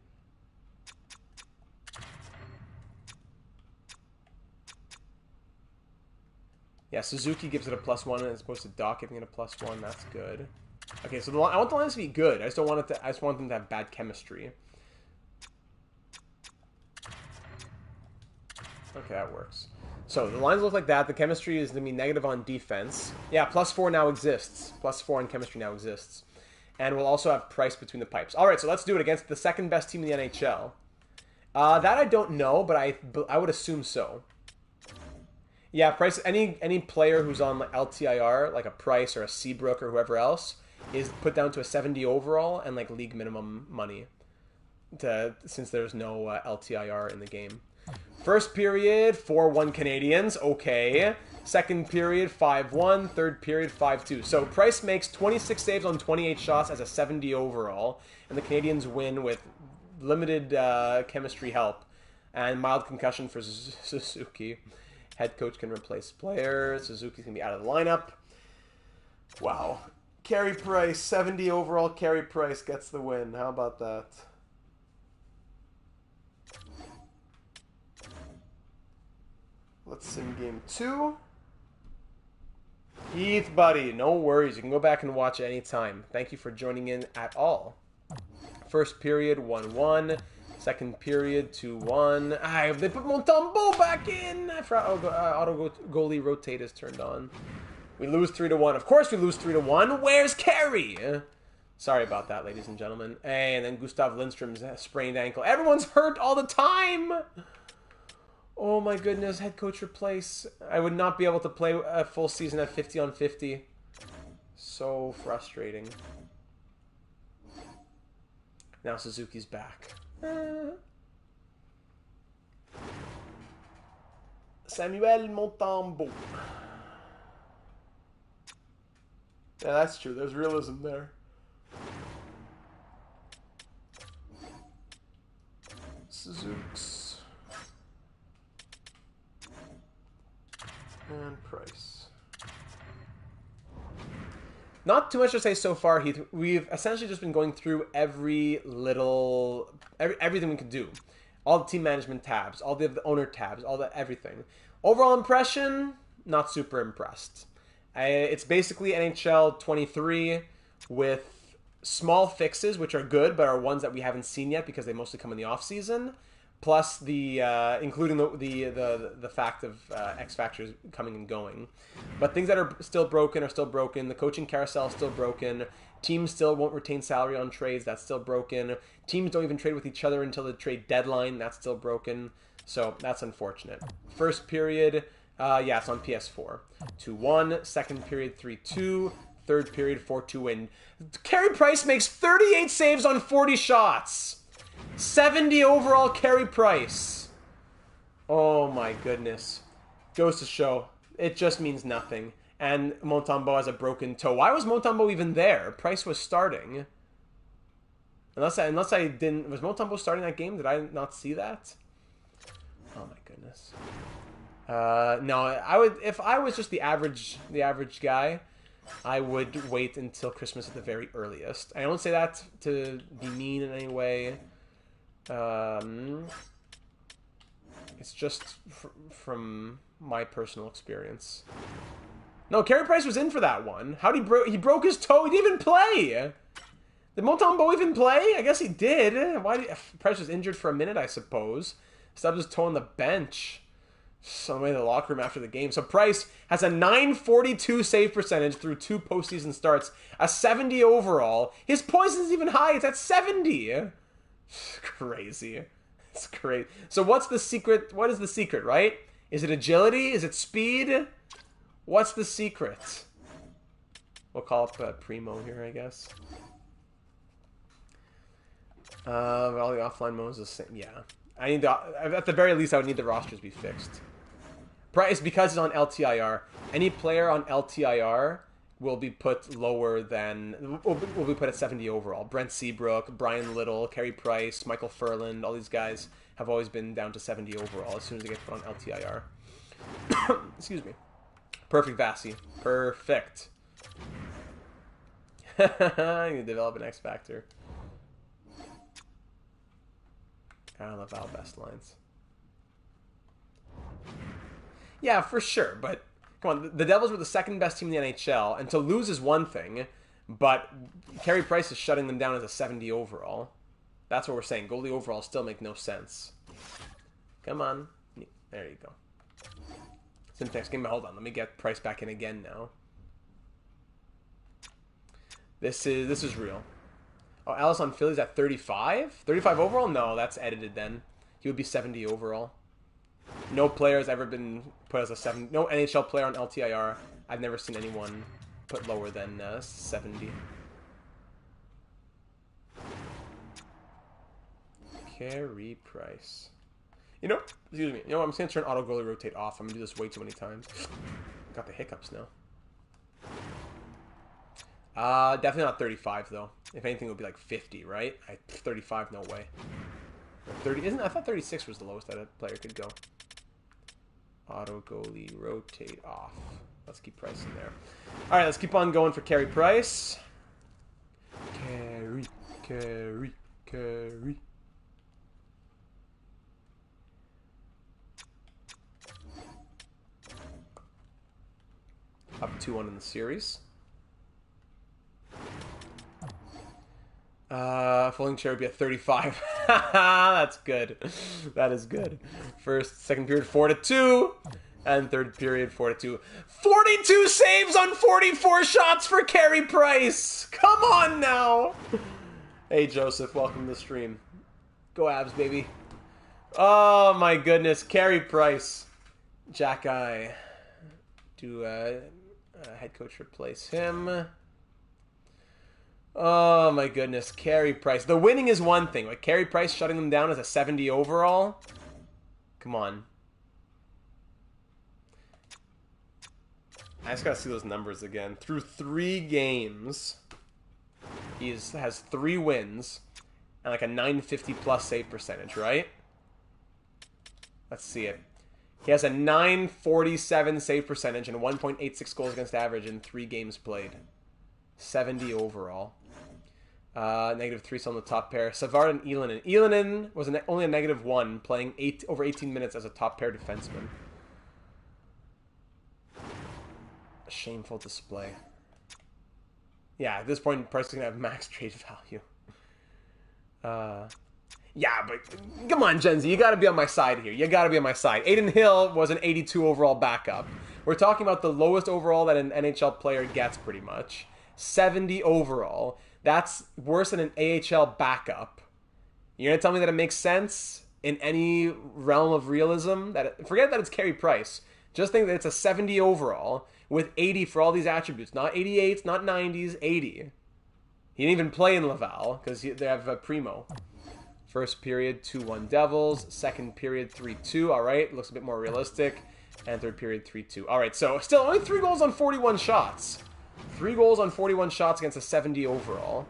Yeah, Suzuki gives it a +1 as opposed to Doc giving it a +1. That's good. Okay, so I want the lines to be good. I just don't want it to. I just want them to have bad chemistry. Okay, that works. So the lines look like that. The chemistry is going to be negative on defense. Yeah, +4 now exists. +4 on chemistry now exists. And we'll also have price between the pipes. All right, so let's do it against the second best team in the NHL. That I don't know, but I would assume so. Yeah, Price. Any player who's on LTIR, like a Price or a Seabrook or whoever else, is put down to a 70 overall and like league minimum money, since there's no LTIR in the game. First period, 4-1 Canadians. Okay. Second period, 5-1. Third period, 5-2. So Price makes 26 saves on 28 shots as a 70 overall, and the Canadians win with limited chemistry help and mild concussion for Suzuki. Head coach can replace players. Suzuki's going to be out of the lineup. Wow. Carey Price, 70 overall. Carey Price gets the win. How about that? Let's sim game 2. Heath, buddy, no worries. You can go back and watch it anytime. Thank you for joining in at all. First period, 1-1. Second period, 2-1. They put Montembeault back in. I forgot auto goalie rotate is turned on. We lose 3-1. Of course we lose 3-1. Where's Carey? Sorry about that, ladies and gentlemen. And then Gustav Lindstrom's sprained ankle. Everyone's hurt all the time. Oh my goodness, head coach replace. I would not be able to play a full season at 50 on 50. So frustrating. Now Suzuki's back. Samuel Montembeault. Yeah, that's true. There's realism there. Suzuki's. And Price. Not too much to say so far, Heath. We've essentially just been going through everything we can do. All the team management tabs, all the owner tabs, everything. Overall impression, not super impressed. It's basically NHL 23 with small fixes, which are good, but are ones that we haven't seen yet because they mostly come in the off season. Plus including the fact of X Factors coming and going. But things that are still broken are still broken. The coaching carousel is still broken. Teams still won't retain salary on trades. That's still broken. Teams don't even trade with each other until the trade deadline. That's still broken. So that's unfortunate. First period, yeah, it's on PS4. 2-1. Second period, 3-2. Third period, 4-2 win. Carey Price makes 38 saves on 40 shots. 70 overall Carey Price. Oh my goodness. Goes to show. It just means nothing. And Montembeault has a broken toe. Why was Montembeault even there? Price was starting. Unless I didn't... Was Montembeault starting that game? Did I not see that? Oh my goodness. No, I would... If I was just the average guy, I would wait until Christmas at the very earliest. I don't say that to be mean in any way. It's just from my personal experience. No, Carey Price was in for that one. How'd he broke his toe? He didn't even play. Did Montembeault even play? I guess he did. Price was injured for a minute, I suppose. Stubbed his toe on the bench. Somebody in the locker room after the game. So Price has a .942 save percentage through 2 postseason starts. A 70 overall. His poison's even high. It's at 70. Crazy. It's great. So what's the secret? What is the secret, right? Is it agility? Is it speed? What's the secret? We'll call up Primo here, I guess. All the offline modes are the same. Yeah. I need at the very least, I would need the rosters be fixed. Price, because it's on LTIR. Any player on LTIR will be put lower than... will be put at 70 overall. Brent Seabrook, Brian Little, Carey Price, Michael Furland, all these guys have always been down to 70 overall as soon as they get put on LTIR. Excuse me. Perfect, Vasi. Perfect. I need to develop an X Factor. I love Val best lines. Yeah, for sure, but come on, the Devils were the second best team in the NHL, and to lose is one thing, but Carey Price is shutting them down as a 70 overall. That's what we're saying. Goalie overall still make no sense. Come on. There you go. Syntax game, hold on, let me get Price back in again now. This is real. Oh, Alice on Phillies at 35? 35 overall? No, that's edited then. He would be 70 overall. No player has ever been put as a 70. No NHL player on LTIR. I've never seen anyone put lower than 70. Carey Price. You know, excuse me. You know what? I'm just going to turn auto goalie rotate off. I'm going to do this way too many times. Got the hiccups now. Definitely not 35 though. If anything, it would be like 50, right? 35, no way. 30 isn't. I thought 36 was the lowest that a player could go. Auto goalie rotate off. Let's keep Price in there. All right, let's keep on going for Carey Price. Carey. Up 2-1 in the series. Folding chair would be at 35. That's good. That is good. Second period 4-2, and third period 4-2. 42 saves on 44 shots for Carey Price. Come on now. Hey Joseph, welcome to the stream. Go Abs, baby. Oh my goodness, Carey Price. Jack Eye. Do head coach replace him? Oh my goodness, Carey Price. The winning is one thing, but Carey Price shutting them down as a 70 overall? Come on. I just gotta see those numbers again. Through 3 games, he has 3 wins and like a 950 plus save percentage, right? Let's see it. He has a 947 save percentage and 1.86 goals against average in 3 games played. 70 overall. -3 on the top pair. Savard and Elinen. Elinen was only a -1, playing over 18 minutes as a top pair defenseman. A shameful display. Yeah, at this point, Price is going to have max trade value. Yeah, but come on, Gen Z. You got to be on my side here. You got to be on my side. Aiden Hill was an 82 overall backup. We're talking about the lowest overall that an NHL player gets, pretty much. 70 overall. That's worse than an AHL backup. You're going to tell me that it makes sense in any realm of realism? Forget that it's Carey Price. Just think that it's a 70 overall with 80 for all these attributes. Not 88s, not 90s, 80. He didn't even play in Laval because they have Primo. First period, 2-1 Devils. Second period, 3-2. All right, looks a bit more realistic. And third period, 3-2. All right, so still only 3 goals on 41 shots. 3 goals on 41 shots against a 70 overall.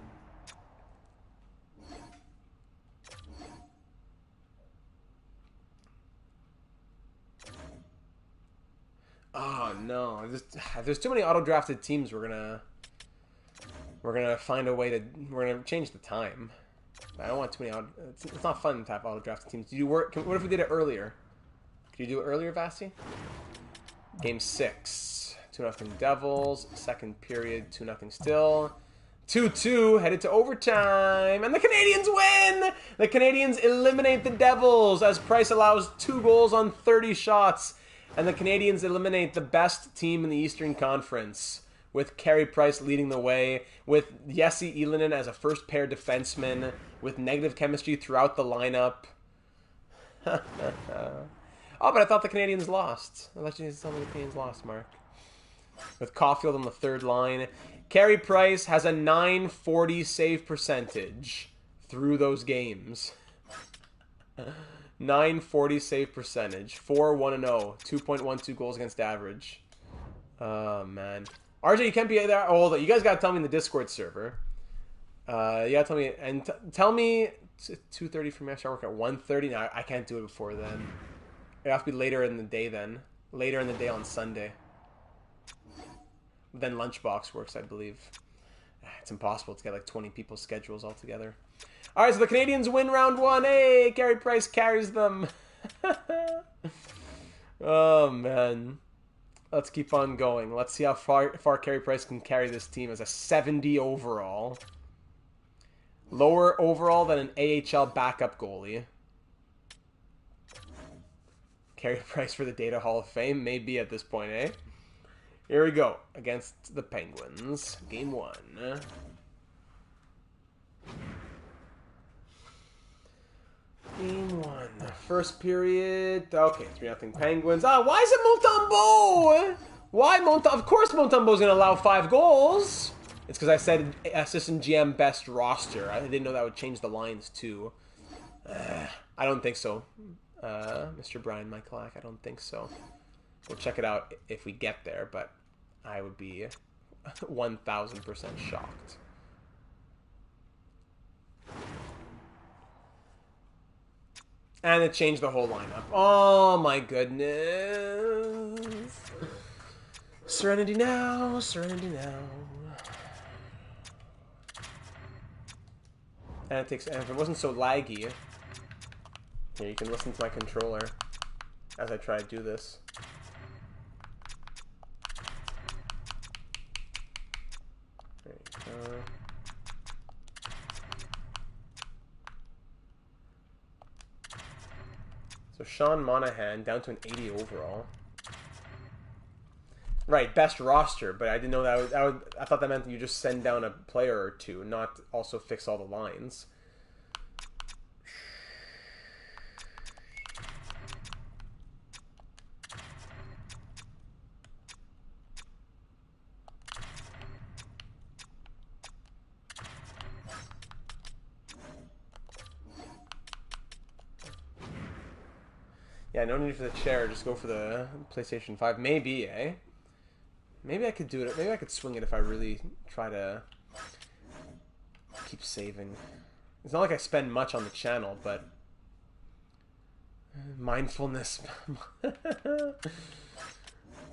Oh no! There's too many auto-drafted teams. We're gonna find a way to. We're gonna change the time. I don't want too many. It's not fun to have auto-drafted teams. What if we did it earlier? Could you do it earlier, Vasi? Game 6. 2-0 Devils. Second period, 2-0 still. 2-2, headed to overtime. And the Canadians win! The Canadians eliminate the Devils as Price allows 2 goals on 30 shots. And the Canadians eliminate the best team in the Eastern Conference, with Carey Price leading the way, with Jesse Elinen as a first-pair defenseman, with negative chemistry throughout the lineup. Oh, but I thought the Canadians lost. I thought you told me the Canadians lost, Mark. With Caulfield on the third line. Carey Price has a 940 save percentage. through those games. 940 save percentage. 4-1-0. 2.12 goals against average. Oh, man. RJ, you can't be there. Oh, you guys gotta tell me in the Discord server. You gotta tell me. And tell me 2:30 for me. I start work at 1:30. No, I can't do it before then. It has to be later in the day then. Later in the day on Sunday. Then Lunchbox works, I believe. It's impossible to get like 20 people's schedules all together. All right, so the Canadians win round 1. Hey, Carey Price carries them. Oh, man. Let's keep on going. Let's see how far Carey Price can carry this team as a 70 overall. Lower overall than an AHL backup goalie. Carey Price for the Data Hall of Fame? Maybe at this point, eh? Here we go. Against the Penguins. Game 1. Game 1. First period. Okay, 3-0 Penguins. Ah, why is it Montembeault? Why Montembeault? Of course Montembeault's going to allow 5 goals. It's because I said assistant GM best roster. I didn't know that would change the lines too. I don't think so. Mr. Brian Michaelak, I don't think so. We'll check it out if we get there, but I would be 1,000% shocked. And it changed the whole lineup. Oh my goodness. Serenity now, serenity now. And it takes, and if it wasn't so laggy, here you can listen to my controller as I try to do this. There you go. So Sean Monahan down to an 80 overall. Right, best roster, but I didn't know that would I thought that meant that you just send down a player or two, not also fix all the lines. Yeah, no need for the chair, just go for the PlayStation 5. Maybe, eh? Maybe I could do it. Maybe I could swing it if I really try to keep saving. It's not like I spend much on the channel, but mindfulness.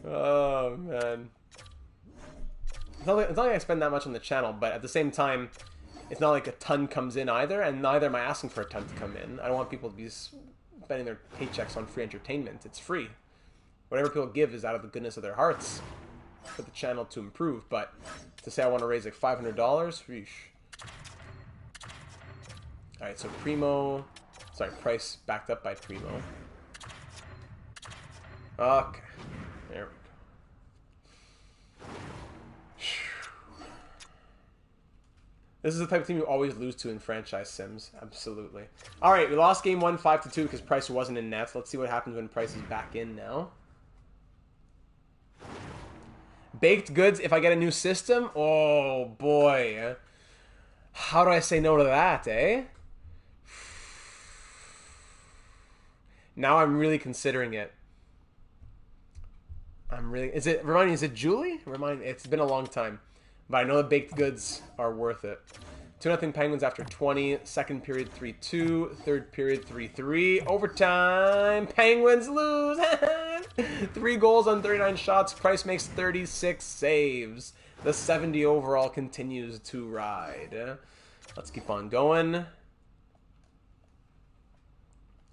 Oh, man. It's not like I spend that much on the channel, but at the same time, it's not like a ton comes in either, and neither am I asking for a ton to come in. I don't want people to be spending their paychecks on free entertainment. It's free. Whatever people give is out of the goodness of their hearts for the channel to improve, but to say I want to raise like $500, sheesh. Alright, so Price backed up by Primo. Okay, there we go. This is the type of team you always lose to in franchise sims. Absolutely. Alright, we lost game 1 5-2 because Price wasn't in net. Let's see what happens when Price is back in now. Baked goods if I get a new system? Oh, boy. How do I say no to that, eh? Now I'm really considering it. Remind me, is it Julie? It's been a long time. But I know the baked goods are worth it. 2-0 Penguins after 20. Second period 3-2. Third period 3-3. Overtime. Penguins lose. 3 goals on 39 shots. Price makes 36 saves. The 70 overall continues to ride. Let's keep on going.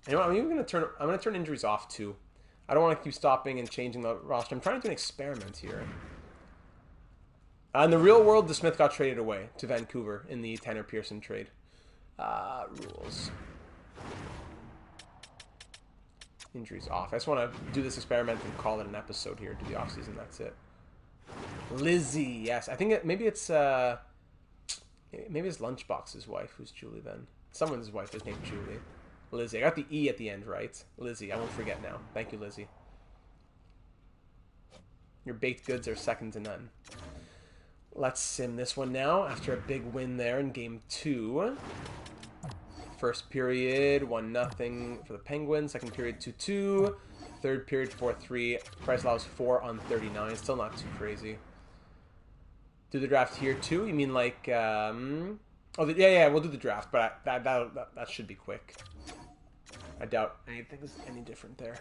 You know what? I'm gonna turn injuries off too. I don't want to keep stopping and changing the roster. I'm trying to do an experiment here. In the real world, DeSmith got traded away to Vancouver in the Tanner Pearson trade. Rules. Injuries off. I just want to do this experiment and call it an episode here to the offseason. That's it. Lizzie, yes. I think maybe it's Lunchbox's wife, who's Julie then. Someone's wife is named Julie. Lizzie. I got the E at the end, right? Lizzie. I won't forget now. Thank you, Lizzie. Your baked goods are second to none. Let's sim this one now after a big win there in game 2. First period, 1-0 for the Penguins. Second period, 2-2. Third period, 4-3. Price allows 4 on 39. Still not too crazy. Do the draft here too? You mean like... yeah, we'll do the draft, but that should be quick. I doubt anything's any different there.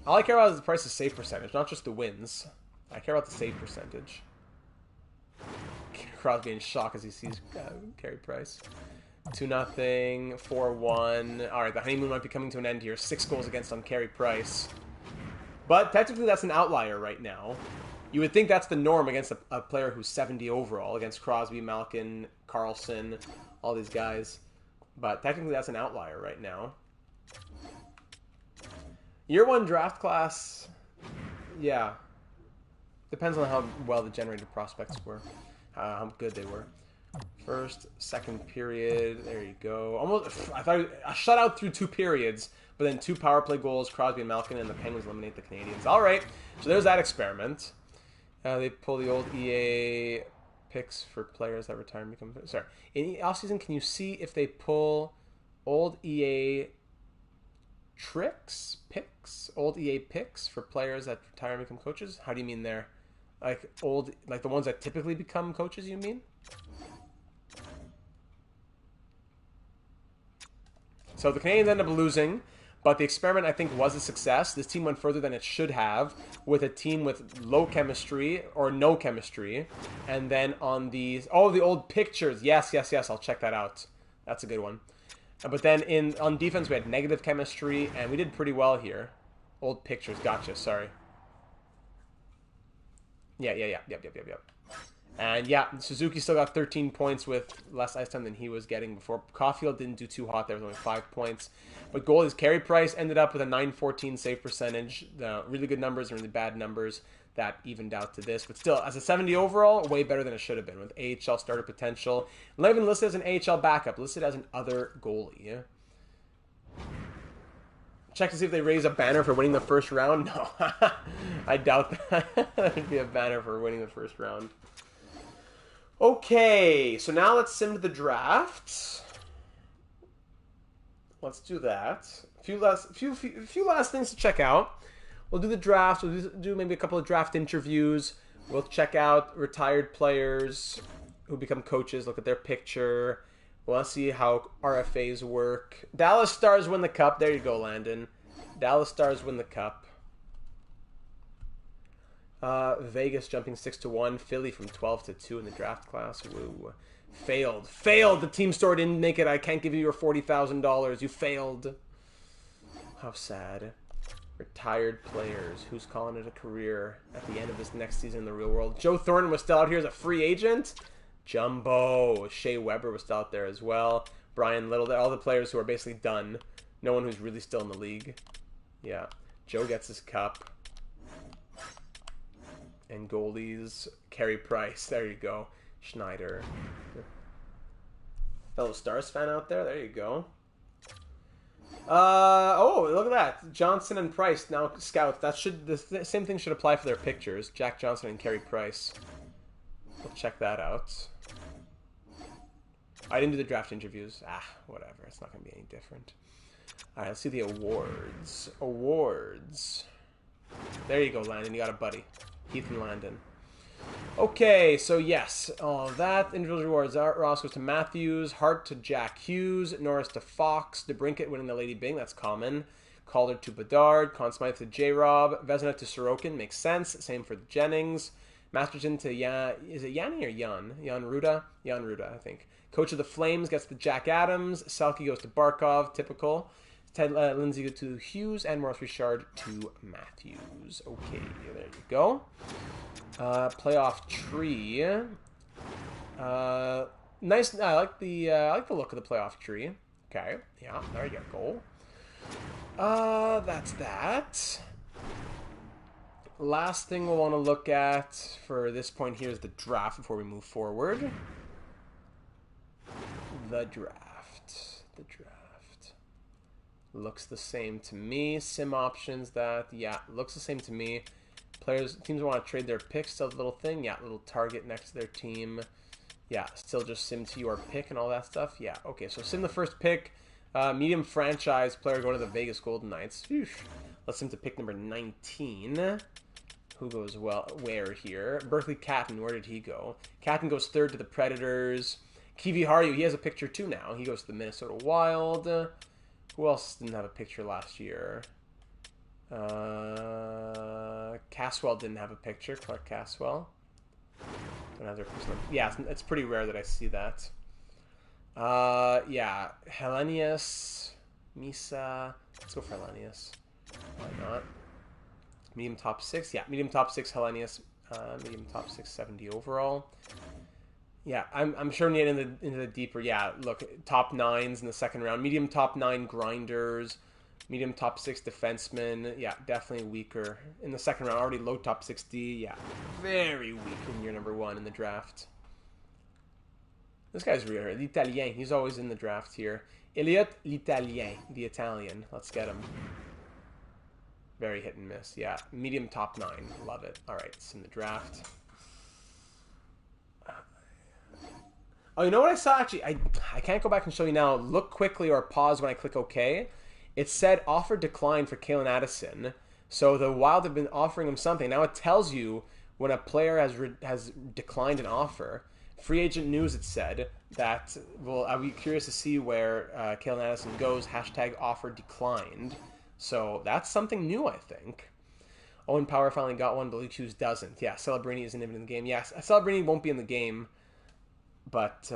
All I care about is the price of save percentage, not just the wins. I care about the save percentage. Crosby in shock as he sees Carey Price. 2-0, 4-1. All right, the honeymoon might be coming to an end here. 6 goals against on Carey Price. But technically that's an outlier right now. You would think that's the norm against a player who's 70 overall, against Crosby, Malkin, Carlson, all these guys. But technically that's an outlier right now. Year 1 draft class, yeah. Depends on how well the generated prospects were, how good they were. First, second period, there you go. Almost, I thought a shutout through 2 periods, but then 2 power play goals, Crosby and Malkin, and the Penguins eliminate the Canadians. All right, so there's that experiment. They pull the old EA picks for players that retire and become... Sorry, in offseason, can you see if they pull old EA picks, old EA picks for players that retire and become coaches? How do you mean there? Like the ones that typically become coaches, you mean? So the Canadians end up losing, but the experiment, I think, was a success. This team went further than it should have with a team with low chemistry or no chemistry. And then on these... Oh, the old pictures. Yes. I'll check that out. That's a good one. But then on defense, we had negative chemistry, and we did pretty well here. Old pictures. Gotcha. Sorry. Yep. And yeah, Suzuki still got 13 points with less ice time than he was getting before. Caulfield didn't do too hot. There was only 5 points. But goalies, Carey Price ended up with a .914 save percentage. Really good numbers and really bad numbers that evened out to this. But still, as a 70 overall, way better than it should have been with AHL starter potential. Not even listed as an AHL backup, listed as an other goalie. Yeah? Check to see if they raise a banner for winning the first round. No, I doubt that. There'd be a banner for winning the first round. Okay, so now let's sim to the draft. Let's do that. A few last things to check out. We'll do the draft. We'll do maybe a couple of draft interviews. We'll check out retired players who become coaches. Look at their picture. We'll see how RFAs work. Dallas Stars win the cup. There you go, Landon. Dallas Stars win the cup. Vegas jumping 6-1. Philly from 12-2 in the draft class. Woo. Failed. The team store didn't make it. I can't give you your $40,000. You failed. How sad. Retired players. Who's calling it a career at the end of this next season in the real world? Joe Thornton was still out here as a free agent. Jumbo. Shea Weber was still out there as well. Brian Little. All the players who are basically done. No one who's really still in the league. Yeah. Joe gets his cup. And goalies, Carey Price. There you go. Schneider. Fellow Stars fan out there. There you go. Oh, look at that. Johnson and Price now scouts. The same thing should apply for their pictures. Jack Johnson and Carey Price. We'll check that out. I didn't do the draft interviews. Whatever. It's not going to be any different. All right, let's see the awards. There you go, Landon. You got a buddy. Heath and Landon. Okay, so yes, all of that. Individual rewards. Art Ross goes to Matthews. Hart to Jack Hughes. Norris to Fox. DeBrincat winning the Lady Byng. That's common. Calder to Bedard. Conn Smythe to J-Rob. Vezina to Sorokin. Makes sense. Same for the Jennings. Masterton to Is it Yanni or Jan? Jan Ruda? Jan Ruda, I think. Coach of the Flames gets to Jack Adams. Selke goes to Barkov. Typical. Ted Lindsay to Hughes, and Maurice Richard to Matthews. Okay, there you go. Playoff tree. Nice. I like the look of the playoff tree. Okay, yeah, there you go. That's that. Last thing we'll want to look at for this point here is the draft before we move forward. The draft. Looks the same to me. Sim options, looks the same to me. Teams want to trade their picks, still the little thing. Yeah, little target next to their team. Yeah, still just sim to your pick and all that stuff. Yeah, okay, so sim the first pick. Medium franchise player going to the Vegas Golden Knights. Whew. Let's sim to pick number 19. Who goes where here? Berkeley Catton, where did he go? Catton goes third to the Predators. Kiwi Haru, he has a picture too now. He goes to the Minnesota Wild. Who else didn't have a picture last year? Caswell didn't have a picture. Clark Caswell. Don't have their personal... Yeah, it's pretty rare that I see that. Yeah. Hellenius. Misa. Let's go for Hellenius. Why not? Medium top 6. Yeah, medium top 6 Hellenius. Medium top 6, 70 overall. Yeah, I'm sure we get into the deeper... Yeah, look, top 9s in the second round. Medium top 9 grinders. Medium top 6 defensemen. Yeah, definitely weaker. In the second round, already low top 6D. Yeah, very weak in year number 1 in the draft. This guy's real. L'Italien. He's always in the draft here. Elliot L'Italien. The Italian. Let's get him. Very hit and miss. Yeah, medium top 9. Love it. All right, it's in the draft. Oh, you know what I saw? Actually, I can't go back and show you now. Look quickly or pause when I click OK. It said offer declined for Kalen Addison. So the Wild have been offering him something. Now it tells you when a player has declined an offer. Free agent news, it said that, well, I'll be curious to see where Kalen Addison goes. Hashtag offer declined. So that's something new, I think. Owen Power finally got one, but Luke Hughes doesn't. Yeah, Celebrini isn't even in the game. Yes, Celebrini won't be in the game. But,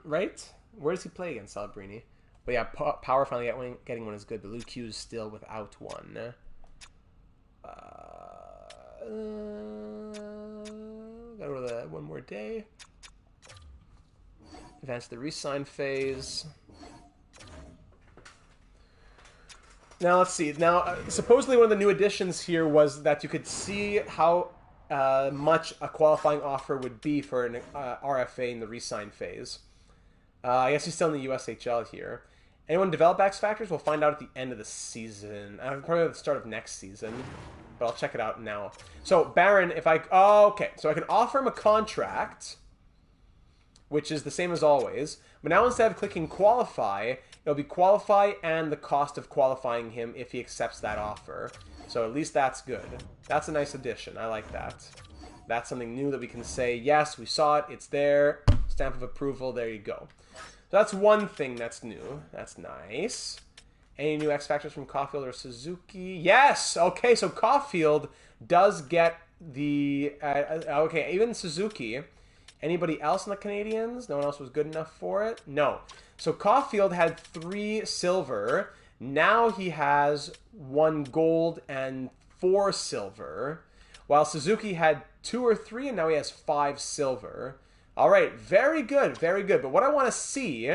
right? Where does he play against Celebrini? But yeah, Power finally getting one is good, but Luke Hughes still without one. Gotta go to the one more day. Advance to the re-sign phase. Now, let's see. Now, supposedly one of the new additions here was that you could see how much a qualifying offer would be for an RFA in the re-sign phase. I guess he's still in the USHL here. Anyone develop X factors? We'll find out at the end of the season. Probably at the start of next season. But I'll check it out now. So, Baron, if I... Oh, okay. So I can offer him a contract, which is the same as always. But now instead of clicking qualify, it'll be qualify and the cost of qualifying him if he accepts that offer. So at least that's good. That's a nice addition. I like that. That's something new that we can say, yes, we saw it. It's there. Stamp of approval. There you go. So that's one thing that's new. That's nice. Any new X Factors from Caulfield or Suzuki? Yes! Okay, so Caulfield does get the... okay, even Suzuki. Anybody else in the Canadians? No one else was good enough for it? No. So Caulfield had 3 silver. Now he has 1 gold and 4 silver. While Suzuki had 2 or 3, and now he has 5 silver. All right, very good, very good. But what I want to see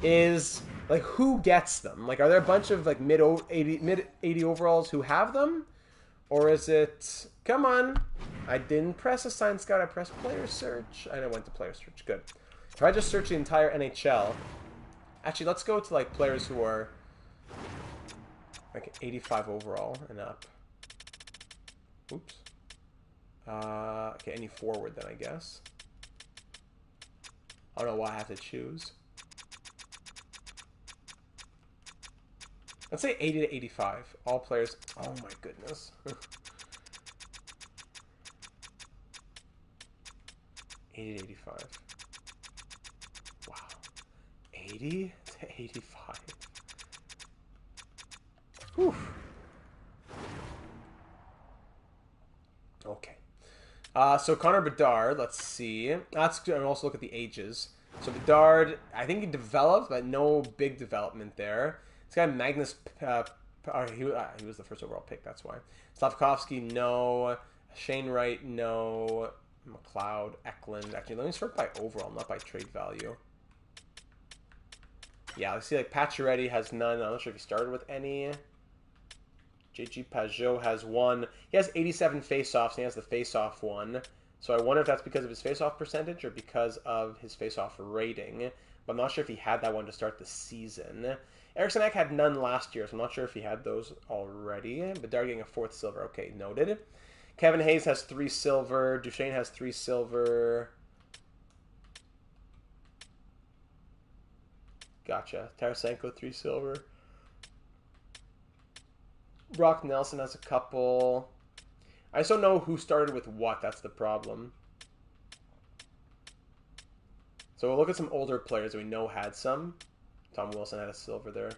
is, like, who gets them? Like, are there a bunch of, like, mid 80 overalls who have them? Or is it... Come on. I didn't press Assign Scout. I pressed Player Search. And I went to Player Search. Good. If I just search the entire NHL... Actually, let's go to, like, players who are, like, 85 overall and up. Oops. Okay, any forward then, I guess. I don't know why I have to choose. Let's say 80 to 85. All players. Oh my goodness. 80 to 85. Wow. 80 to 85. Whew. Okay. So Connor Bedard, let's see. Let's also look at the ages. So Bedard, I think he developed, but no big development there. This guy Magnus, he was the first overall pick, that's why. Slavkovsky, no. Shane Wright, no. McLeod, Eklund. Actually, let me sort by overall, not by trade value. Yeah, let's see, like, Pacioretty has none. I'm not sure if he started with any. JG Pajot has 1. He has 87 face-offs, and he has the face-off one. So I wonder if that's because of his face-off percentage or because of his face-off rating. But I'm not sure if he had that one to start the season. Eriksson Ek had none last year, so I'm not sure if he had those already. Bedard getting a 4th silver. Okay, noted. Kevin Hayes has 3 silver. Duchesne has 3 silver. Gotcha. Tarasenko, 3 silver. Brock Nelson has a couple. I just don't know who started with what. That's the problem. So we'll look at some older players that we know had some. Tom Wilson had a silver there.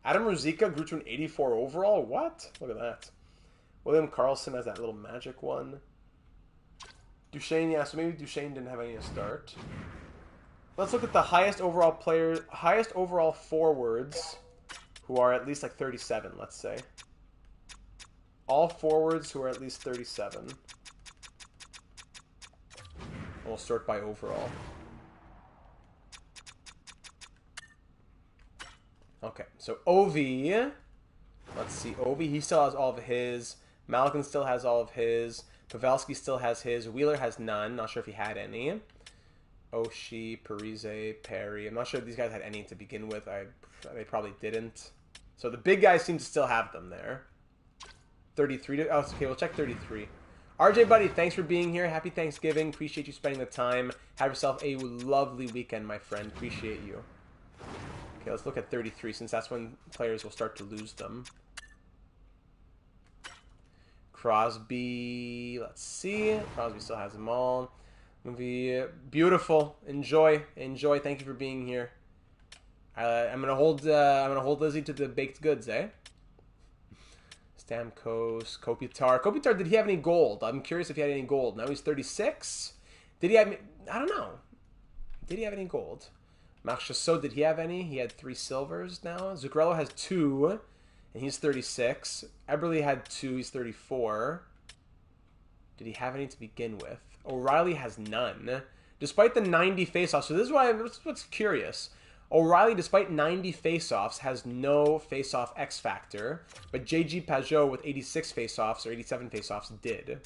Adam Ruzicka grew to an 84 overall? What? Look at that. William Karlsson has that little magic one. Duchesne, yeah, so maybe Duchesne didn't have any to start. Let's look at the highest overall players, highest overall forwards who are at least like 37, let's say. All forwards who are at least 37. And we'll sort by overall. Okay, so Ovi. Let's see, Ovi, he still has all of his. Malkin still has all of his. Pavelski still has his. Wheeler has none. Not sure if he had any. Oshie, Parise, Perry. I'm not sure if these guys had any to begin with. They probably didn't. So the big guys seem to still have them there. 33. Oh, okay, we'll check 33. RJ Buddy, thanks for being here. Happy Thanksgiving. Appreciate you spending the time. Have yourself a lovely weekend, my friend. Appreciate you. Okay, let's look at 33 since that's when players will start to lose them. Crosby, let's see. Crosby still has them all. Movie, beautiful. Enjoy. Thank you for being here. I'm gonna hold Lizzie to the baked goods, eh? Stamkos, Kopitar. Kopitar, did he have any gold? I'm curious if he had any gold. Now he's 36. Did he have? I don't know. Did he have any gold? Marc Chassot, did he have any? He had 3 silvers now. Zuccarello has 2, and he's 36. Eberle had 2. He's 34. Did he have any to begin with? O'Reilly has none. Despite the 90 faceoffs. So this is what's curious. O'Reilly, despite 90 faceoffs, has no faceoff X factor. But JG Pajot with 86 faceoffs or 87 faceoffs did.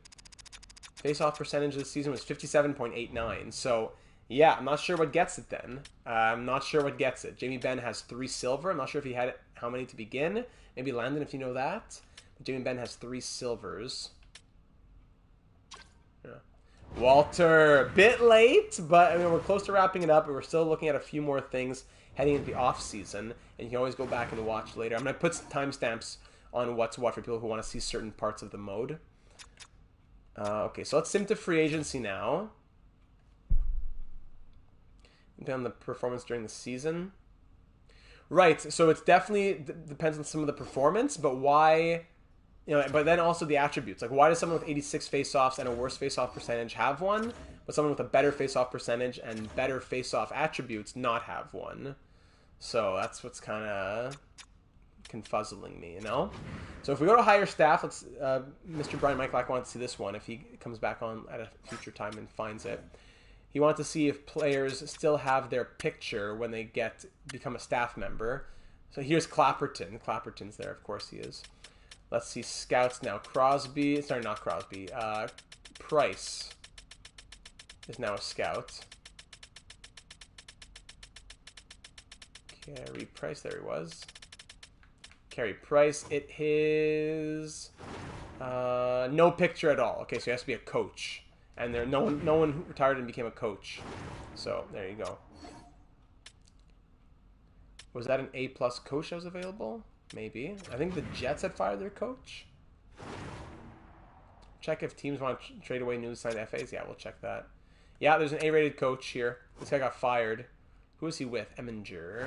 Faceoff percentage this season was 57.89. So, yeah, I'm not sure what gets it then. I'm not sure what gets it. Jamie Benn has 3 silver. I'm not sure if he had how many to begin. Maybe Landon, if you know that. But Jamie Benn has 3 silvers. Yeah. Walter, bit late, but I mean, we're close to wrapping it up, and we're still looking at a few more things heading into the off season, and you can always go back and watch later. I'm going to put some timestamps on what to watch for people who want to see certain parts of the mode. Okay, so let's sim to free agency now. Depending on the performance during the season. Right, so it's definitely depends on some of the performance, but why... You know, but then also the attributes. Like, why does someone with 86 face-offs and a worse face-off percentage have one, but someone with a better face-off percentage and better face-off attributes not have one? So that's what's kind of confuzzling me, you know? So if we go to higher staff, let's Mr. Brian Mike Black wanted to see this one if he comes back on at a future time and finds it. He wanted to see if players still have their picture when they become a staff member. So here's Clapperton. Clapperton's there, of course he is. Let's see scouts now. Crosby, sorry, not Crosby. Price is now a scout. Carey Price, there he was. Carey Price, it is no picture at all. Okay, so he has to be a coach, and there no one retired and became a coach. So there you go. Was that an A+ coach that was available? Maybe. I think the Jets had fired their coach. Check if teams want to trade away newly signed FAs. Yeah, we'll check that. Yeah, there's an A-rated coach here. This guy got fired. Who is he with? Eminger.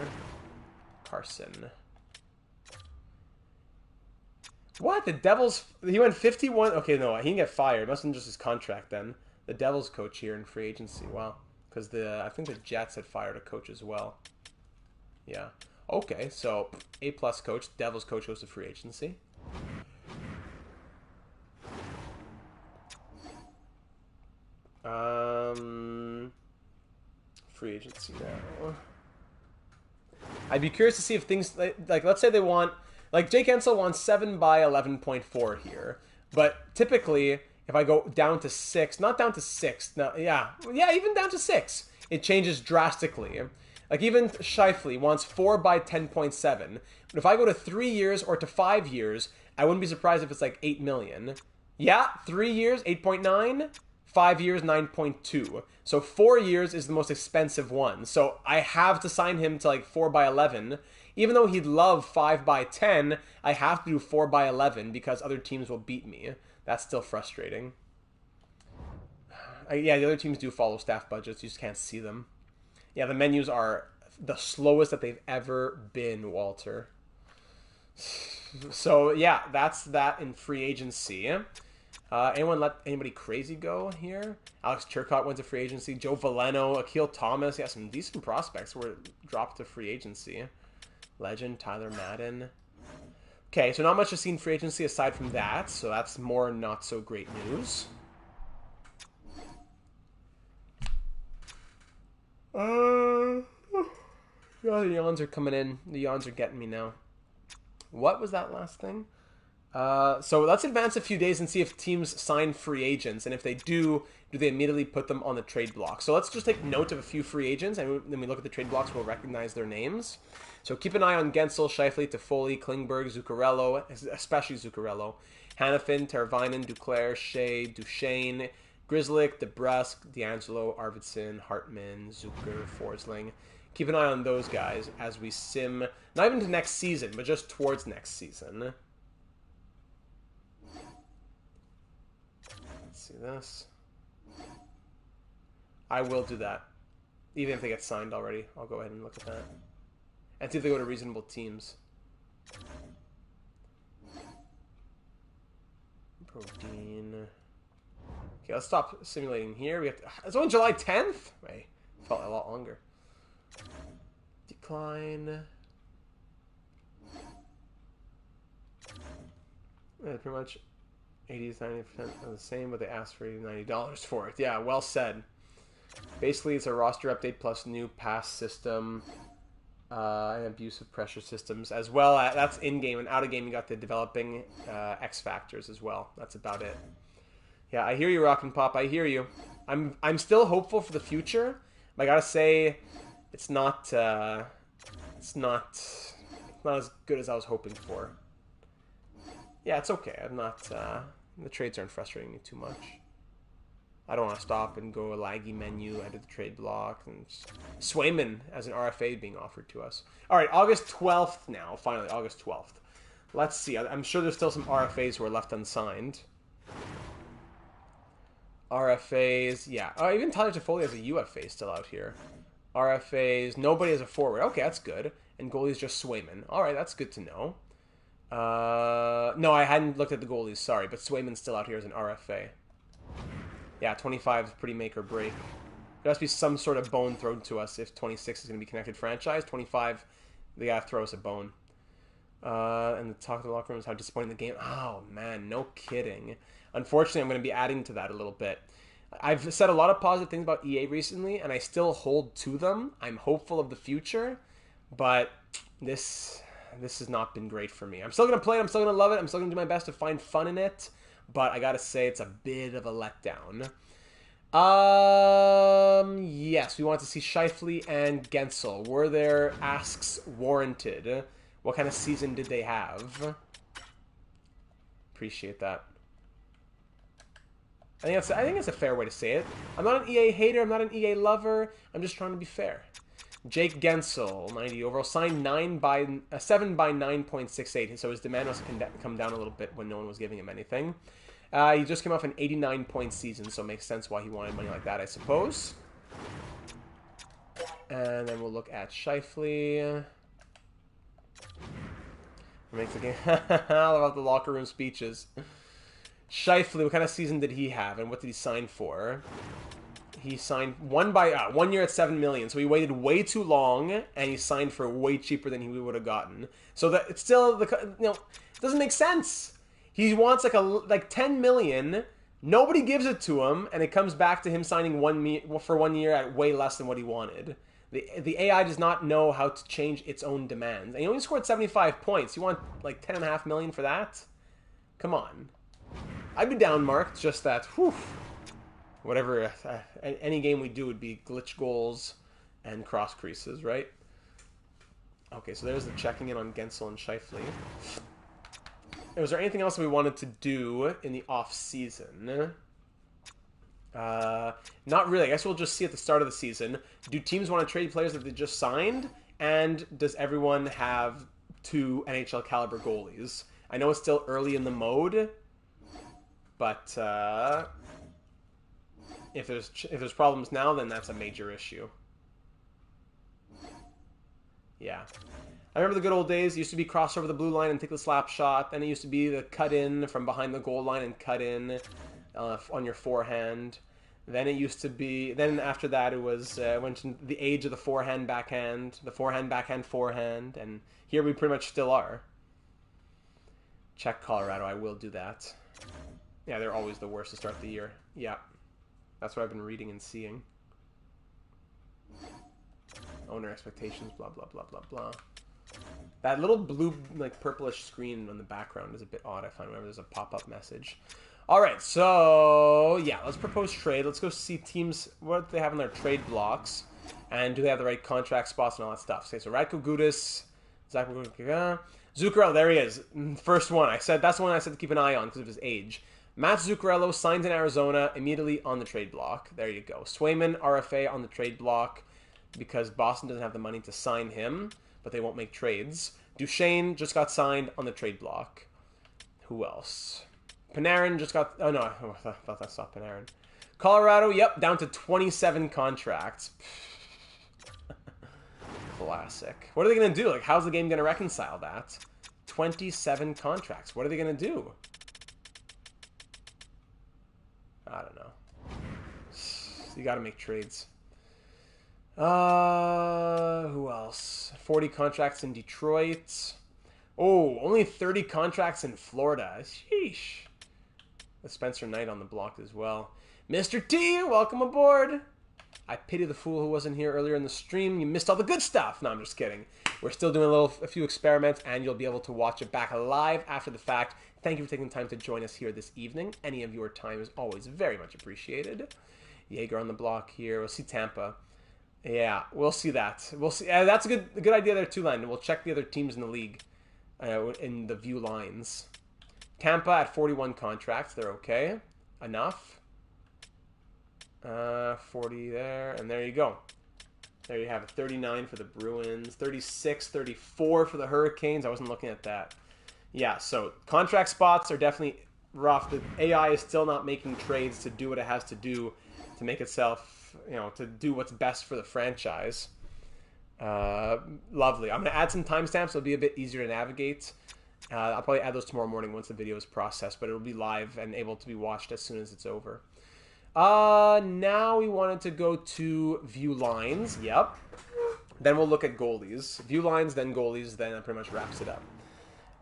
Carson. What? The Devils... He went 51... Okay, no, he didn't get fired. It must have been just his contract then. The Devils coach here in free agency. Wow. Because I think the Jets had fired a coach as well. Yeah. Okay, so A+ coach, Devils coach goes to free agency. Free agency now. I'd be curious to see if things like let's say they want like Jake Ensel wants 7 by 11.4 here, but typically if I go down to 6, not down to 6, no, yeah, even down to 6, it changes drastically. Like even Scheifele wants 4 by 10.7. But if I go to 3 years or to 5 years, I wouldn't be surprised if it's like 8 million. Yeah, 3 years, 8.9. 5 years, 9.2. So 4 years is the most expensive one. So I have to sign him to like 4x11. Even though he'd love 5x10, I have to do 4x11 because other teams will beat me. That's still frustrating. Yeah, the other teams do follow staff budgets. You just can't see them. Yeah, the menus are the slowest that they've ever been, Walter. So, yeah, that's that in free agency. Anyone let anybody crazy go here? Alex Turcotte went to free agency. Joe Valeno, Akil Thomas. Yeah, some decent prospects were dropped to free agency. Legend, Tyler Madden. Okay, so not much to see in free agency aside from that. So that's more not so great news. The yawns are coming in. The yawns are getting me now. What was that last thing? So let's advance a few days and see if teams sign free agents. And if they do they immediately put them on the trade block? So let's just take note of a few free agents, and then we look at the trade blocks, we'll recognize their names. So keep an eye on Gensel, Scheifele, Toffoli, Klingberg, Zuccarello, especially Zuccarello, Hanifin, Teravainen, Duclair, Shea, Duchesne, Grzelcyk, DeBrusk, D'Angelo, Arvidsson, Hartman, Zucker, Forsling. Keep an eye on those guys as we sim, not even to next season, but just towards next season. Let's see this. I will do that. Even if they get signed already, I'll go ahead and look at that. And see if they go to reasonable teams. Protein. Okay, let's stop simulating here. We have to, it's only July 10th? Wait, felt a lot longer. Decline. Yeah, pretty much 80 to 90% are the same, but they asked for $90 for it. Yeah, well said. Basically, it's a roster update plus new pass system and abuse of pressure systems as well. That's in-game, and out-of-game you got the developing X factors as well. That's about it. Yeah, I hear you, Rock and Pop. I hear you. I'm still hopeful for the future. But I gotta say, it's not as good as I was hoping for. Yeah, it's okay. I'm not. The trades aren't frustrating me too much. I don't want to stop and go a laggy menu, edit the trade block, and Swayman as an RFA being offered to us. All right, August 12th now. Finally, August 12th. Let's see. I'm sure there's still some RFAs who are left unsigned. RFAs, yeah. Oh, even Tyler Toffoli has a UFA still out here. RFAs, nobody has a forward. Okay, that's good. And goalie's just Swayman. All right, that's good to know. No, I hadn't looked at the goalies, sorry, but Swayman's still out here as an RFA. Yeah, 25 is pretty make or break. There has to be some sort of bone thrown to us if 26 is going to be connected franchise. 25, they got to throw us a bone. And the talk of the locker room is how disappointing the game. Oh, man, no kidding. Unfortunately, I'm going to be adding to that a little bit. I've said a lot of positive things about EA recently, and I still hold to them. I'm hopeful of the future, but this has not been great for me. I'm still going to play it. I'm still going to love it. I'm still going to do my best to find fun in it, but I got to say it's a bit of a letdown. Yes, we want to see Scheifele and Gensel. Were their asks warranted? What kind of season did they have? Appreciate that. I think it's a fair way to say it. I'm not an EA hater. I'm not an EA lover. I'm just trying to be fair. Jake Gensel, 90 overall, signed 7 by 9.68. So his demand must come down a little bit when no one was giving him anything. He just came off an 89-point season, so it makes sense why he wanted money like that, I suppose. And then we'll look at Scheifele. Makes the game. All about the locker room speeches. Scheifele, what kind of season did he have, and what did he sign for? He signed 1 year at $7 million, so he waited way too long, and he signed for way cheaper than he would have gotten. So that it's still it doesn't make sense. He wants like $10 million. Nobody gives it to him, and it comes back to him signing for 1 year at way less than what he wanted. The AI does not know how to change its own demands. And he only scored 75 points. You want like $10.5 million for that? Come on. I'd be down, Mark. It's just that, whew, whatever, any game we do would be glitch goals and cross creases, right? Okay, so there's the checking in on Gensel and Scheifele. Was there anything else we wanted to do in the off season? Not really. I guess we'll just see at the start of the season. Do teams want to trade players that they just signed? And does everyone have 2 NHL caliber goalies? I know it's still early in the mode, but if there's problems now, then that's a major issue. Yeah. I remember the good old days. It used to be cross over the blue line and take the slap shot. Then it used to be the cut in from behind the goal line and cut in on your forehand. Then it used to be... Then after that, it was went to the age of the forehand, backhand, forehand. And here we pretty much still are. Check Colorado. I will do that. Yeah, they're always the worst to start the year. Yeah. That's what I've been reading and seeing. Owner expectations, blah, blah, blah, blah, blah. That little blue, like, purplish screen on the background is a bit odd, I find, whenever there's a pop-up message. Alright, so, yeah, let's propose trade. Let's go see teams, what they have in their trade blocks, and do they have the right contract spots and all that stuff. Okay, so Radko Gudas, Zach Zuccarello, there he is. First one. That's the one I said to keep an eye on because of his age. Matt Zuccarello signed in Arizona immediately on the trade block. There you go. Swayman, RFA on the trade block because Boston doesn't have the money to sign him, but they won't make trades. Duchesne just got signed on the trade block. Who else? Panarin just got... Oh, no. I thought I saw Panarin. Colorado, yep, down to 27 contracts. Classic. What are they going to do? Like, how's the game going to reconcile that? 27 contracts. What are they going to do? I don't know. You got to make trades. Who else? 40 contracts in Detroit. Oh, only 30 contracts in Florida. Sheesh. With Spencer Knight on the block as well. Mr. T, welcome aboard. I pity the fool who wasn't here earlier in the stream. You missed all the good stuff. No, I'm just kidding. We're still doing a few experiments, and you'll be able to watch it back live after the fact. Thank you for taking the time to join us here this evening. Any of your time is always very much appreciated. Jaeger on the block here. We'll see Tampa. Yeah, we'll see that. We'll see. That's a good idea there too, Landon. We'll check the other teams in the league in the view lines. Tampa at 41 contracts. They're okay. Enough. 40 there, and there you go. There you have it. 39 for the Bruins. 36, 34 for the Hurricanes. I wasn't looking at that. Yeah, so contract spots are definitely rough. The AI is still not making trades to do what it has to do to make itself, to do what's best for the franchise. Lovely. I'm going to add some timestamps. It'll be a bit easier to navigate. I'll probably add those tomorrow morning once the video is processed, but it'll be live and able to be watched as soon as it's over. Now we wanted to go to view lines. Yep. Then we'll look at goalies. View lines, then goalies, then that pretty much wraps it up.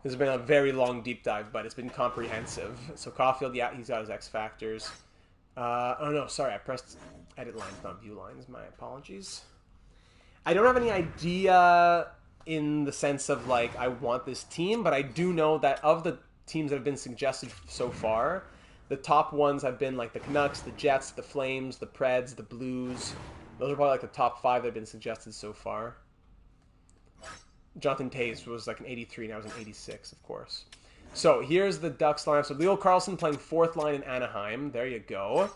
This has been a very long deep dive, but it's been comprehensive. So Caulfield, yeah, he's got his X factors. Oh no, sorry, I pressed edit lines, not view lines. My apologies. I don't have any idea in the sense of, like, I want this team, but I do know that of the teams that have been suggested so far, the top ones have been, like, the Canucks, the Jets, the Flames, the Preds, the Blues. Those are probably, like, the top 5 that have been suggested so far. Jonathan Toews was, like, an 83, and I was an 86, of course. So, here's the Ducks lineup. So, Leo Carlsson playing 4th line in Anaheim. There you go.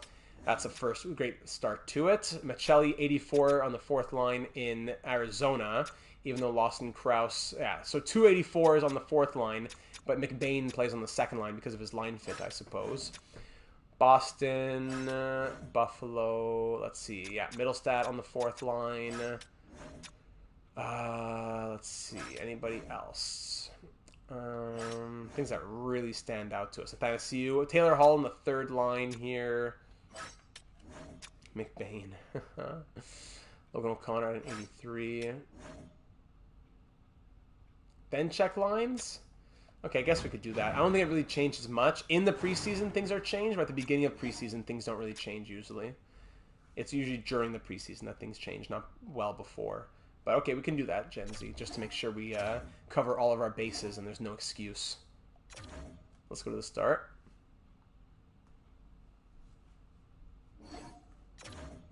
That's a first great start to it. Machelli, 84 on the 4th line in Arizona, even though Lawson Krause... Yeah, so 2 84s on the 4th line, but McBain plays on the 2nd line because of his line fit, I suppose. Boston, Buffalo, let's see. Yeah, Middlestat on the 4th line. Let's see. Anybody else? Things that really stand out to us. Athanasiou. Taylor Hall on the 3rd line here. McBain. Logan O'Connor at an 83. Then check lines? Okay, I guess we could do that. I don't think it really changes much. In the preseason, things are changed, but at the beginning of preseason, things don't really change usually. It's usually during the preseason that things change, not well before. But okay, we can do that, Gen Z, just to make sure we cover all of our bases and there's no excuse. Let's go to the start.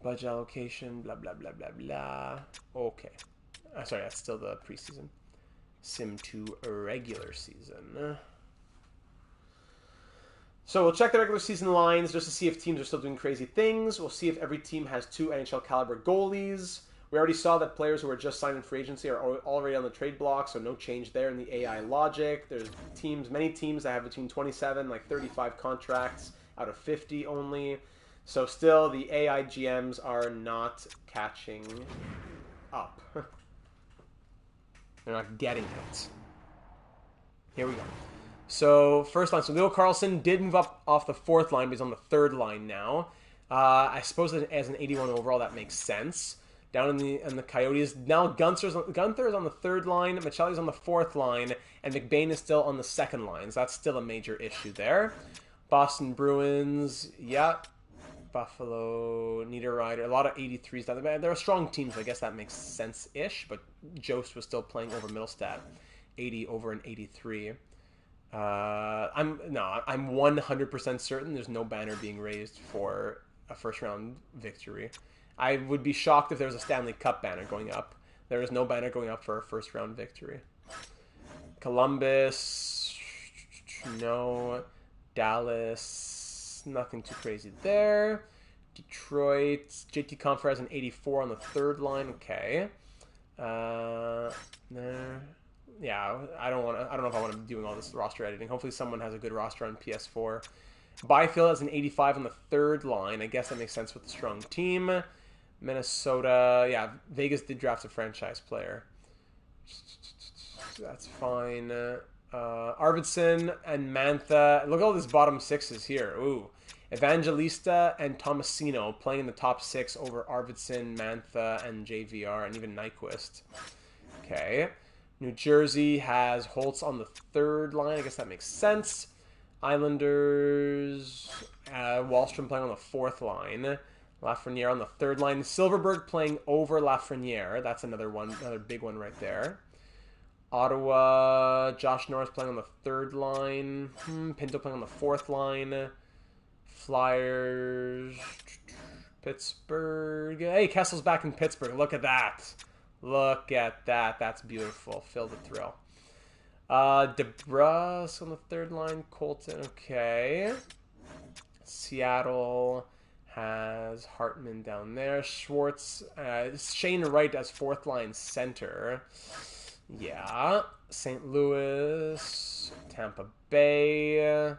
Budget allocation, blah, blah, blah, blah, blah. Okay. Sorry, that's still the preseason. Sim 2 regular season. So we'll check the regular season lines just to see if teams are still doing crazy things. We'll see if every team has 2 NHL caliber goalies. We already saw that players who were just signed in free agency are already on the trade block, so no change there in the AI logic. There's many teams that have between 27, like 35 contracts out of 50 only. So still, the AI GMs are not catching up. They're not getting it. Here we go. So, first line. So, Leo Carlson did move up off the 4th line, but he's on the 3rd line now. I suppose that as an 81 overall, that makes sense. Down in the Coyotes. Now, Gunther is on the 3rd line, Michelli's on the 4th line, and McBain is still on the 2nd line. So, that's still a major issue there. Boston Bruins, yeah. Buffalo, Niederreiter, a lot of 83s. They're strong teams, so I guess that makes sense-ish, but Jost was still playing over Middlestat. 80 over an 83. I'm 100% certain there's no banner being raised for a first-round victory. I would be shocked if there was a Stanley Cup banner going up. There is no banner going up for a first-round victory. Columbus, no. Dallas, nothing too crazy there. Detroit, JT Compher has an 84 on the 3rd line. Okay. Yeah, I don't know if I want to be doing all this roster editing. Hopefully someone has a good roster on PS4. Byfield has an 85 on the 3rd line. I guess that makes sense with the strong team. Minnesota, yeah, Vegas did draft a franchise player. That's fine. Arvidsson and Mantha. Look at all these bottom 6s here. Ooh. Evangelista and Tomasino playing in the top 6 over Arvidsson, Mantha, and JVR, and even Nyquist. Okay. New Jersey has Holtz on the 3rd line. I guess that makes sense. Islanders, Wallstrom playing on the 4th line. Lafreniere on the 3rd line. Silverberg playing over Lafreniere. That's another big one right there. Ottawa, Josh Norris playing on the 3rd line. Pinto playing on the 4th line. Flyers, Pittsburgh. Hey, Kessel's back in Pittsburgh. Look at that. Look at that. That's beautiful. Feel the thrill. DeBrus on the 3rd line. Colton. Okay. Seattle has Hartman down there. Schwartz. Shane Wright as 4th line center. Yeah. St. Louis. Tampa Bay.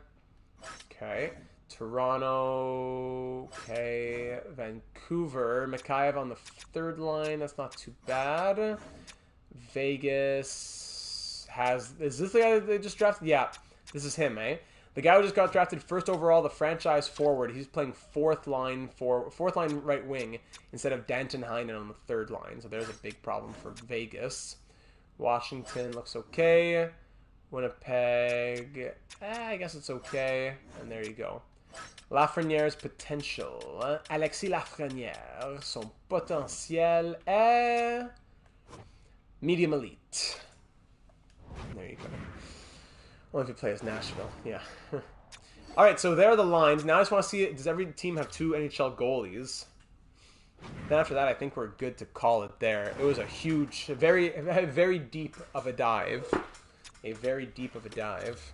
Okay. Toronto. Okay. Vancouver. Mikheyev on the 3rd line. That's not too bad. Vegas has... Is this the guy that they just drafted? Yeah. This is him, eh? The guy who just got drafted 1st overall, the franchise forward. He's playing 4th line right wing instead of Danton Heinen on the 3rd line. So there's a big problem for Vegas. Washington looks okay. Winnipeg, I guess it's okay. And there you go. Lafreniere's potential. Alexis Lafreniere, son potentiel est medium elite. There you go. Only if you play as Nashville, yeah. Alright, so there are the lines. Now I just want to see, does every team have 2 NHL goalies? Then after that, I think we're good to call it there. It was a huge, very deep of a dive. A very deep of a dive.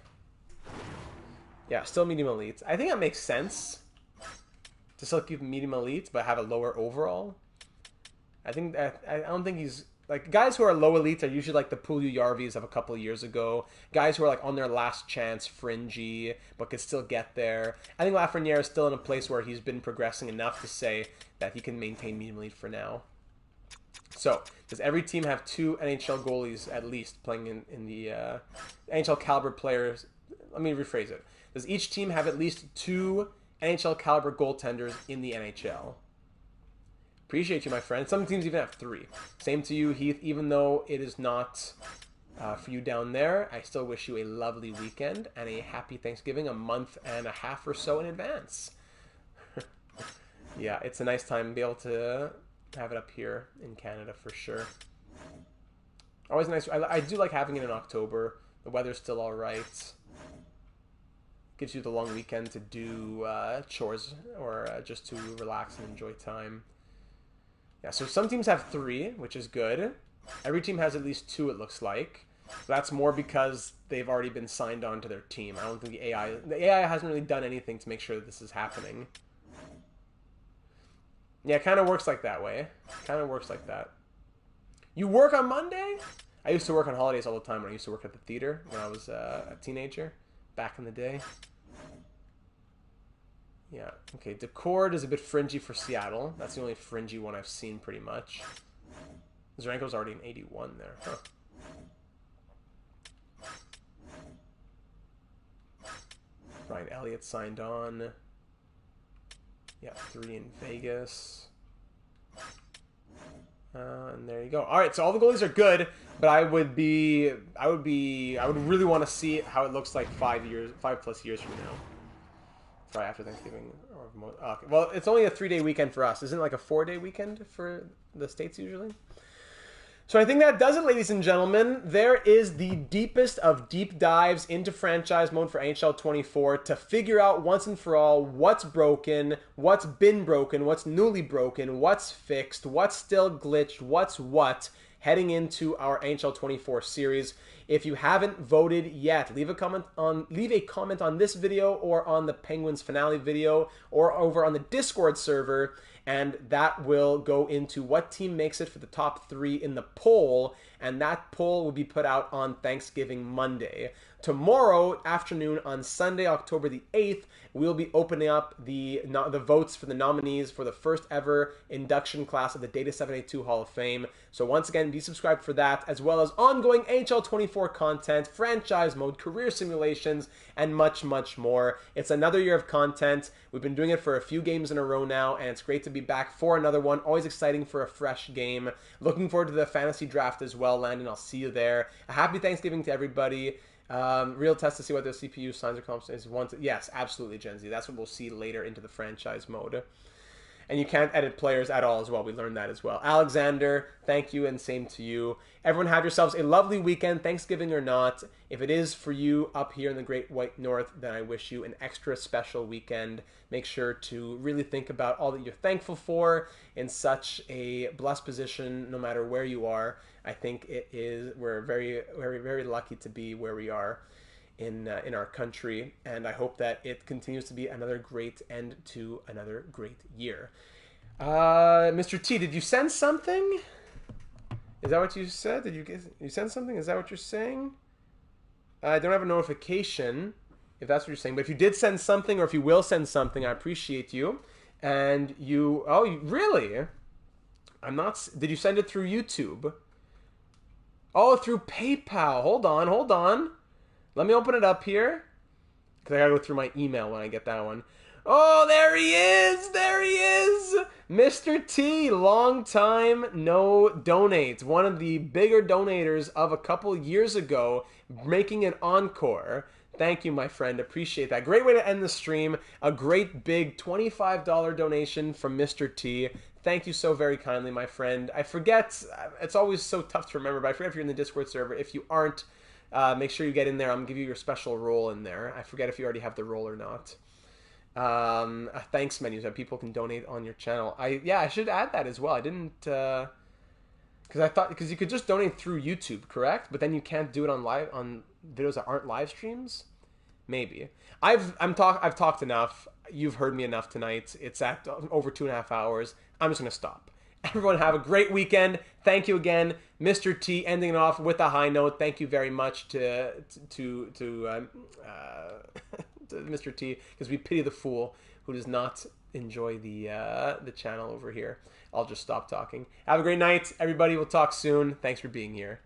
Yeah, still medium elite. I think that makes sense. To still keep medium elite, but have a lower overall. I don't think he's... Like, guys who are low elites are usually like the Pulu Yarvis of a couple of years ago. Guys who are like on their last chance, fringy, but could still get there. I think Lafreniere is still in a place where he's been progressing enough to say that he can maintain medium elite for now. So, does every team have 2 NHL goalies at least playing in the NHL caliber players? Let me rephrase it. Does each team have at least 2 NHL caliber goaltenders in the NHL? Appreciate you, my friend. Some teams even have 3. Same to you, Heath. Even though it is not for you down there, I still wish you a lovely weekend and a happy Thanksgiving a month and a half or so in advance. Yeah, it's a nice time to be able to have it up here in Canada for sure. Always nice. I do like having it in October. The weather's still all right. Gives you the long weekend to do chores or just to relax and enjoy time. Yeah, so some teams have 3, which is good. Every team has at least 2, it looks like. That's more because they've already been signed on to their team. I don't think the AI hasn't really done anything to make sure that this is happening. Yeah, it kind of works like that way. Kind of works like that. You work on Monday? I used to work on holidays all the time when I used to work at the theater when I was a teenager, back in the day. Yeah, okay, Decord is a bit fringy for Seattle. That's the only fringy one I've seen pretty much. Zarenko's already an 81 there. Huh. Ryan Elliott signed on. Yeah, 3 in Vegas. And there you go. All right, so all the goalies are good, but I would really want to see how it looks like 5 plus years from now. Probably after Thanksgiving or more. Okay. Well, it's only a 3-day weekend for us. Isn't it like a 4-day weekend for the States usually? So I think that does it, ladies and gentlemen. There is the deepest of deep dives into franchise mode for NHL 24 to figure out once and for all what's broken, what's been broken, what's newly broken, what's fixed, what's still glitched, what's what, heading into our NHL 24 series. If you haven't voted yet, leave a comment on this video or on the Penguins finale video or over on the Discord server, and that will go into what team makes it for the top 3 in the poll, and that poll will be put out on Thanksgiving Monday. Tomorrow afternoon, on Sunday, October the 8th, we'll be opening up the votes for the nominees for the first ever induction class of the Data 782 Hall of Fame. So once again, be subscribed for that, as well as ongoing NHL 24 content, franchise mode, career simulations, and much, much more. It's another year of content. We've been doing it for a few games in a row now, and it's great to be back for another one. Always exciting for a fresh game. Looking forward to the fantasy draft as well, Landon. I'll see you there. A happy Thanksgiving to everybody. Real test to see what the CPU signs or comps is. Yes, absolutely, Gen Z. That's what we'll see later into the franchise mode. And you can't edit players at all as well. We learned that as well. Alexander, thank you, and same to you. Everyone have yourselves a lovely weekend, Thanksgiving or not. If it is for you up here in the Great White North, then I wish you an extra special weekend. Make sure to really think about all that you're thankful for in such a blessed position, no matter where you are. I think we're very, very, very lucky to be where we are in our country, and I hope that it continues to be another great end to another great year. Mr. T, did you send something? Is that what you said? Did you send something? Is that what you're saying? I don't have a notification, if that's what you're saying, but if you did send something, or if you will send something, I appreciate you. And really? Did you send it through YouTube? Oh, through PayPal. Hold on. Let me open it up here, because I gotta go through my email when I get that one. Oh, there he is! Mr. T, long time no donate. One of the bigger donators of a couple years ago, making an encore. Thank you, my friend. Appreciate that. Great way to end the stream. A great big $25 donation from Mr. T. Thank you so very kindly, my friend. I forget. It's always so tough to remember, but I forget if you're in the Discord server. If you aren't, make sure you get in there. I'm going to give you your special role in there. I forget if you already have the role or not. Thanks menu that people can donate on your channel. I should add that as well. I didn't, because you could just donate through YouTube, correct? But then you can't do it on videos that aren't live streams. Maybe I've talked enough. You've heard me enough tonight. It's at over 2.5 hours. I'm just gonna stop. Everyone have a great weekend. Thank you again, Mr. T. Ending it off with a high note. Thank you very much to Mr. T, because we pity the fool who does not enjoy the channel over here. I'll just stop talking. Have a great night, everybody. We'll talk soon. Thanks for being here.